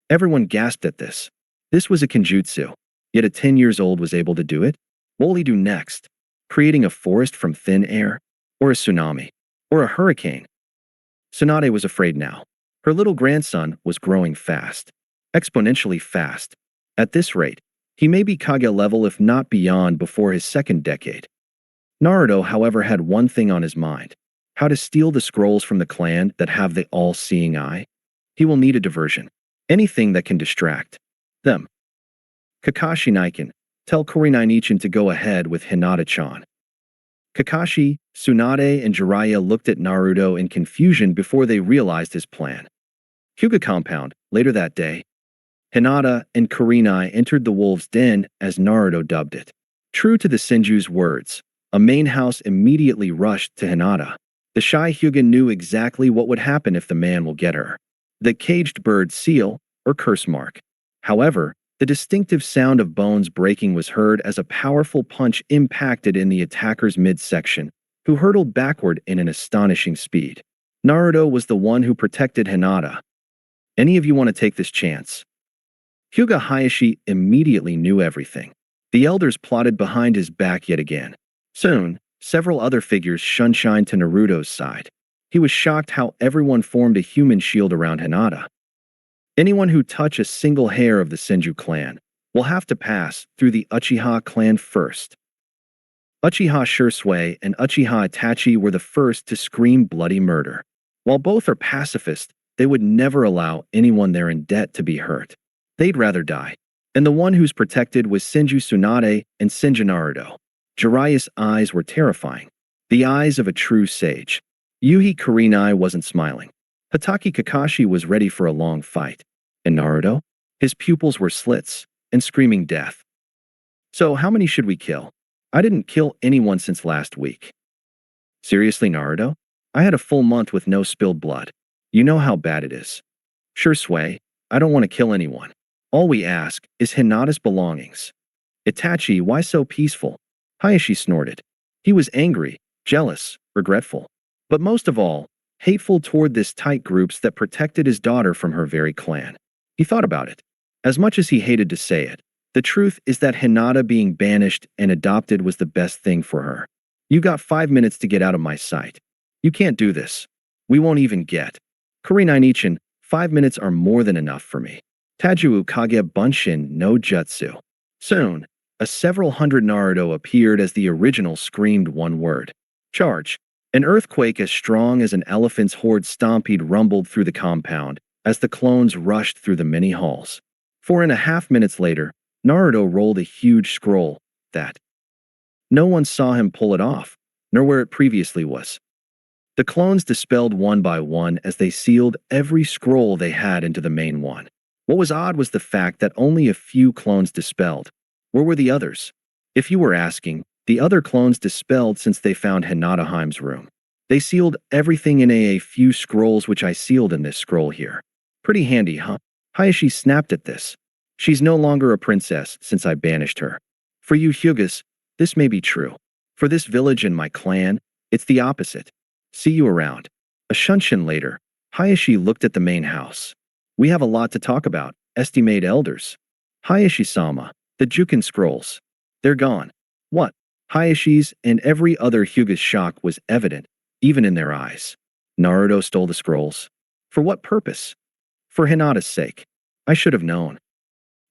Everyone gasped at this. This was a Kenjutsu, yet a 10 years old was able to do it? What will he do next? Creating a forest from thin air? Or a tsunami? Or a hurricane? Tsunade was afraid now. Her little grandson was growing fast. Exponentially fast. At this rate, he may be Kage level if not beyond before his second decade. Naruto, however, had one thing on his mind. How to steal the scrolls from the clan that have the all-seeing eye. He will need a diversion. Anything that can distract them. Kakashi Niken, tell Kurinai-nichan to go ahead with Hinata-chan. Kakashi, Tsunade, and Jiraiya looked at Naruto in confusion before they realized his plan. Hyuga compound, later that day. Hinata and Kurinai entered the wolf's den, as Naruto dubbed it. True to the Senju's words, a main house immediately rushed to Hinata. The shy Hyuga knew exactly what would happen if the man will get her. The caged bird seal, or curse mark. However, the distinctive sound of bones breaking was heard as a powerful punch impacted in the attacker's midsection, who hurtled backward in an astonishing speed. Naruto was the one who protected Hinata. Any of you want to take this chance? Hyuga Hayashi immediately knew everything. The elders plotted behind his back yet again. Soon, several other figures shunshined to Naruto's side. He was shocked how everyone formed a human shield around Hinata. Anyone who touch a single hair of the Senju clan will have to pass through the Uchiha clan first. Uchiha Shursui and Uchiha Itachi were the first to scream bloody murder. While both are pacifist, they would never allow anyone they're in debt to be hurt. They'd rather die. And the one who's protected was Senju Tsunade and Senju Naruto. Jiraiya's eyes were terrifying. The eyes of a true sage. Yuhi Kurinai wasn't smiling. Hatake Kakashi was ready for a long fight. And Naruto? His pupils were slits and screaming death. So how many should we kill? I didn't kill anyone since last week. Seriously, Naruto? I had a full month with no spilled blood. You know how bad it is. Shursui, I don't want to kill anyone. All we ask is Hinata's belongings. Itachi, why so peaceful? Hayashi snorted. He was angry, jealous, regretful. But most of all, hateful toward this tight groups that protected his daughter from her very clan. He thought about it. As much as he hated to say it, the truth is that Hinata being banished and adopted was the best thing for her. You got 5 minutes to get out of my sight. You can't do this. We won't even get. Kurinai-nichan, 5 minutes are more than enough for me. Taju Ukage Bunshin no Jutsu. Soon, a several hundred Naruto appeared as the original screamed one word. Charge. An earthquake as strong as an elephant's horde stampede rumbled through the compound as the clones rushed through the many halls. 4.5 minutes later, Naruto rolled a huge scroll that no one saw him pull it off, nor where it previously was. The clones dispelled one by one as they sealed every scroll they had into the main one. What was odd was the fact that only a few clones dispelled. Where were the others? If you were asking, the other clones dispelled since they found Hinataheim's room. They sealed everything in a few scrolls which I sealed in this scroll here. Pretty handy, huh? Hayashi snapped at this. She's no longer a princess since I banished her. For you Hyugas, this may be true. For this village and my clan, it's the opposite. See you around. A shunshin later, Hayashi looked at the main house. We have a lot to talk about, estimate elders. Hayashi-sama, the Jukin scrolls. They're gone. What? Hayashi's and every other Hyuga's shock was evident, even in their eyes. Naruto stole the scrolls. For what purpose? For Hinata's sake. I should have known.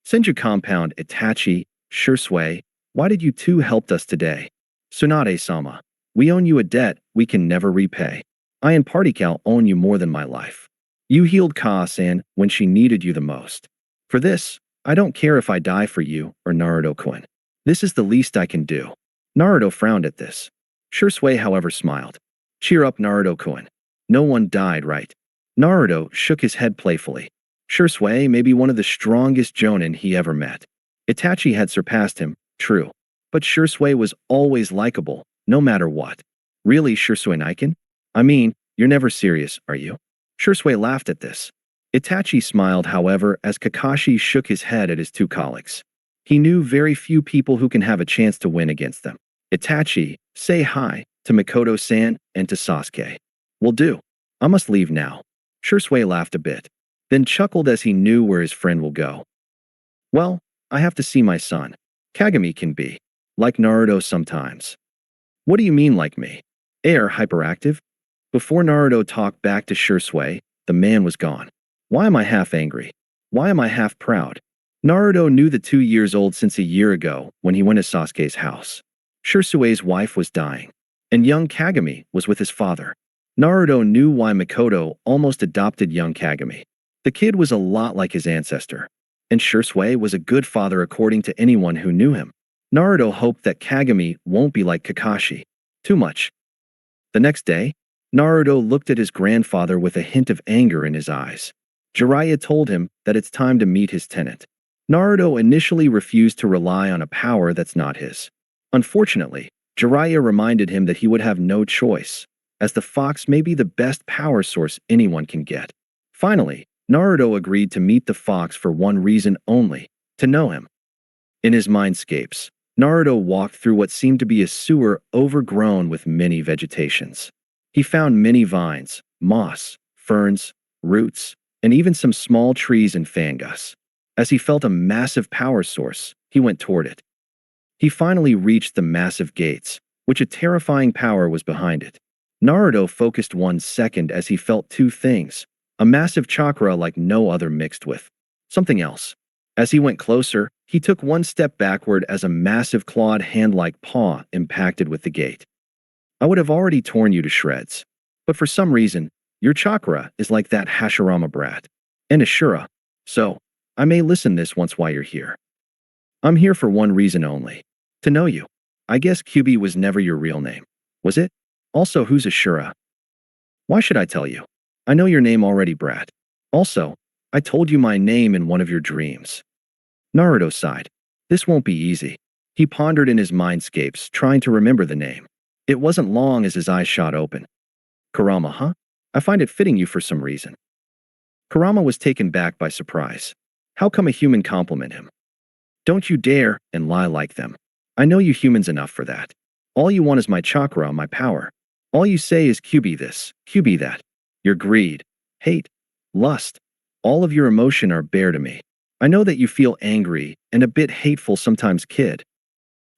Senju compound Itachi, Shursui, why did you two help us today? Tsunade-sama, we own you a debt we can never repay. I and Party-Cal own you more than my life. You healed Ka-san when she needed you the most. For this, I don't care if I die for you or Naruto-kun. This is the least I can do. Naruto frowned at this. Shursui, however, smiled. Cheer up, Naruto-kun. No one died, right? Naruto shook his head playfully. Shursui may be one of the strongest jonin he ever met. Itachi had surpassed him, true. But Shursui was always likable, no matter what. Really, Shursui Naiken? I mean, you're never serious, are you? Shursui laughed at this. Itachi smiled, however, as Kakashi shook his head at his two colleagues. He knew very few people who can have a chance to win against them. Itachi, say hi to Mikoto-san and to Sasuke. Will do. I must leave now. Shursui laughed a bit, then chuckled as he knew where his friend will go. Well, I have to see my son. Kagami can be like Naruto sometimes. What do you mean like me? Hyperactive? Before Naruto talked back to Shursui, the man was gone. Why am I half angry? Why am I half proud? Naruto knew the 2 years old since a year ago when he went to Sasuke's house. Shursui's wife was dying, and young Kagami was with his father. Naruto knew why Mikoto almost adopted young Kagami. The kid was a lot like his ancestor, and Shursui was a good father according to anyone who knew him. Naruto hoped that Kagami won't be like Kakashi. Too much. The next day, Naruto looked at his grandfather with a hint of anger in his eyes. Jiraiya told him that it's time to meet his tenant. Naruto initially refused to rely on a power that's not his. Unfortunately, Jiraiya reminded him that he would have no choice, as the fox may be the best power source anyone can get. Finally, Naruto agreed to meet the fox for one reason only, to know him. In his mindscapes, Naruto walked through what seemed to be a sewer overgrown with many vegetations. He found many vines, moss, ferns, roots, and even some small trees and fungus. As he felt a massive power source, he went toward it. He finally reached the massive gates, which a terrifying power was behind it. Naruto focused 1 second as he felt two things, a massive chakra like no other mixed with something else. As he went closer, he took 1 step backward as a massive clawed hand-like paw impacted with the gate. I would have already torn you to shreds, but for some reason, your chakra is like that Hashirama brat. And Ashura. So, I may listen this once while you're here. I'm here for one reason only. To know you. I guess Kyubi was never your real name. Was it? Also, who's Ashura? Why should I tell you? I know your name already, brat. Also, I told you my name in one of your dreams. Naruto sighed. This won't be easy. He pondered in his mindscapes, trying to remember the name. It wasn't long as his eyes shot open. Kurama, huh? I find it fitting you for some reason. Kurama was taken back by surprise. How come a human compliment him? Don't you dare and lie like them. I know you humans enough for that. All you want is my chakra, my power. All you say is Kyubi this, Kyubi that. Your greed, hate, lust, all of your emotion are bare to me. I know that you feel angry and a bit hateful sometimes, kid.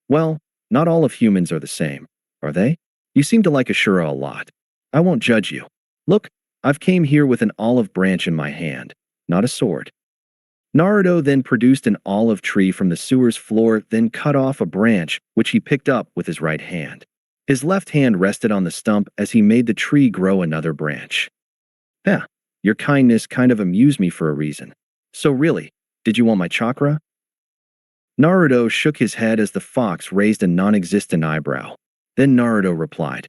Well, not all of humans are the same, are they? You seem to like Ashura a lot. I won't judge you. Look, I've came here with an olive branch in my hand, not a sword. Naruto then produced an olive tree from the sewer's floor, then cut off a branch, which he picked up with his right hand. His left hand rested on the stump as he made the tree grow another branch. Yeah, your kindness kind of amused me for a reason. So really, did you want my chakra? Naruto shook his head as the fox raised a non-existent eyebrow. Then Naruto replied,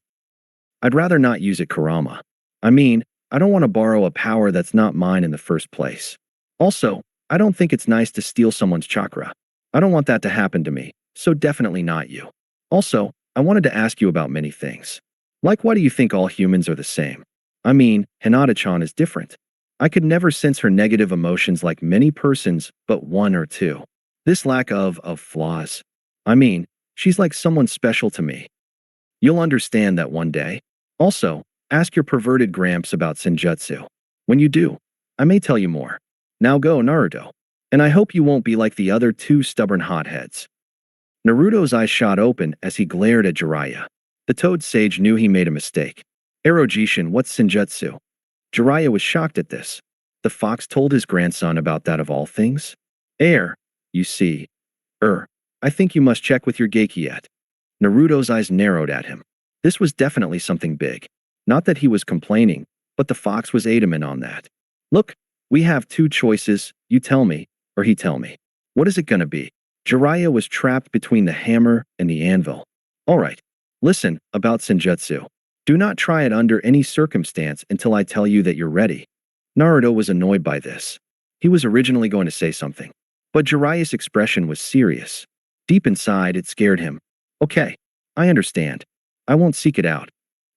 I'd rather not use it, Kurama. I mean, I don't want to borrow a power that's not mine in the first place. Also, I don't think it's nice to steal someone's chakra. I don't want that to happen to me, so definitely not you. Also, I wanted to ask you about many things. Like, why do you think all humans are the same? I mean, Hinata-chan is different. I could never sense her negative emotions like many persons but one or two. This lack of flaws. I mean, she's like someone special to me. You'll understand that one day. Also, ask your perverted gramps about Senjutsu. When you do, I may tell you more. Now go, Naruto. And I hope you won't be like the other two stubborn hotheads. Naruto's eyes shot open as he glared at Jiraiya. The Toad Sage knew he made a mistake. Erojishin, what's Senjutsu? Jiraiya was shocked at this. The fox told his grandson about that of all things? You see. I think you must check with your Gekkei yet. Naruto's eyes narrowed at him. This was definitely something big. Not that he was complaining, but the fox was adamant on that. Look, we have two choices, you tell me, or he tell me. What is it gonna be? Jiraiya was trapped between the hammer and the anvil. Alright, listen, about Senjutsu. Do not try it under any circumstance until I tell you that you're ready. Naruto was annoyed by this. He was originally going to say something, but Jiraiya's expression was serious. Deep inside, it scared him. Okay, I understand. I won't seek it out.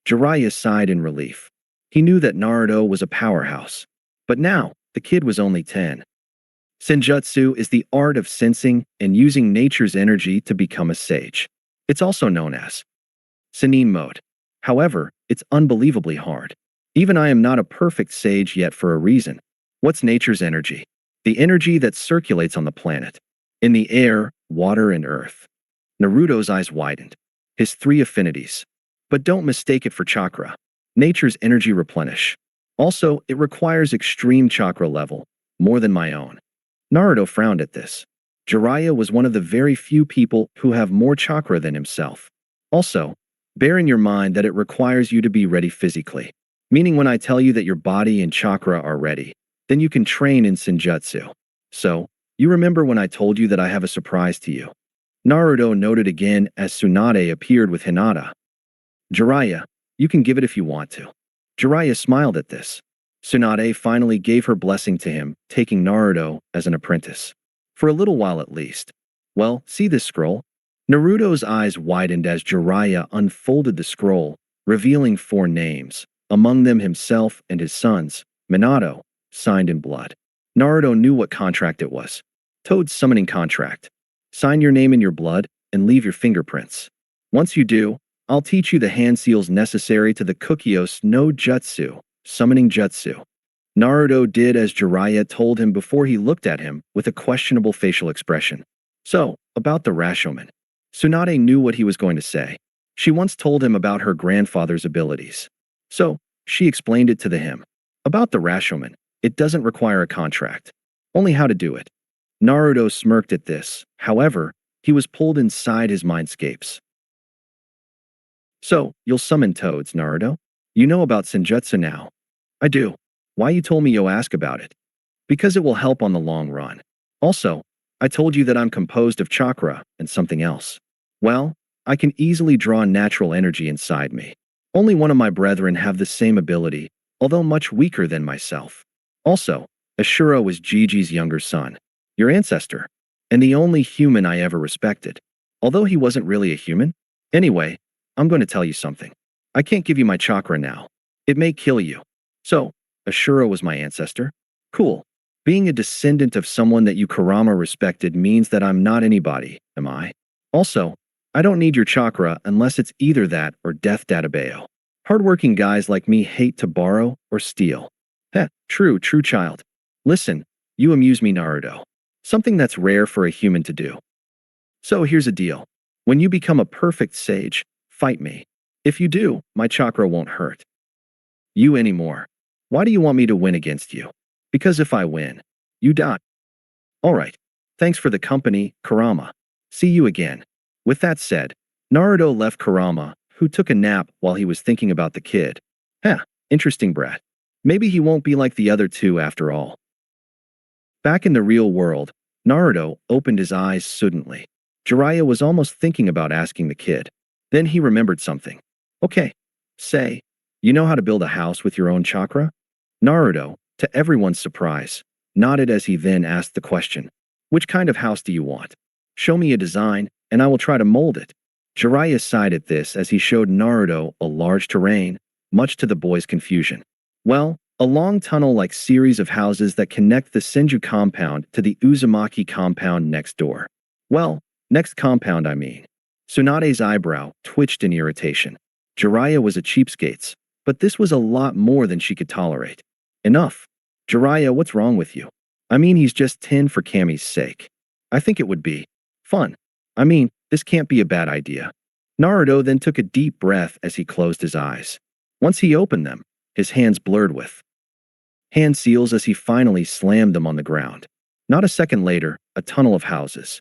Jiraiya sighed in relief. He knew that Naruto was a powerhouse. But now, the kid was only 10. Senjutsu is the art of sensing and using nature's energy to become a sage. It's also known as Sennin mode. However, it's unbelievably hard. Even I am not a perfect sage yet for a reason. What's nature's energy? The energy that circulates on the planet. In the air, water, and earth. Naruto's eyes widened. His 3 affinities. But don't mistake it for chakra. Nature's energy replenish. Also, it requires extreme chakra level, more than my own. Naruto frowned at this. Jiraiya was one of the very few people who have more chakra than himself. Also, bear in your mind that it requires you to be ready physically. Meaning when I tell you that your body and chakra are ready, then you can train in Senjutsu. So, you remember when I told you that I have a surprise to you? Naruto noted again as Tsunade appeared with Hinata. Jiraiya, you can give it if you want to. Jiraiya smiled at this. Tsunade finally gave her blessing to him, taking Naruto as an apprentice. For a little while at least. Well, see this scroll? Naruto's eyes widened as Jiraiya unfolded the scroll, revealing 4 names, among them himself and his sons, Minato, signed in blood. Naruto knew what contract it was. Toad's summoning contract. Sign your name in your blood and leave your fingerprints. Once you do, I'll teach you the hand seals necessary to the Kukyos no Jutsu, summoning jutsu. Naruto did as Jiraiya told him before he looked at him with a questionable facial expression. So, about the Rashomon. Tsunade knew what he was going to say. She once told him about her grandfather's abilities. So, she explained it to him. About the Rashomon, it doesn't require a contract. Only how to do it. Naruto smirked at this. However, he was pulled inside his mindscapes. So, you'll summon toads, Naruto? You know about Senjutsu now. I do. Why you told me you'll ask about it? Because it will help on the long run. Also, I told you that I'm composed of chakra and something else. Well, I can easily draw natural energy inside me. Only one of my brethren have the same ability, although much weaker than myself. Also, Ashura was Gigi's younger son, your ancestor, and the only human I ever respected. Although he wasn't really a human. Anyway, I'm going to tell you something. I can't give you my chakra now. It may kill you. So, Ashura was my ancestor? Cool. Being a descendant of someone that you Kurama respected means that I'm not anybody, am I? Also, I don't need your chakra unless it's either that or death databao. Hardworking guys like me hate to borrow or steal. Heh, true child. Listen, you amuse me, Naruto. Something that's rare for a human to do. So here's a deal. When you become a perfect sage, fight me. If you do, my chakra won't hurt you anymore. Why do you want me to win against you? Because if I win, you die. Alright. Thanks for the company, Kurama. See you again. With that said, Naruto left Kurama, who took a nap while he was thinking about the kid. Interesting brat. Maybe he won't be like the other 2 after all. Back in the real world, Naruto opened his eyes suddenly. Jiraiya was almost thinking about asking the kid. Then he remembered something. Okay, say, you know how to build a house with your own chakra? Naruto, to everyone's surprise, nodded as he then asked the question. Which kind of house do you want? Show me a design, and I will try to mold it. Jiraiya sighed at this as he showed Naruto a large terrain, much to the boy's confusion. Well, a long tunnel-like series of houses that connect the Senju compound to the Uzumaki compound next door. Well, next compound I mean. Tsunade's eyebrow twitched in irritation. Jiraiya was a cheapskate, but this was a lot more than she could tolerate. Enough. Jiraiya, what's wrong with you? I mean, he's just 10 for Kami's sake. I think it would be fun. I mean, this can't be a bad idea. Naruto then took a deep breath as he closed his eyes. Once he opened them, his hands blurred with hand seals as he finally slammed them on the ground. Not a second later, a tunnel of houses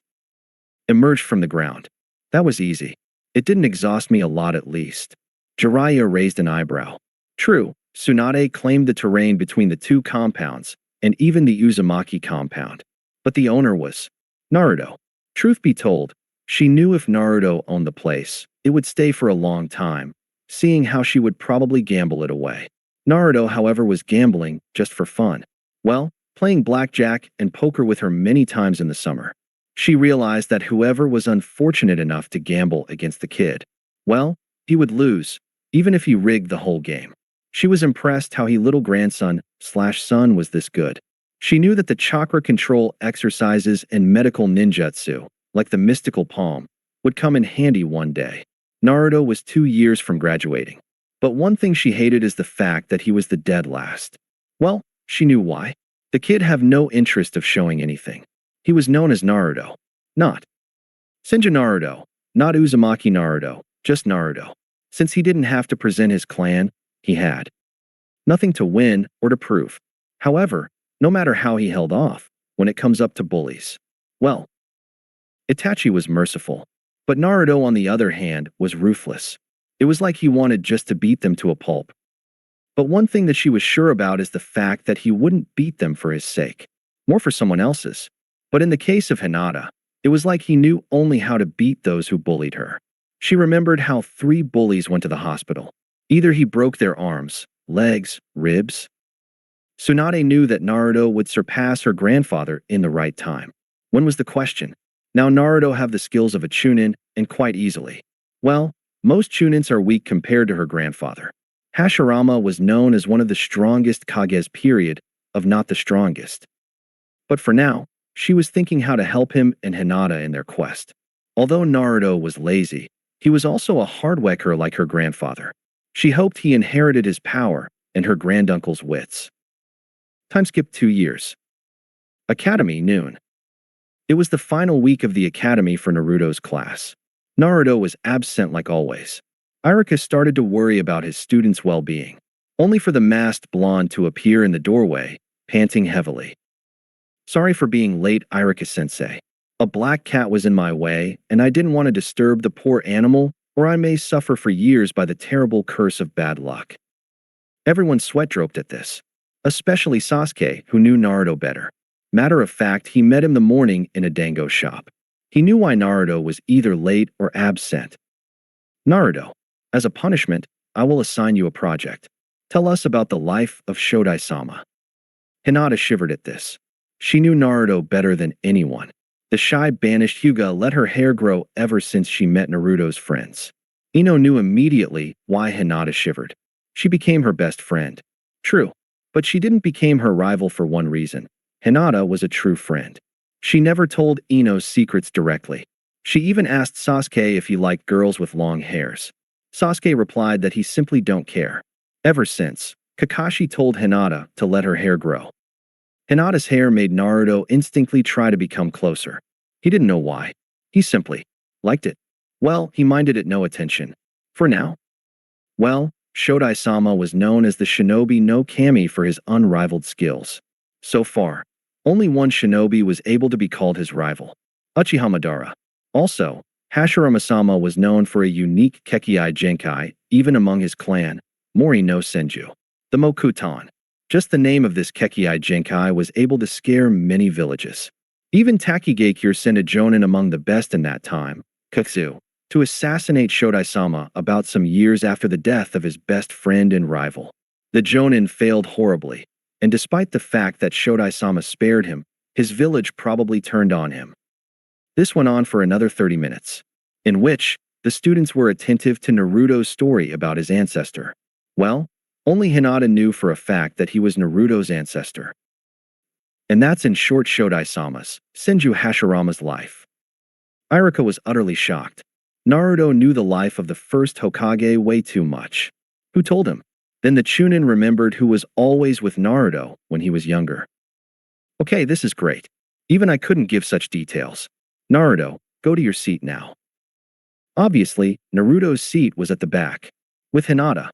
emerged from the ground. That was easy. It didn't exhaust me a lot at least. Jiraiya raised an eyebrow. True, Tsunade claimed the terrain between the 2 compounds, and even the Uzumaki compound. But the owner was Naruto. Truth be told, she knew if Naruto owned the place, it would stay for a long time, seeing how she would probably gamble it away. Naruto, however, was gambling just for fun. Well, playing blackjack and poker with her many times in the summer. She realized that whoever was unfortunate enough to gamble against the kid, well, he would lose, even if he rigged the whole game. She was impressed how he little grandson/son was this good. She knew that the chakra control exercises and medical ninjutsu, like the mystical palm, would come in handy one day. Naruto was 2 years from graduating. But one thing she hated is the fact that he was the dead last. Well, she knew why. The kid had no interest of showing anything. He was known as Naruto. Not Senju Naruto, not Uzumaki Naruto, just Naruto. Since he didn't have to present his clan, he had nothing to win or to prove. However, no matter how he held off, when it comes up to bullies, well, Itachi was merciful. But Naruto, on the other hand, was ruthless. It was like he wanted just to beat them to a pulp. But one thing that she was sure about is the fact that he wouldn't beat them for his sake, more for someone else's. But in the case of Hinata, it was like he knew only how to beat those who bullied her. She remembered how 3 bullies went to the hospital. Either he broke their arms, legs, ribs. Tsunade knew that Naruto would surpass her grandfather in the right time. When was the question? Now Naruto have the skills of a chunin, and quite easily. Well, most chunins are weak compared to her grandfather. Hashirama was known as one of the strongest Kages period, of not the strongest. But for now, she was thinking how to help him and Hinata in their quest. Although Naruto was lazy, he was also a hard worker like her grandfather. She hoped he inherited his power and her granduncle's wits. Time skipped 2 years. Academy noon. It was the final week of the academy for Naruto's class. Naruto was absent like always. Iruka started to worry about his students' well-being, only for the masked blonde to appear in the doorway, panting heavily. Sorry for being late, Iruka-sensei. A black cat was in my way, and I didn't want to disturb the poor animal, or I may suffer for years by the terrible curse of bad luck. Everyone sweat-dropped at this, especially Sasuke, who knew Naruto better. Matter of fact, he met him the morning in a dango shop. He knew why Naruto was either late or absent. Naruto, as a punishment, I will assign you a project. Tell us about the life of Shodai-sama. Hinata shivered at this. She knew Naruto better than anyone. The shy banished Hyuga let her hair grow ever since she met Naruto's friends. Ino knew immediately why Hinata shivered. She became her best friend. True, but she didn't become her rival for one reason. Hinata was a true friend. She never told Ino's secrets directly. She even asked Sasuke if he liked girls with long hairs. Sasuke replied that he simply don't care. Ever since, Kakashi told Hinata to let her hair grow. Hinata's hair made Naruto instinctively try to become closer. He didn't know why. He simply liked it. Well, he minded it no attention. For now. Well, Shodai-sama was known as the Shinobi no Kami for his unrivaled skills. So far, only one shinobi was able to be called his rival, Uchiha Madara. Also, Hashirama-sama was known for a unique Kekkei Genkai, even among his clan, Mori no Senju. The Mokuton. Just the name of this Kekkei Genkai was able to scare many villages. Even Takigakure sent a jonin among the best in that time, Kutsu, to assassinate Shodai-sama about some years after the death of his best friend and rival. The jonin failed horribly, and despite the fact that Shodai-sama spared him, his village probably turned on him. This went on for another 30 minutes, in which the students were attentive to Naruto's story about his ancestor. Well, only Hinata knew for a fact that he was Naruto's ancestor. And that's in short Shodai-sama's, Senju Hashirama's life. Iruka was utterly shocked. Naruto knew the life of the first Hokage way too much. Who told him? Then the Chunin remembered who was always with Naruto when he was younger. Okay, this is great. Even I couldn't give such details. Naruto, go to your seat now. Obviously, Naruto's seat was at the back, with Hinata.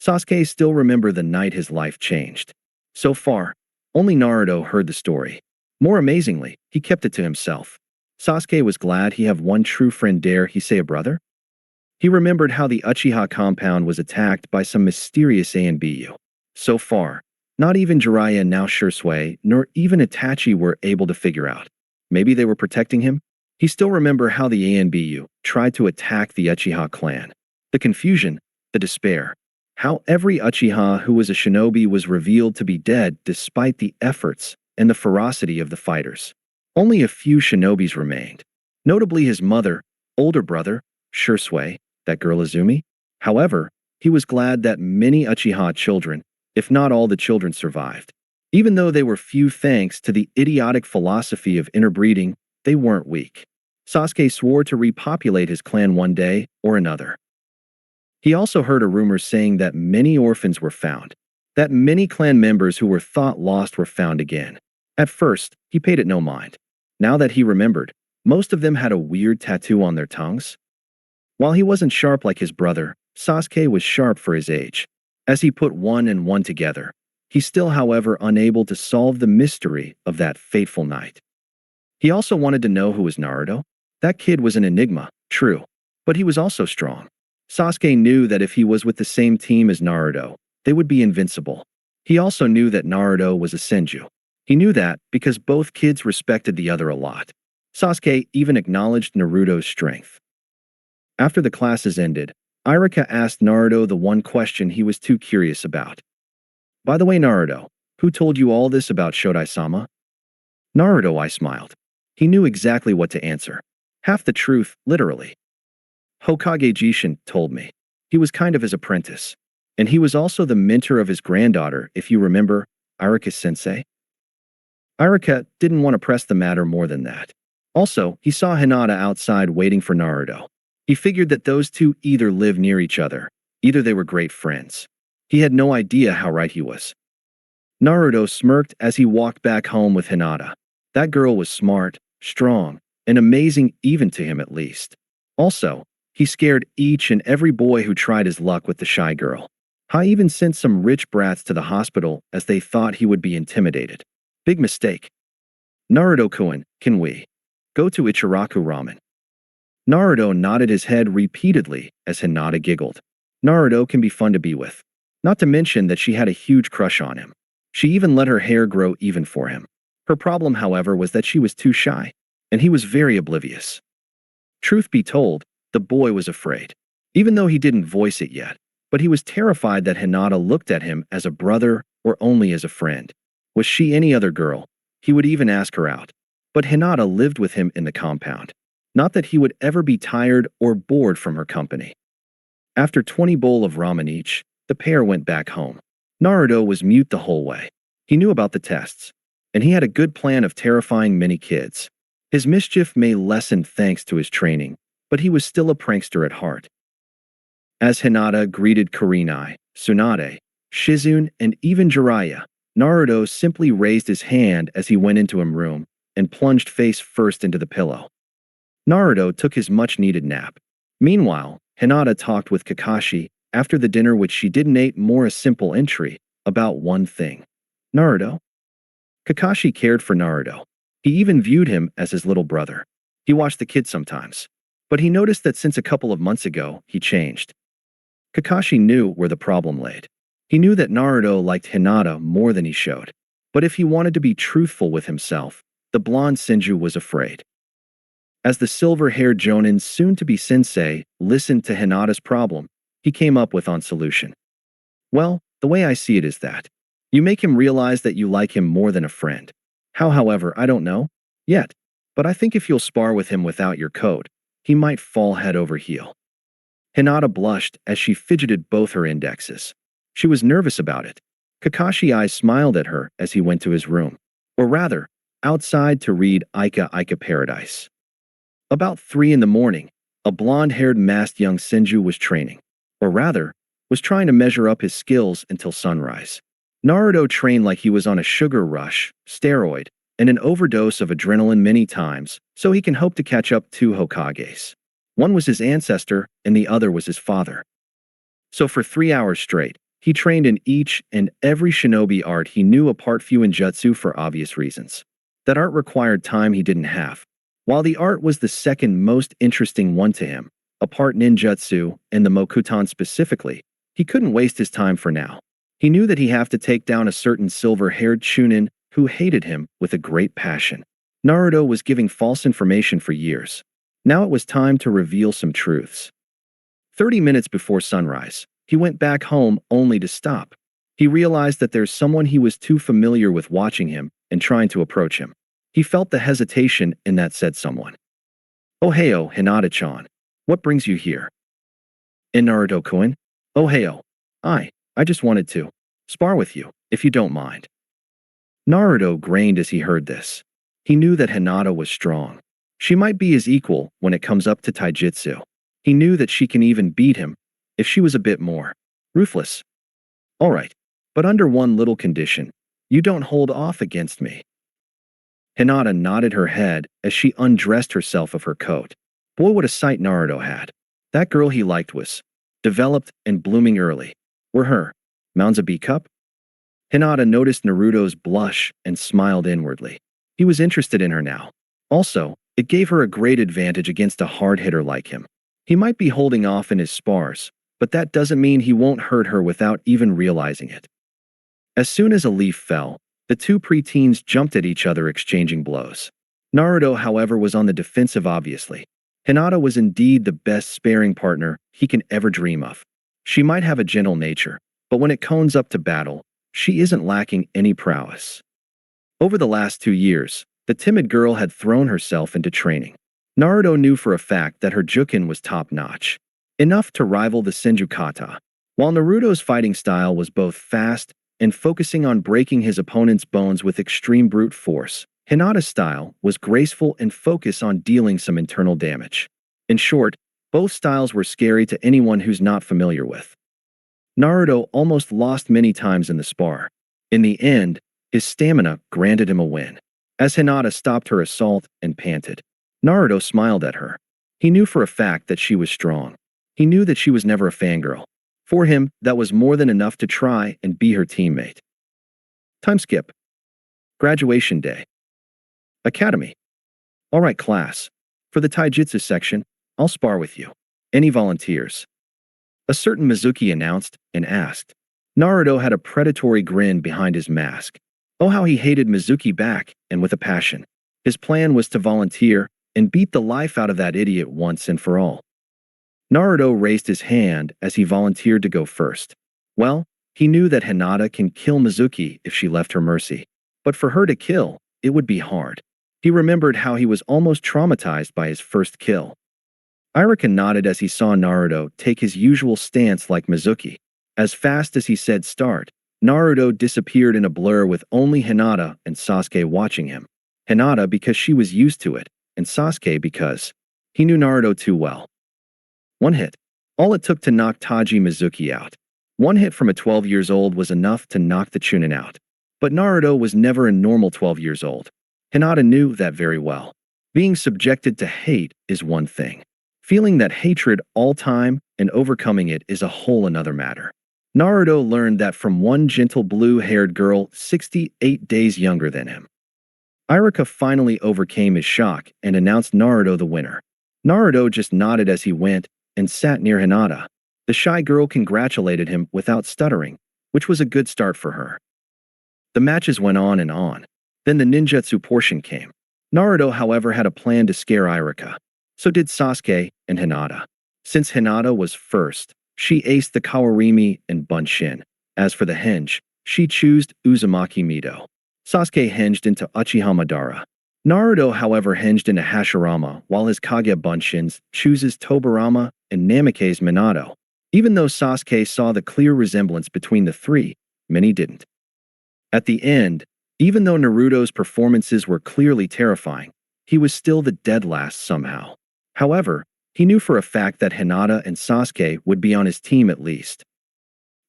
Sasuke still remembered the night his life changed. So far, only Naruto heard the story. More amazingly, he kept it to himself. Sasuke was glad he had one true friend, dare he say a brother? He remembered how the Uchiha compound was attacked by some mysterious ANBU. So far, not even Jiraiya now Shursui nor even Itachi were able to figure out. Maybe they were protecting him? He still remembered how the ANBU tried to attack the Uchiha clan. The confusion, the despair. How every Uchiha who was a shinobi was revealed to be dead despite the efforts and the ferocity of the fighters. Only a few shinobis remained. Notably his mother, older brother, Shursui, that girl Izumi. However, he was glad that many Uchiha children, if not all the children, survived. Even though they were few thanks to the idiotic philosophy of interbreeding, they weren't weak. Sasuke swore to repopulate his clan one day or another. He also heard a rumor saying that many orphans were found, that many clan members who were thought lost were found again. At first, he paid it no mind. Now that he remembered, most of them had a weird tattoo on their tongues. While he wasn't sharp like his brother, Sasuke was sharp for his age. As he put one and one together, he's still, however, unable to solve the mystery of that fateful night. He also wanted to know who was Naruto. That kid was an enigma, true, but he was also strong. Sasuke knew that if he was with the same team as Naruto, they would be invincible. He also knew that Naruto was a Senju. He knew that because both kids respected the other a lot. Sasuke even acknowledged Naruto's strength. After the classes ended, Iruka asked Naruto the one question he was too curious about. "By the way, Naruto, who told you all this about Shodai-sama?" Naruto, I smiled. He knew exactly what to answer. Half the truth, literally. Hokage Jishin told me. He was kind of his apprentice. And he was also the mentor of his granddaughter, if you remember, Iruka-sensei. Iruka didn't want to press the matter more than that. Also, he saw Hinata outside waiting for Naruto. He figured that those two either lived near each other, either they were great friends. He had no idea how right he was. Naruto smirked as he walked back home with Hinata. That girl was smart, strong, and amazing even to him at least. Also, he scared each and every boy who tried his luck with the shy girl. I even sent some rich brats to the hospital as they thought he would be intimidated. Big mistake. Naruto-kun, can we go to Ichiraku Ramen? Naruto nodded his head repeatedly as Hinata giggled. Naruto can be fun to be with. Not to mention that she had a huge crush on him. She even let her hair grow even for him. Her problem, however, was that she was too shy, and he was very oblivious. Truth be told, the boy was afraid. Even though he didn't voice it yet, but he was terrified that Hinata looked at him as a brother or only as a friend. Was she any other girl, he would even ask her out. But Hinata lived with him in the compound. Not that he would ever be tired or bored from her company. After 20 bowls of ramen each, the pair went back home. Naruto was mute the whole way. He knew about the tests, and he had a good plan of terrifying many kids. His mischief may lessen thanks to his training, but he was still a prankster at heart. As Hinata greeted Kurenai, Tsunade, Shizune, and even Jiraiya, Naruto simply raised his hand as he went into a room and plunged face first into the pillow. Naruto took his much-needed nap. Meanwhile, Hinata talked with Kakashi after the dinner, which she didn't eat more a simple entry about one thing. Naruto? Kakashi cared for Naruto. He even viewed him as his little brother. He watched the kid sometimes. But he noticed that since a couple of months ago, he changed. Kakashi knew where the problem laid. He knew that Naruto liked Hinata more than he showed. But if he wanted to be truthful with himself, the blonde Senju was afraid. As the silver-haired Jonin, soon-to-be sensei, listened to Hinata's problem, he came up with a solution. Well, the way I see it is that you make him realize that you like him more than a friend. How, however, I don't know yet. But I think if you'll spar with him without your code, he might fall head over heel. Hinata blushed as she fidgeted both her indexes. She was nervous about it. Kakashi's eyes smiled at her as he went to his room. Or rather, outside to read Ika Ika Paradise. About 3 in the morning, a blonde-haired masked young Senju was training. Or rather, was trying to measure up his skills until sunrise. Naruto trained like he was on a sugar rush, steroid, and an overdose of adrenaline many times, so he can hope to catch up 2 Hokages. One was his ancestor, and the other was his father. So for 3 hours straight, he trained in each and every shinobi art he knew apart few in jutsu for obvious reasons. That art required time he didn't have. While the art was the second most interesting one to him, apart ninjutsu and the Mokuton specifically, he couldn't waste his time for now. He knew that he had to take down a certain silver-haired chunin who hated him with a great passion. Naruto was giving false information for years. Now it was time to reveal some truths. 30 minutes before sunrise, he went back home only to stop. He realized that there's someone he was too familiar with watching him and trying to approach him. He felt the hesitation in that said someone. "Ohio, Hinata-chan. What brings you here?" "In Naruto-kun?" "Ohio. I just wanted to spar with you, if you don't mind." Naruto grinned as he heard this. He knew that Hinata was strong. She might be his equal when it comes up to taijutsu. He knew that she can even beat him if she was a bit more ruthless. "All right, but under one little condition. You don't hold off against me." Hinata nodded her head as she undressed herself of her coat. Boy, what a sight Naruto had. That girl he liked was developed and blooming early. Were her mounds a B-cup? Hinata noticed Naruto's blush and smiled inwardly. He was interested in her now. Also, it gave her a great advantage against a hard hitter like him. He might be holding off in his spars, but that doesn't mean he won't hurt her without even realizing it. As soon as a leaf fell, the two preteens jumped at each other exchanging blows. Naruto, however, was on the defensive obviously. Hinata was indeed the best sparring partner he can ever dream of. She might have a gentle nature, but when it comes up to battle, she isn't lacking any prowess. Over the last 2 years, the timid girl had thrown herself into training. Naruto knew for a fact that her Jukin was top-notch, enough to rival the Senju kata. While Naruto's fighting style was both fast and focusing on breaking his opponent's bones with extreme brute force, Hinata's style was graceful and focused on dealing some internal damage. In short, both styles were scary to anyone who's not familiar with. Naruto almost lost many times in the spar. In the end, his stamina granted him a win. As Hinata stopped her assault and panted, Naruto smiled at her. He knew for a fact that she was strong. He knew that she was never a fangirl. For him, that was more than enough to try and be her teammate. Time skip. Graduation day. Academy. All right, class. For the taijutsu section, I'll spar with you. Any volunteers? A certain Mizuki announced and asked. Naruto had a predatory grin behind his mask. Oh, how he hated Mizuki back, and with a passion. His plan was to volunteer and beat the life out of that idiot once and for all. Naruto raised his hand as he volunteered to go first. Well, he knew that Hinata can kill Mizuki if she left her mercy. But for her to kill, it would be hard. He remembered how he was almost traumatized by his first kill. Iruka nodded as he saw Naruto take his usual stance like Mizuki. As fast as he said start, Naruto disappeared in a blur with only Hinata and Sasuke watching him. Hinata because she was used to it, and Sasuke because he knew Naruto too well. One hit. All it took to knock Taji Mizuki out. One hit from a 12 years old was enough to knock the Chunin out. But Naruto was never a normal 12 years old. Hinata knew that very well. Being subjected to hate is one thing. Feeling that hatred all time and overcoming it is a whole another matter. Naruto learned that from one gentle blue-haired girl 68 days younger than him. Iruka finally overcame his shock and announced Naruto the winner. Naruto just nodded as he went and sat near Hinata. The shy girl congratulated him without stuttering, which was a good start for her. The matches went on and on. Then the ninjutsu portion came. Naruto, however, had a plan to scare Iruka. So did Sasuke and Hinata. Since Hinata was first, she aced the Kawarimi and Bunshin. As for the henge, she chose Uzumaki Mido. Sasuke henged into Uchiha Madara. Naruto, however, henged into Hashirama, while his Kage Bunshins chooses Tobirama and Namikaze Minato. Even though Sasuke saw the clear resemblance between the three, many didn't. At the end, even though Naruto's performances were clearly terrifying, he was still the dead last somehow. However, he knew for a fact that Hinata and Sasuke would be on his team at least.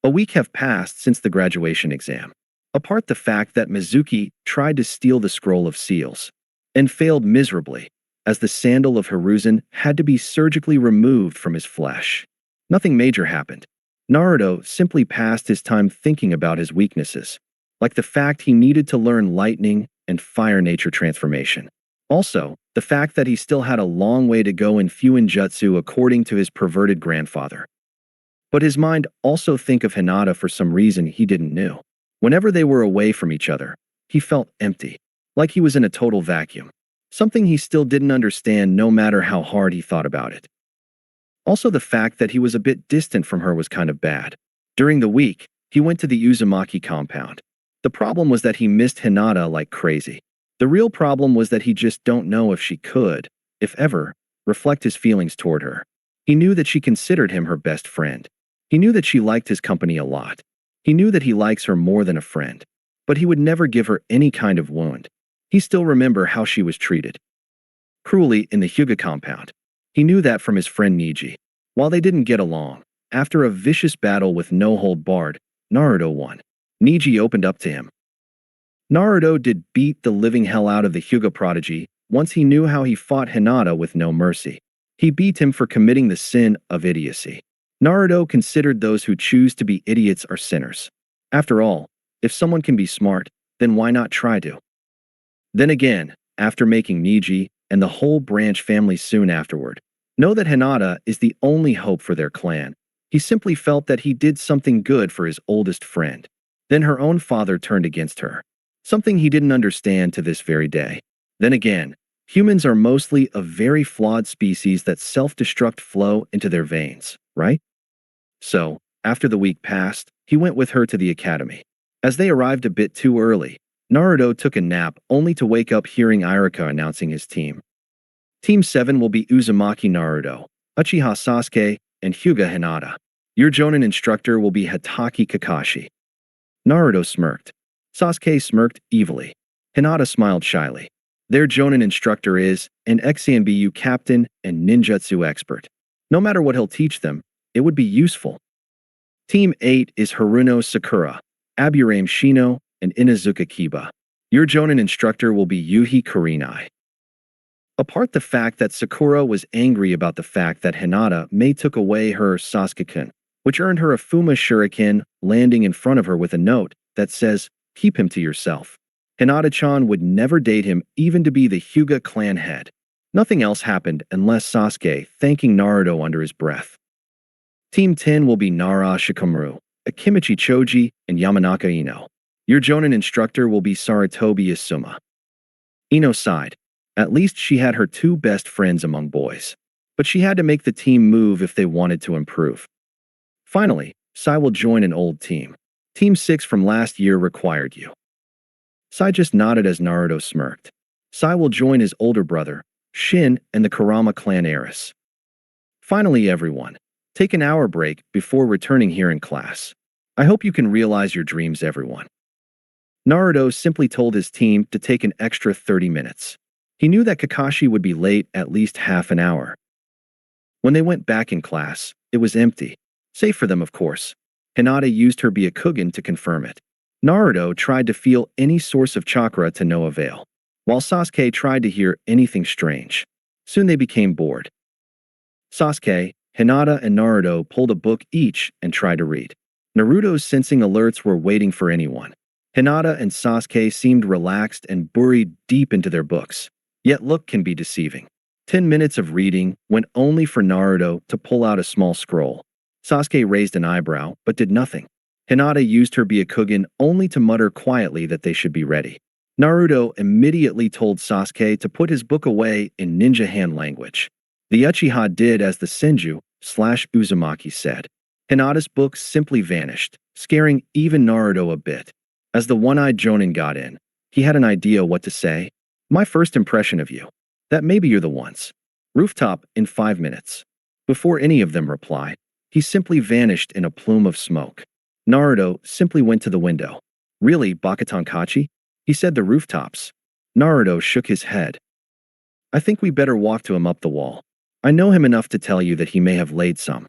A week have passed since the graduation exam. Apart the fact that Mizuki tried to steal the scroll of seals and failed miserably, as the sandal of Hiruzen had to be surgically removed from his flesh. Nothing major happened. Naruto simply passed his time thinking about his weaknesses, like the fact he needed to learn lightning and fire nature transformation. Also, the fact that he still had a long way to go in Fuinjutsu according to his perverted grandfather. But his mind also think of Hinata for some reason he didn't know. Whenever they were away from each other, he felt empty, like he was in a total vacuum. something he still didn't understand no matter how hard he thought about it. Also, the fact that he was a bit distant from her was kind of bad. During the week, he went to the Uzumaki compound. The problem was that he missed Hinata like crazy. The real problem was that he just don't know if she could, if ever, reflect his feelings toward her. He knew that she considered him her best friend. He knew that she liked his company a lot. He knew that he likes her more than a friend. But he would never give her any kind of wound. He still remember how she was treated cruelly in the Hyuga compound. He knew that from his friend Niji. While they didn't get along, after a vicious battle with no hold barred, Naruto won. Niji opened up to him. Naruto did beat the living hell out of the Hyuga prodigy once he knew how he fought Hinata with no mercy. He beat him for committing the sin of idiocy. Naruto considered those who choose to be idiots are sinners. After all, if someone can be smart, then why not try to? Then again, after making Niji and the whole branch family soon afterward know that Hinata is the only hope for their clan, he simply felt that he did something good for his oldest friend. Then her own father turned against her. Something he didn't understand to this very day. Then again, humans are mostly a very flawed species that self-destruct flow into their veins, right? So, after the week passed, he went with her to the academy. As they arrived a bit too early, Naruto took a nap only to wake up hearing Iruka announcing his team. Team 7 will be Uzumaki Naruto, Uchiha Sasuke, and Hyuga Hinata. Your Jonin instructor will be Hatake Kakashi. Naruto smirked. Sasuke smirked evilly. Hinata smiled shyly. Their Jonin instructor is an XNBU captain and ninjutsu expert. No matter what he'll teach them, it would be useful. Team 8 is Haruno Sakura, Aburame Shino, and Inazuka Kiba. Your Jonin instructor will be Yuhi Kurenai. Apart the fact that Sakura was angry about the fact that Hinata may took away her Sasuke-kun, which earned her a Fuma Shuriken landing in front of her with a note that says, "Keep him to yourself." Hinata-chan would never date him even to be the Hyuga clan head. Nothing else happened unless Sasuke thanking Naruto under his breath. Team 10 will be Nara Shikamaru, Akimichi Choji, and Yamanaka Ino. Your Jonin instructor will be Saratobi Asuma. Ino sighed. At least she had her two best friends among boys. But she had to make the team move if they wanted to improve. Finally, Sai will join an old team. Team 6 from last year required you. Sai just nodded as Naruto smirked. Sai will join his older brother, Shin, and the Kurama clan heiress. Finally, everyone, take an hour break before returning here in class. I hope you can realize your dreams, everyone. Naruto simply told his team to take an extra 30 minutes. He knew that Kakashi would be late at least half an hour. When they went back in class, it was empty. Safe for them, of course. Hinata used her Byakugan to confirm it. Naruto tried to feel any source of chakra to no avail, while Sasuke tried to hear anything strange. Soon they became bored. Sasuke, Hinata, and Naruto pulled a book each and tried to read. Naruto's sensing alerts were waiting for anyone. Hinata and Sasuke seemed relaxed and buried deep into their books. Yet look can be deceiving. 10 minutes of reading went only for Naruto to pull out a small scroll. Sasuke raised an eyebrow, but did nothing. Hinata used her Byakugan only to mutter quietly that they should be ready. Naruto immediately told Sasuke to put his book away in ninja hand language. The Uchiha did as the Senju / Uzumaki said. Hinata's book simply vanished, scaring even Naruto a bit. As the one-eyed Jonin got in, he had an idea what to say. My first impression of you. That maybe you're the ones. Rooftop in 5 minutes. Before any of them replied, he simply vanished in a plume of smoke. Naruto simply went to the window. Really, Bakutankachi? He said the rooftops. Naruto shook his head. I think we better walk to him up the wall. I know him enough to tell you that he may have laid some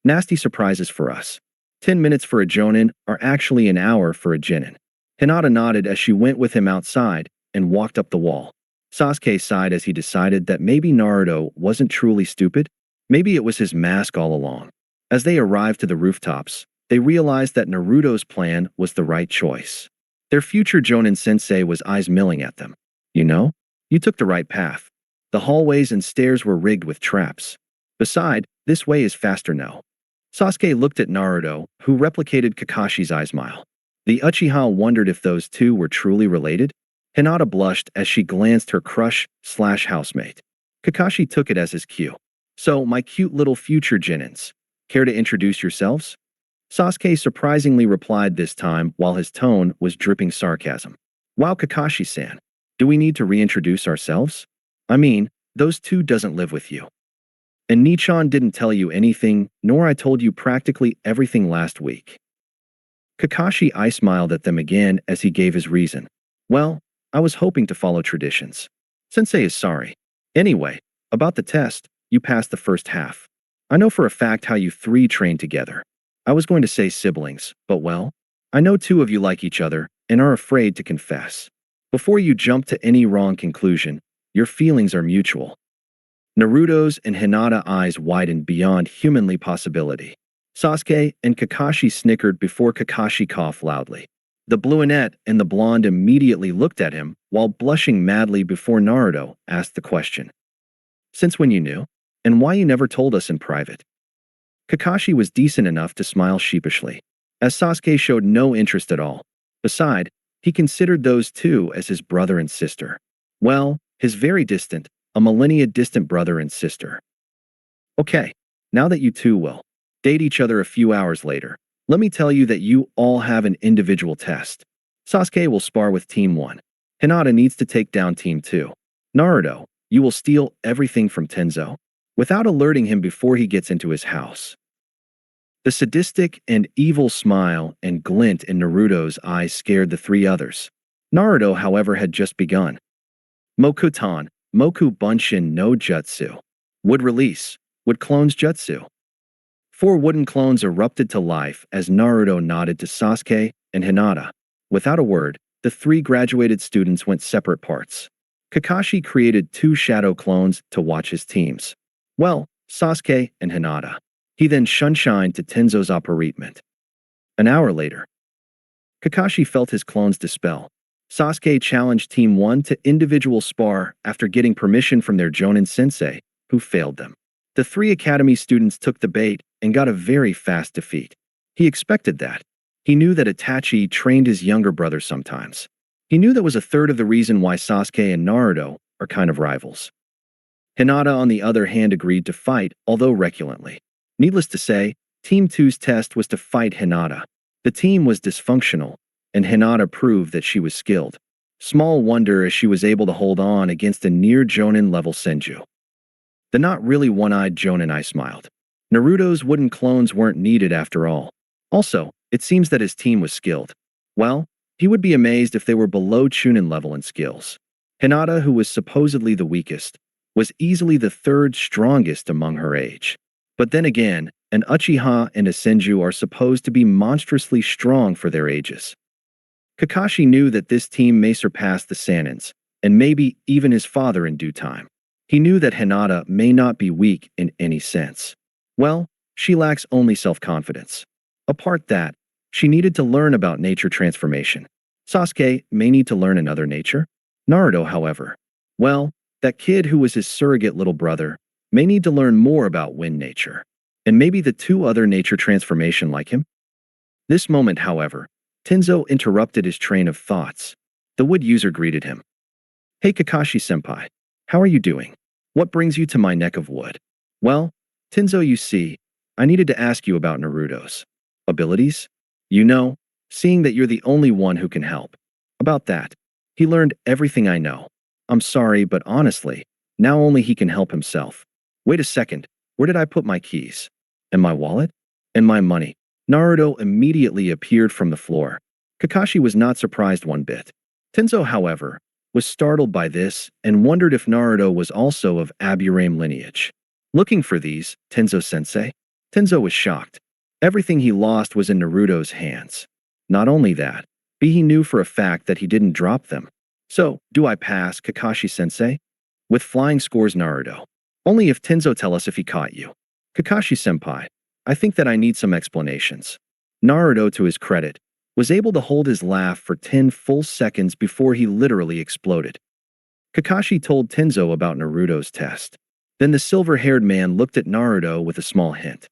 nasty surprises for us. 10 minutes for a Jonin are actually an hour for a Genin. Hinata nodded as she went with him outside and walked up the wall. Sasuke sighed as he decided that maybe Naruto wasn't truly stupid. Maybe it was his mask all along. As they arrived to the rooftops, they realized that Naruto's plan was the right choice. Their future Jonin sensei was eyes milling at them. You know, you took the right path. The hallways and stairs were rigged with traps. Beside, this way is faster no. Sasuke looked at Naruto, who replicated Kakashi's eye smile. The Uchiha wondered if those two were truly related. Hinata blushed as she glanced her crush/housemate. Kakashi took it as his cue. So, my cute little future Genins, care to introduce yourselves? Sasuke surprisingly replied this time while his tone was dripping sarcasm. Wow, Kakashi-san, do we need to reintroduce ourselves? I mean, those two doesn't live with you. And Nichan didn't tell you anything, nor I told you practically everything last week. Kakashi I smiled at them again as he gave his reason. Well, I was hoping to follow traditions. Sensei is sorry. Anyway, about the test, you passed the first half. I know for a fact how you three trained together. I was going to say siblings, but well, I know two of you like each other and are afraid to confess. Before you jump to any wrong conclusion, your feelings are mutual. Naruto's and Hinata eyes widened beyond humanly possibility. Sasuke and Kakashi snickered before Kakashi coughed loudly. The brunette and the blonde immediately looked at him while blushing madly before Naruto asked the question. Since when you knew? And why you never told us in private? Kakashi was decent enough to smile sheepishly, as Sasuke showed no interest at all. Besides, he considered those two as his brother and sister. Well, his very distant, a millennia distant brother and sister. Okay, now that you two will date each other a few hours later, let me tell you that you all have an individual test. Sasuke will spar with Team 1. Hinata needs to take down Team 2. Naruto, you will steal everything from Tenzo, without alerting him before he gets into his house. The sadistic and evil smile and glint in Naruto's eyes scared the three others. Naruto, however, had just begun. Mokuton, Moku Bunshin no Jutsu. Would release. Would clones jutsu. 4 wooden clones erupted to life as Naruto nodded to Sasuke and Hinata. Without a word, the 3 graduated students went separate parts. Kakashi created 2 shadow clones to watch his teams. Well, Sasuke and Hinata. He then shunshined to Tenzo's apparitment. An hour later, Kakashi felt his clones dispel. Sasuke challenged Team 1 to individual spar after getting permission from their Jonin sensei, who failed them. The 3 academy students took the bait and got a very fast defeat. He expected that. He knew that Itachi trained his younger brother sometimes. He knew that was a third of the reason why Sasuke and Naruto are kind of rivals. Hinata, on the other hand, agreed to fight, although reluctantly. Needless to say, Team 2's test was to fight Hinata. The team was dysfunctional, and Hinata proved that she was skilled. Small wonder as she was able to hold on against a near Jonin-level Senju. The not really one-eyed Jonin I smiled. Naruto's wooden clones weren't needed after all. Also, it seems that his team was skilled. Well, he would be amazed if they were below Chunin level in skills. Hinata, who was supposedly the weakest, was easily the 3rd strongest among her age. But then again, an Uchiha and a Senju are supposed to be monstrously strong for their ages. Kakashi knew that this team may surpass the Sannins, and maybe even his father in due time. He knew that Hinata may not be weak in any sense. Well, she lacks only self-confidence. Apart that, she needed to learn about nature transformation. Sasuke may need to learn another nature. Naruto, however, well, that kid who was his surrogate little brother, may need to learn more about wind nature. And maybe the 2 other nature transformation like him? This moment, however, Tenzo interrupted his train of thoughts. The wood user greeted him. Hey Kakashi-senpai, how are you doing? What brings you to my neck of wood? Well, Tenzo, you see, I needed to ask you about Naruto's abilities. You know, seeing that you're the only one who can help. About that, he learned everything I know. I'm sorry, but honestly, now only he can help himself. Wait a second, where did I put my keys? And my wallet? And my money? Naruto immediately appeared from the floor. Kakashi was not surprised one bit. Tenzo, however, was startled by this and wondered if Naruto was also of Aburame lineage. Looking for these, Tenzo-sensei? Tenzo was shocked. Everything he lost was in Naruto's hands. Not only that, but he knew for a fact that he didn't drop them. So, do I pass, Kakashi-sensei? With flying scores, Naruto. Only if Tenzo tell us if he caught you. Kakashi-senpai, I think that I need some explanations. Naruto, to his credit, was able to hold his laugh for 10 full seconds before he literally exploded. Kakashi told Tenzo about Naruto's test. Then the silver-haired man looked at Naruto with a small hint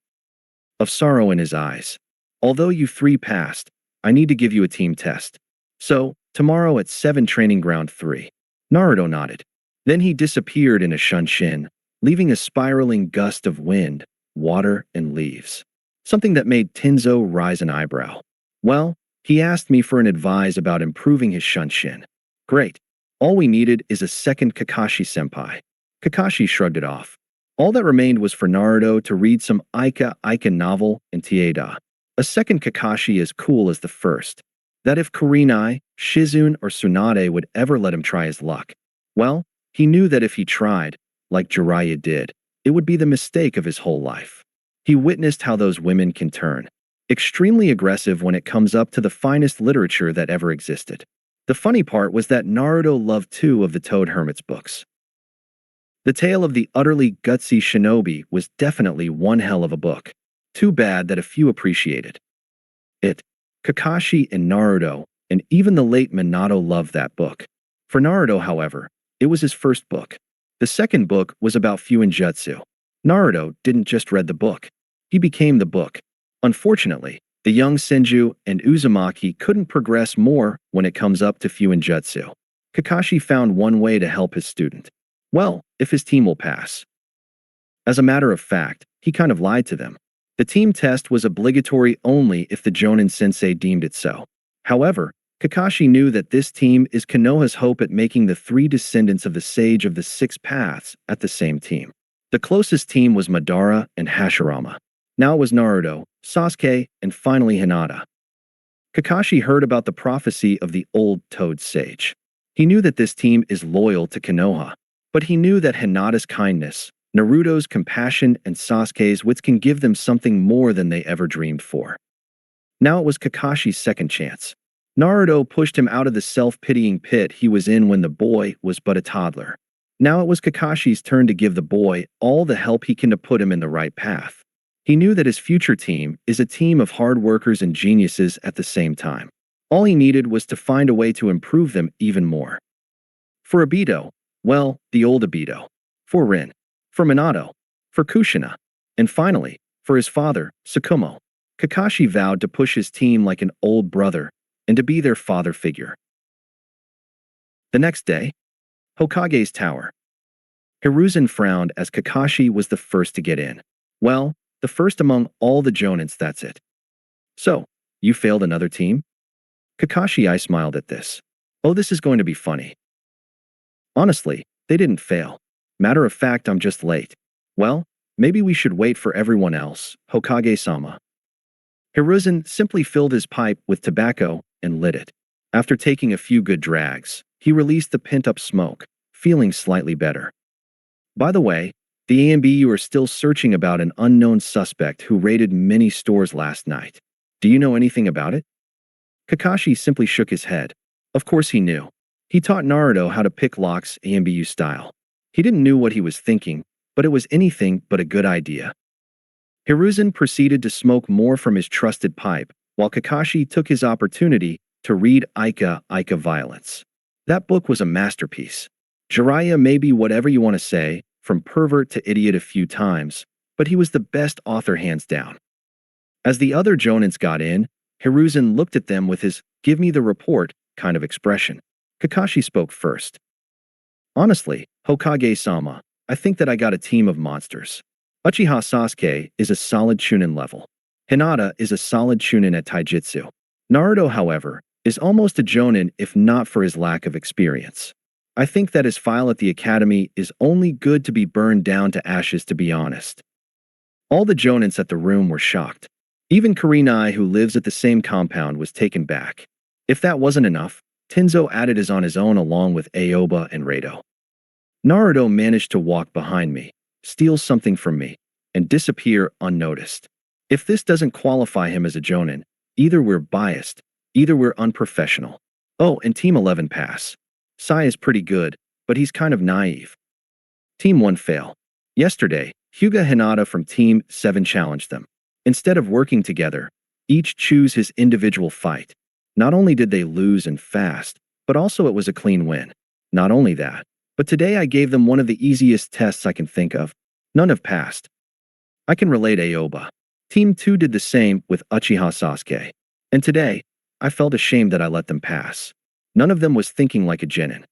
of sorrow in his eyes. Although you 3 passed, I need to give you a team test. So, Tomorrow at 7 Training Ground 3. Naruto nodded. Then he disappeared in a shunshin, leaving a spiraling gust of wind, water, and leaves. Something that made Tenzo rise an eyebrow. Well, he asked me for an advice about improving his shunshin. Great. All we needed is a second Kakashi-senpai. Kakashi shrugged it off. All that remained was for Naruto to read some Ika novel in Tieda. A second Kakashi as cool as the first. That if Kurenai, Shizune, or Tsunade would ever let him try his luck. Well, he knew that if he tried, like Jiraiya did, it would be the mistake of his whole life. He witnessed how those women can turn extremely aggressive when it comes up to the finest literature that ever existed. The funny part was that Naruto loved 2 of the Toad Hermit's books. The Tale of the Utterly Gutsy Shinobi was definitely one hell of a book. Too bad that a few appreciated it. Kakashi and Naruto, and even the late Minato loved that book. For Naruto, however, it was his first book. The second book was about Fuinjutsu. Naruto didn't just read the book. He became the book. Unfortunately, the young Senju and Uzumaki couldn't progress more when it comes up to Fuinjutsu. Kakashi found one way to help his student. Well, if his team will pass. As a matter of fact, he kind of lied to them. The team test was obligatory only if the Jonin sensei deemed it so. However, Kakashi knew that this team is Konoha's hope at making the 3 descendants of the Sage of the 6 Paths at the same team. The closest team was Madara and Hashirama. Now it was Naruto, Sasuke, and finally Hinata. Kakashi heard about the prophecy of the old Toad Sage. He knew that this team is loyal to Konoha, but he knew that Hinata's kindness, Naruto's compassion, and Sasuke's wits can give them something more than they ever dreamed for. Now it was Kakashi's second chance. Naruto pushed him out of the self-pitying pit he was in when the boy was but a toddler. Now it was Kakashi's turn to give the boy all the help he can to put him in the right path. He knew that his future team is a team of hard workers and geniuses at the same time. All he needed was to find a way to improve them even more. For Obito, well, the old Obito. For Rin. For Minato. For Kushina. And finally, for his father, Tsukumo. Kakashi vowed to push his team like an old brother and to be their father figure. The next day, Hokage's tower. Hiruzen frowned as Kakashi was the first to get in. Well, the first among all the Jonins, that's it. So, you failed another team? Kakashi I smiled at this. Oh, this is going to be funny. Honestly, they didn't fail. Matter of fact, I'm just late. Well, maybe we should wait for everyone else, Hokage-sama. Hiruzen simply filled his pipe with tobacco and lit it. After taking a few good drags, he released the pent-up smoke, feeling slightly better. By the way, the AMBU are still searching about an unknown suspect who raided many stores last night. Do you know anything about it? Kakashi simply shook his head. Of course he knew. He taught Naruto how to pick locks AMBU style. He didn't know what he was thinking, but it was anything but a good idea. Hiruzen proceeded to smoke more from his trusted pipe, while Kakashi took his opportunity to read Ika Violence. That book was a masterpiece. Jiraiya may be whatever you want to say, from pervert to idiot a few times, but he was the best author hands down. As the other Jonins got in, Hiruzen looked at them with his "give me the report" kind of expression. Kakashi spoke first. Honestly, Hokage-sama, I think that I got a team of monsters. Uchiha Sasuke is a solid Chunin level. Hinata is a solid Chunin at Taijutsu. Naruto, however, is almost a Jonin if not for his lack of experience. I think that his file at the academy is only good to be burned down to ashes, to be honest. All the Jonins at the room were shocked. Even Kurenai, who lives at the same compound, was taken back. If that wasn't enough, Tenzo added his on his own along with Aoba and Rado. Naruto managed to walk behind me, steal something from me, and disappear unnoticed. If this doesn't qualify him as a Jonin, either we're biased, either we're unprofessional. Oh, and Team 11 pass. Sai is pretty good, but he's kind of naive. Team 1 fail. Yesterday, Hyuga Hinata from Team 7 challenged them. Instead of working together, each choose his individual fight. Not only did they lose and fast, but also it was a clean win. Not only that, but today I gave them one of the easiest tests I can think of. None have passed. I can relate Aoba. Team 2 did the same with Uchiha Sasuke. And today, I felt ashamed that I let them pass. None of them was thinking like a genin.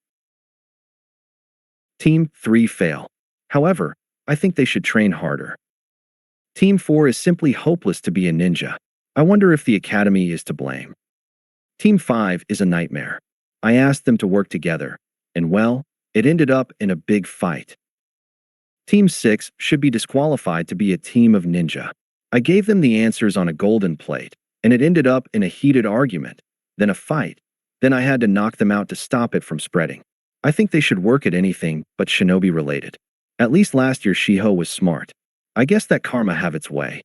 Team 3 fail. However, I think they should train harder. Team 4 is simply hopeless to be a ninja. I wonder if the academy is to blame. Team 5 is a nightmare. I asked them to work together, and well, it ended up in a big fight. Team 6 should be disqualified to be a team of ninja. I gave them the answers on a golden plate, and it ended up in a heated argument, then a fight. Then I had to knock them out to stop it from spreading. I think they should work at anything but shinobi related. At least last year Shiho was smart. I guess that karma have its way.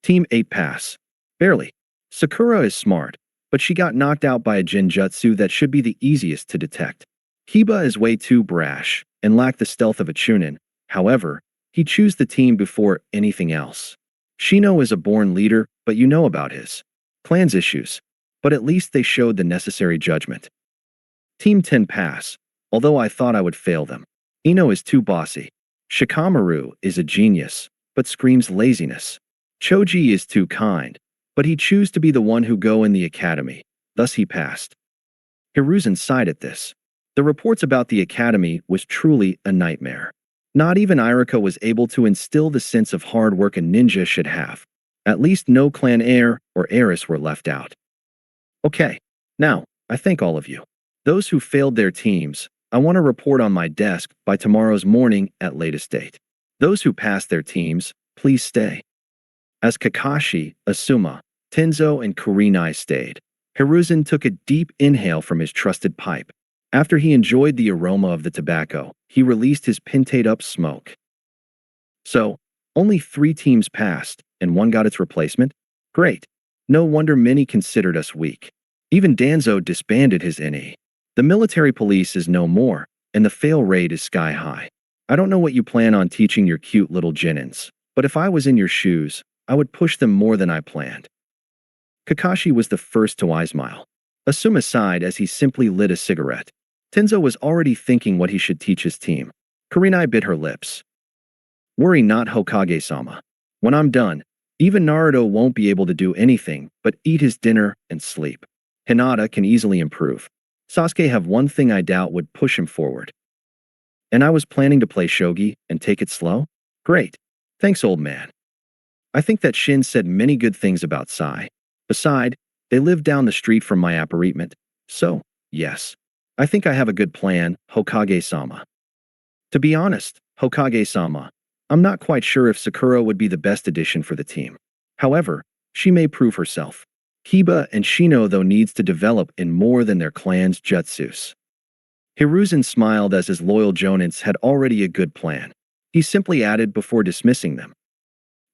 Team 8 pass. Barely. Sakura is smart, but she got knocked out by a genjutsu that should be the easiest to detect. Kiba is way too brash and lacked the stealth of a chunin. However, he chose the team before anything else. Shino is a born leader, but you know about his clan's issues. But at least they showed the necessary judgment. Team 10 pass, although I thought I would fail them. Ino is too bossy. Shikamaru is a genius, but screams laziness. Choji is too kind, but he chose to be the one who go in the academy, thus he passed. Hiruzen sighed at this. The reports about the academy was truly a nightmare. Not even Irika was able to instill the sense of hard work a ninja should have. At least no clan heir or heiress were left out. Okay, now, I thank all of you. Those who failed their teams, I want to report on my desk by tomorrow's morning at latest date. Those who passed their teams, please stay. As Kakashi, Asuma, Tenzo, and Kurenai stayed, Hiruzen took a deep inhale from his trusted pipe. After he enjoyed the aroma of the tobacco, he released his pintate-up smoke. So, only 3 teams passed, and 1 got its replacement? Great. No wonder many considered us weak. Even Danzo disbanded his NE. The military police is no more, and the fail rate is sky high. I don't know what you plan on teaching your cute little genins, but if I was in your shoes, I would push them more than I planned. Kakashi was the first to smile. Asuma sighed as he simply lit a cigarette. Tenzo was already thinking what he should teach his team. Kurenai bit her lips. Worry not, Hokage-sama. When I'm done, even Naruto won't be able to do anything but eat his dinner and sleep. Hinata can easily improve. Sasuke have one thing I doubt would push him forward. And I was planning to play shogi and take it slow? Great. Thanks, old man. I think that Shin said many good things about Sai. Beside, they live down the street from my appartement. So, yes. I think I have a good plan, Hokage-sama. To be honest, Hokage-sama, I'm not quite sure if Sakura would be the best addition for the team. However, she may prove herself. Kiba and Shino though needs to develop in more than their clan's jutsus. Hiruzen smiled as his loyal jonins had already a good plan. He simply added before dismissing them.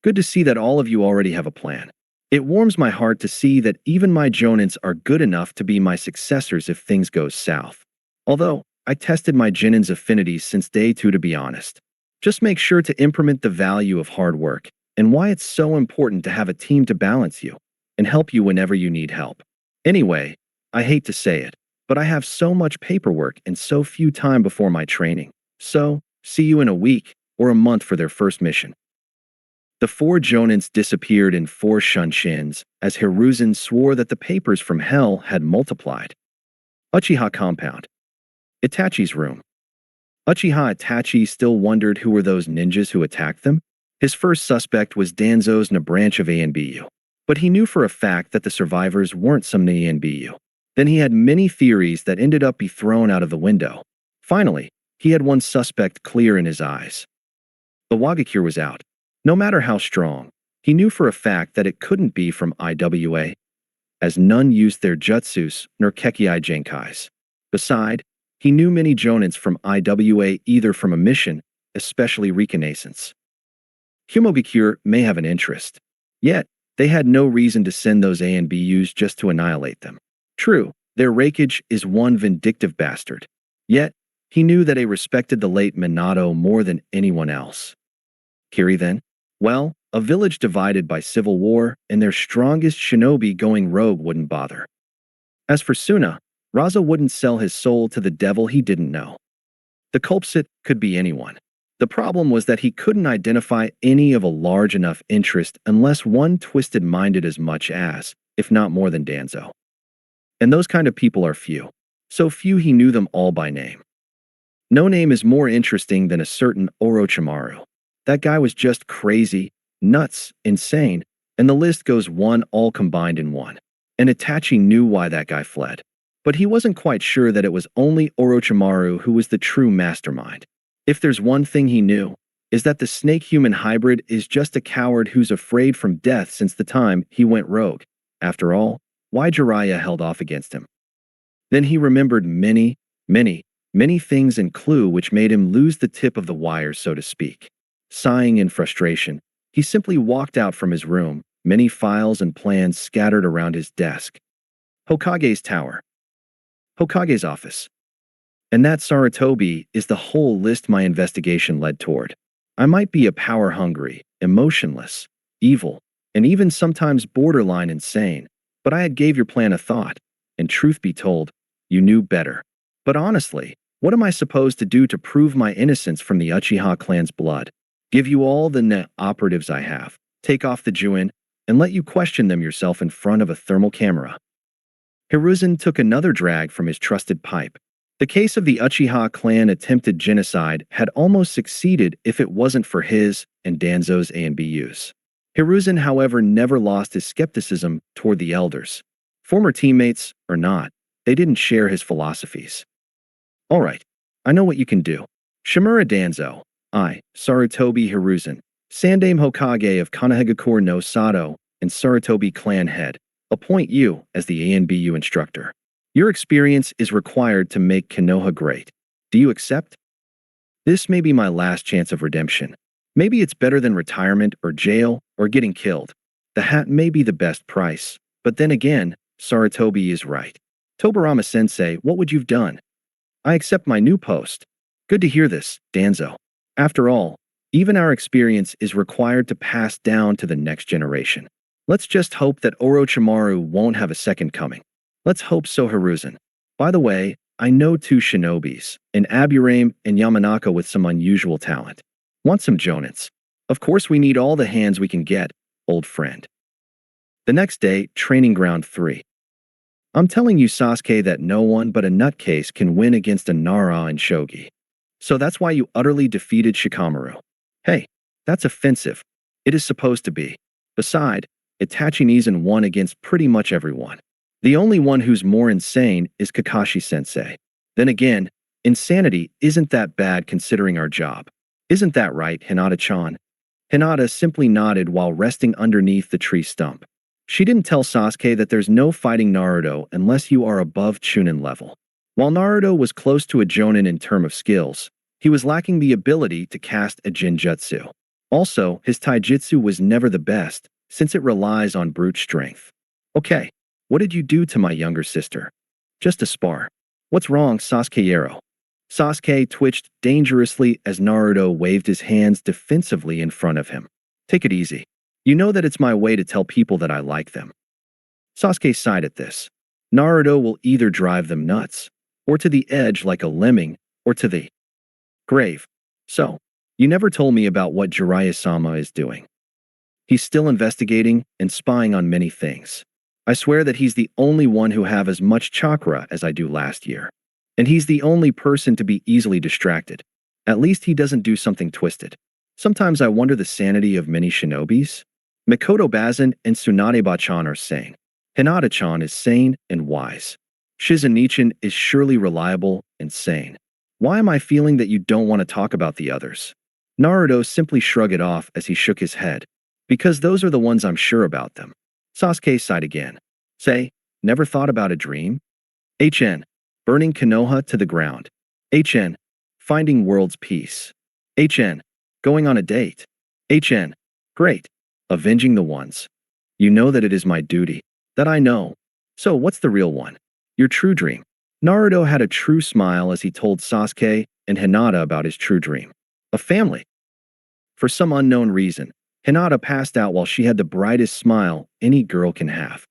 Good to see that all of you already have a plan. It warms my heart to see that even my jonins are good enough to be my successors if things go south. Although, I tested my genin's affinities since day 2 to be honest. Just make sure to implement the value of hard work and why it's so important to have a team to balance you and help you whenever you need help. Anyway, I hate to say it, but I have so much paperwork and so few time before my training. So, see you in a week or a month for their first mission. The 4 jonins disappeared in 4 shunshins as Hiruzen swore that the papers from hell had multiplied. Uchiha compound. Itachi's room. Uchiha Itachi still wondered who were those ninjas who attacked them. His first suspect was Danzo's Na branch of ANBU, but he knew for a fact that the survivors weren't some ANBU. Then he had many theories that ended up be thrown out of the window. Finally, he had one suspect clear in his eyes. The Wagakure was out. No matter how strong, he knew for a fact that it couldn't be from IWA, as none used their jutsus nor Kekkei Genkais. Beside, he knew many jonins from IWA either from a mission, especially reconnaissance. Humogakure may have an interest. Yet, they had no reason to send those ANBUs just to annihilate them. True, their Raikage is one vindictive bastard. Yet, he knew that they respected the late Minato more than anyone else. Kiri then? Well, a village divided by civil war and their strongest shinobi going rogue wouldn't bother. As for Suna, Raza wouldn't sell his soul to the devil he didn't know. The culprit could be anyone. The problem was that he couldn't identify any of a large enough interest unless one twisted-minded as much as, if not more than Danzo. And those kind of people are few. So few he knew them all by name. No name is more interesting than a certain Orochimaru. That guy was just crazy, nuts, insane, and the list goes one all combined in one. And Itachi knew why that guy fled. But he wasn't quite sure that it was only Orochimaru who was the true mastermind. If there's one thing he knew, is that the snake-human hybrid is just a coward who's afraid from death since the time he went rogue. After all, why Jiraiya held off against him? Then he remembered many things and clue which made him lose the tip of the wire, so to speak. Sighing in frustration, he simply walked out from his room, many files and plans scattered around his desk. Hokage's tower. Hokage's office. And that Sarutobi is the whole list my investigation led toward. I might be a power-hungry, emotionless, evil, and even sometimes borderline insane, but I had gave your plan a thought, and truth be told, you knew better. But honestly, what am I supposed to do to prove my innocence from the Uchiha clan's blood? Give you all the operatives I have, take off the Juin, and let you question them yourself in front of a thermal camera. Hiruzen took another drag from his trusted pipe. The case of the Uchiha clan attempted genocide had almost succeeded if it wasn't for his and Danzo's ANBUs. Hiruzen, however, never lost his skepticism toward the elders. Former teammates or not, they didn't share his philosophies. All right, I know what you can do. Shimura Danzo, I, Sarutobi Hiruzen, Sandaime Hokage of Konohagakure no Sato, and Sarutobi clan head, appoint you as the ANBU instructor. Your experience is required to make Konoha great. Do you accept? This may be my last chance of redemption. Maybe it's better than retirement or jail or getting killed. The hat may be the best price, but then again, Sarutobi is right. Tobirama-sensei, what would you've done? I accept my new post. Good to hear this, Danzo. After all, even our experience is required to pass down to the next generation. Let's just hope that Orochimaru won't have a second coming. Let's hope so, Hiruzen. By the way, I know two shinobis, an Aburame and Yamanaka with some unusual talent. Want some jonins? Of course we need all the hands we can get, old friend. The next day, Training Ground 3. I'm telling you, Sasuke, that no one but a nutcase can win against a Nara and Shogi. So that's why you utterly defeated Shikamaru. Hey, that's offensive. It is supposed to be. Beside, Itachi Nizan won against pretty much everyone. The only one who's more insane is Kakashi-sensei. Then again, insanity isn't that bad considering our job. Isn't that right, Hinata-chan? Hinata simply nodded while resting underneath the tree stump. She didn't tell Sasuke that there's no fighting Naruto unless you are above Chunin level. While Naruto was close to a Jonin in terms of skills, he was lacking the ability to cast a Jinjutsu. Also, his taijutsu was never the best, since it relies on brute strength. Okay, what did you do to my younger sister? Just a spar. What's wrong, Sasuke-ero? Sasuke twitched dangerously as Naruto waved his hands defensively in front of him. Take it easy. You know that it's my way to tell people that I like them. Sasuke sighed at this. Naruto will either drive them nuts, or to the edge like a lemming, or to the grave. So, you never told me about what Jiraiya-sama is doing. He's still investigating and spying on many things. I swear that he's the only one who have as much chakra as I do last year. And he's the only person to be easily distracted. At least he doesn't do something twisted. Sometimes I wonder the sanity of many shinobis. Mikoto Bazin and Tsunade-chan are sane. Hinata-chan is sane and wise. Shizen-nichan is surely reliable and sane. Why am I feeling that you don't want to talk about the others? Naruto simply shrugged it off as he shook his head. Because those are the ones I'm sure about them. Sasuke sighed again. Say, never thought about a dream? HN. Burning Konoha to the ground. HN. Finding world's peace. HN. Going on a date. HN. Great. Avenging the ones. You know that it is my duty. That I know. So what's the real one? Your true dream. Naruto had a true smile as he told Sasuke and Hinata about his true dream. A family. For some unknown reason, Hinata passed out while she had the brightest smile any girl can have.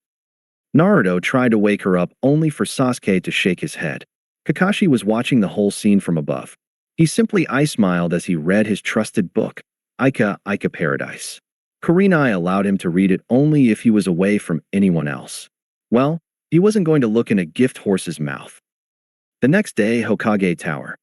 Naruto tried to wake her up only for Sasuke to shake his head. Kakashi was watching the whole scene from above. He simply eye-smiled as he read his trusted book, Ika Paradise. Kurenai allowed him to read it only if he was away from anyone else. Well, he wasn't going to look in a gift horse's mouth. The next day, Hokage Tower.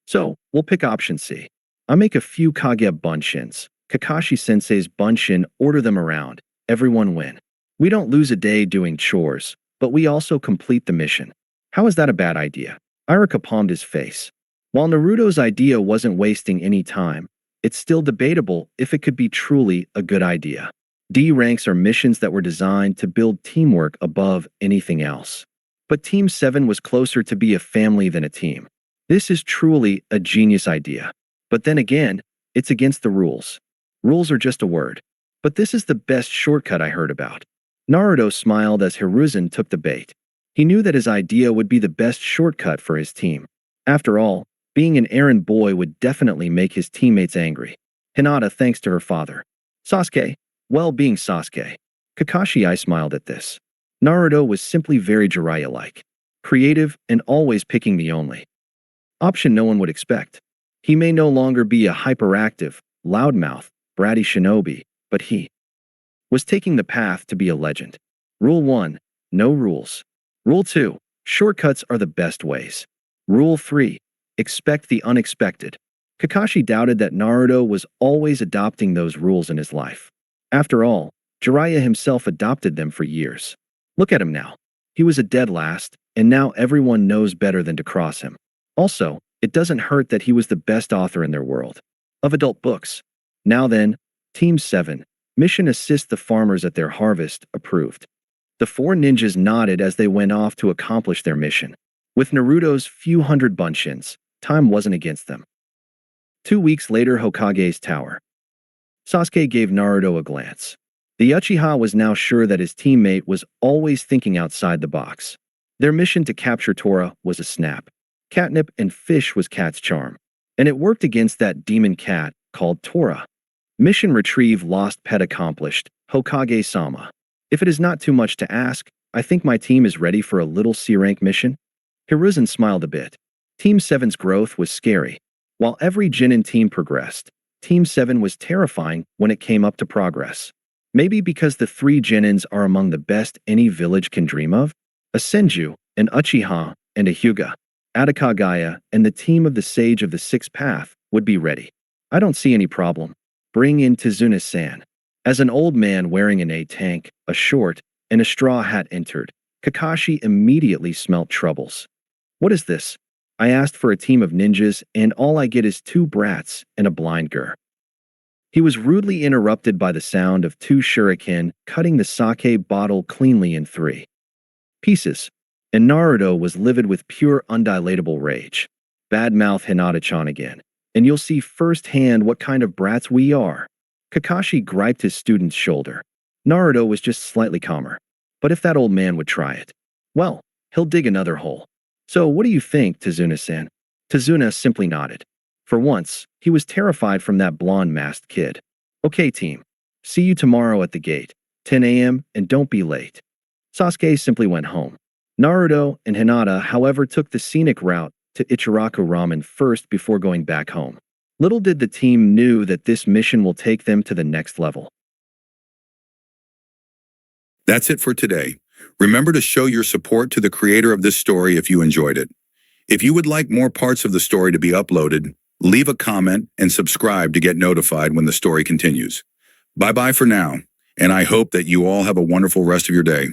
So, we'll pick option C. I'll make a few Kage bunshins. Kakashi-sensei's bunshin, order them around. Everyone win. We don't lose a day doing chores, but we also complete the mission. How is that a bad idea? Iruka palmed his face. While Naruto's idea wasn't wasting any time, it's still debatable if it could be truly a good idea. D ranks are missions that were designed to build teamwork above anything else. But Team 7 was closer to be a family than a team. This is truly a genius idea. But then again, it's against the rules. Rules are just a word. But this is the best shortcut I heard about. Naruto smiled as Hiruzen took the bait. He knew that his idea would be the best shortcut for his team. After all, being an errand boy would definitely make his teammates angry. Hinata thanks to her father. Sasuke, well, being Sasuke. Kakashi I smiled at this. Naruto was simply very Jiraiya-like. Creative and always picking the only option no one would expect. He may no longer be a hyperactive, loudmouth, bratty shinobi, but he was taking the path to be a legend. Rule 1. No rules. Rule 2. Shortcuts are the best ways. Rule 3. Expect the unexpected. Kakashi doubted that Naruto was always adopting those rules in his life. After all, Jiraiya himself adopted them for years. Look at him now. He was a dead last, and now everyone knows better than to cross him. Also, it doesn't hurt that he was the best author in their world of adult books. Now then, Team 7, mission assist the farmers at their harvest, approved. The 4 ninjas nodded as they went off to accomplish their mission. With Naruto's few hundred bunshins, time wasn't against them. 2 weeks later, Hokage's tower. Sasuke gave Naruto a glance. The Uchiha was now sure that his teammate was always thinking outside the box. Their mission to capture Tora was a snap. Catnip and fish was Cat's charm. And it worked against that demon cat called Tora. Mission retrieve lost pet accomplished, Hokage-sama. If it is not too much to ask, I think my team is ready for a little C-rank mission. Hiruzen smiled a bit. Team 7's growth was scary. While every Genin team progressed, Team 7 was terrifying when it came up to progress. Maybe because the 3 Genins are among the best any village can dream of? A Senju, an Uchiha, and a Hyuga. Adakagaya and the team of the Sage of the Sixth Path would be ready. I don't see any problem. Bring in Tazuna-san. As an old man wearing an A-tank, a short, and a straw hat entered, Kakashi immediately smelt troubles. What is this? I asked for a team of ninjas and all I get is 2 brats and a blind girl. He was rudely interrupted by the sound of 2 shuriken cutting the sake bottle cleanly in 3 pieces. And Naruto was livid with pure undilatable rage. Badmouth Hinata-chan again, and you'll see firsthand what kind of brats we are. Kakashi griped his student's shoulder. Naruto was just slightly calmer. But if that old man would try it, well, he'll dig another hole. So what do you think, Tazuna-san? Tazuna simply nodded. For once, he was terrified from that blonde-masked kid. Okay, team. See you tomorrow at the gate, 10 a.m., and don't be late. Sasuke simply went home. Naruto and Hinata, however, took the scenic route to Ichiraku Ramen first before going back home. Little did the team knew that this mission will take them to the next level. That's it for today. Remember to show your support to the creator of this story if you enjoyed it. If you would like more parts of the story to be uploaded, leave a comment and subscribe to get notified when the story continues. Bye-bye for now, and I hope that you all have a wonderful rest of your day.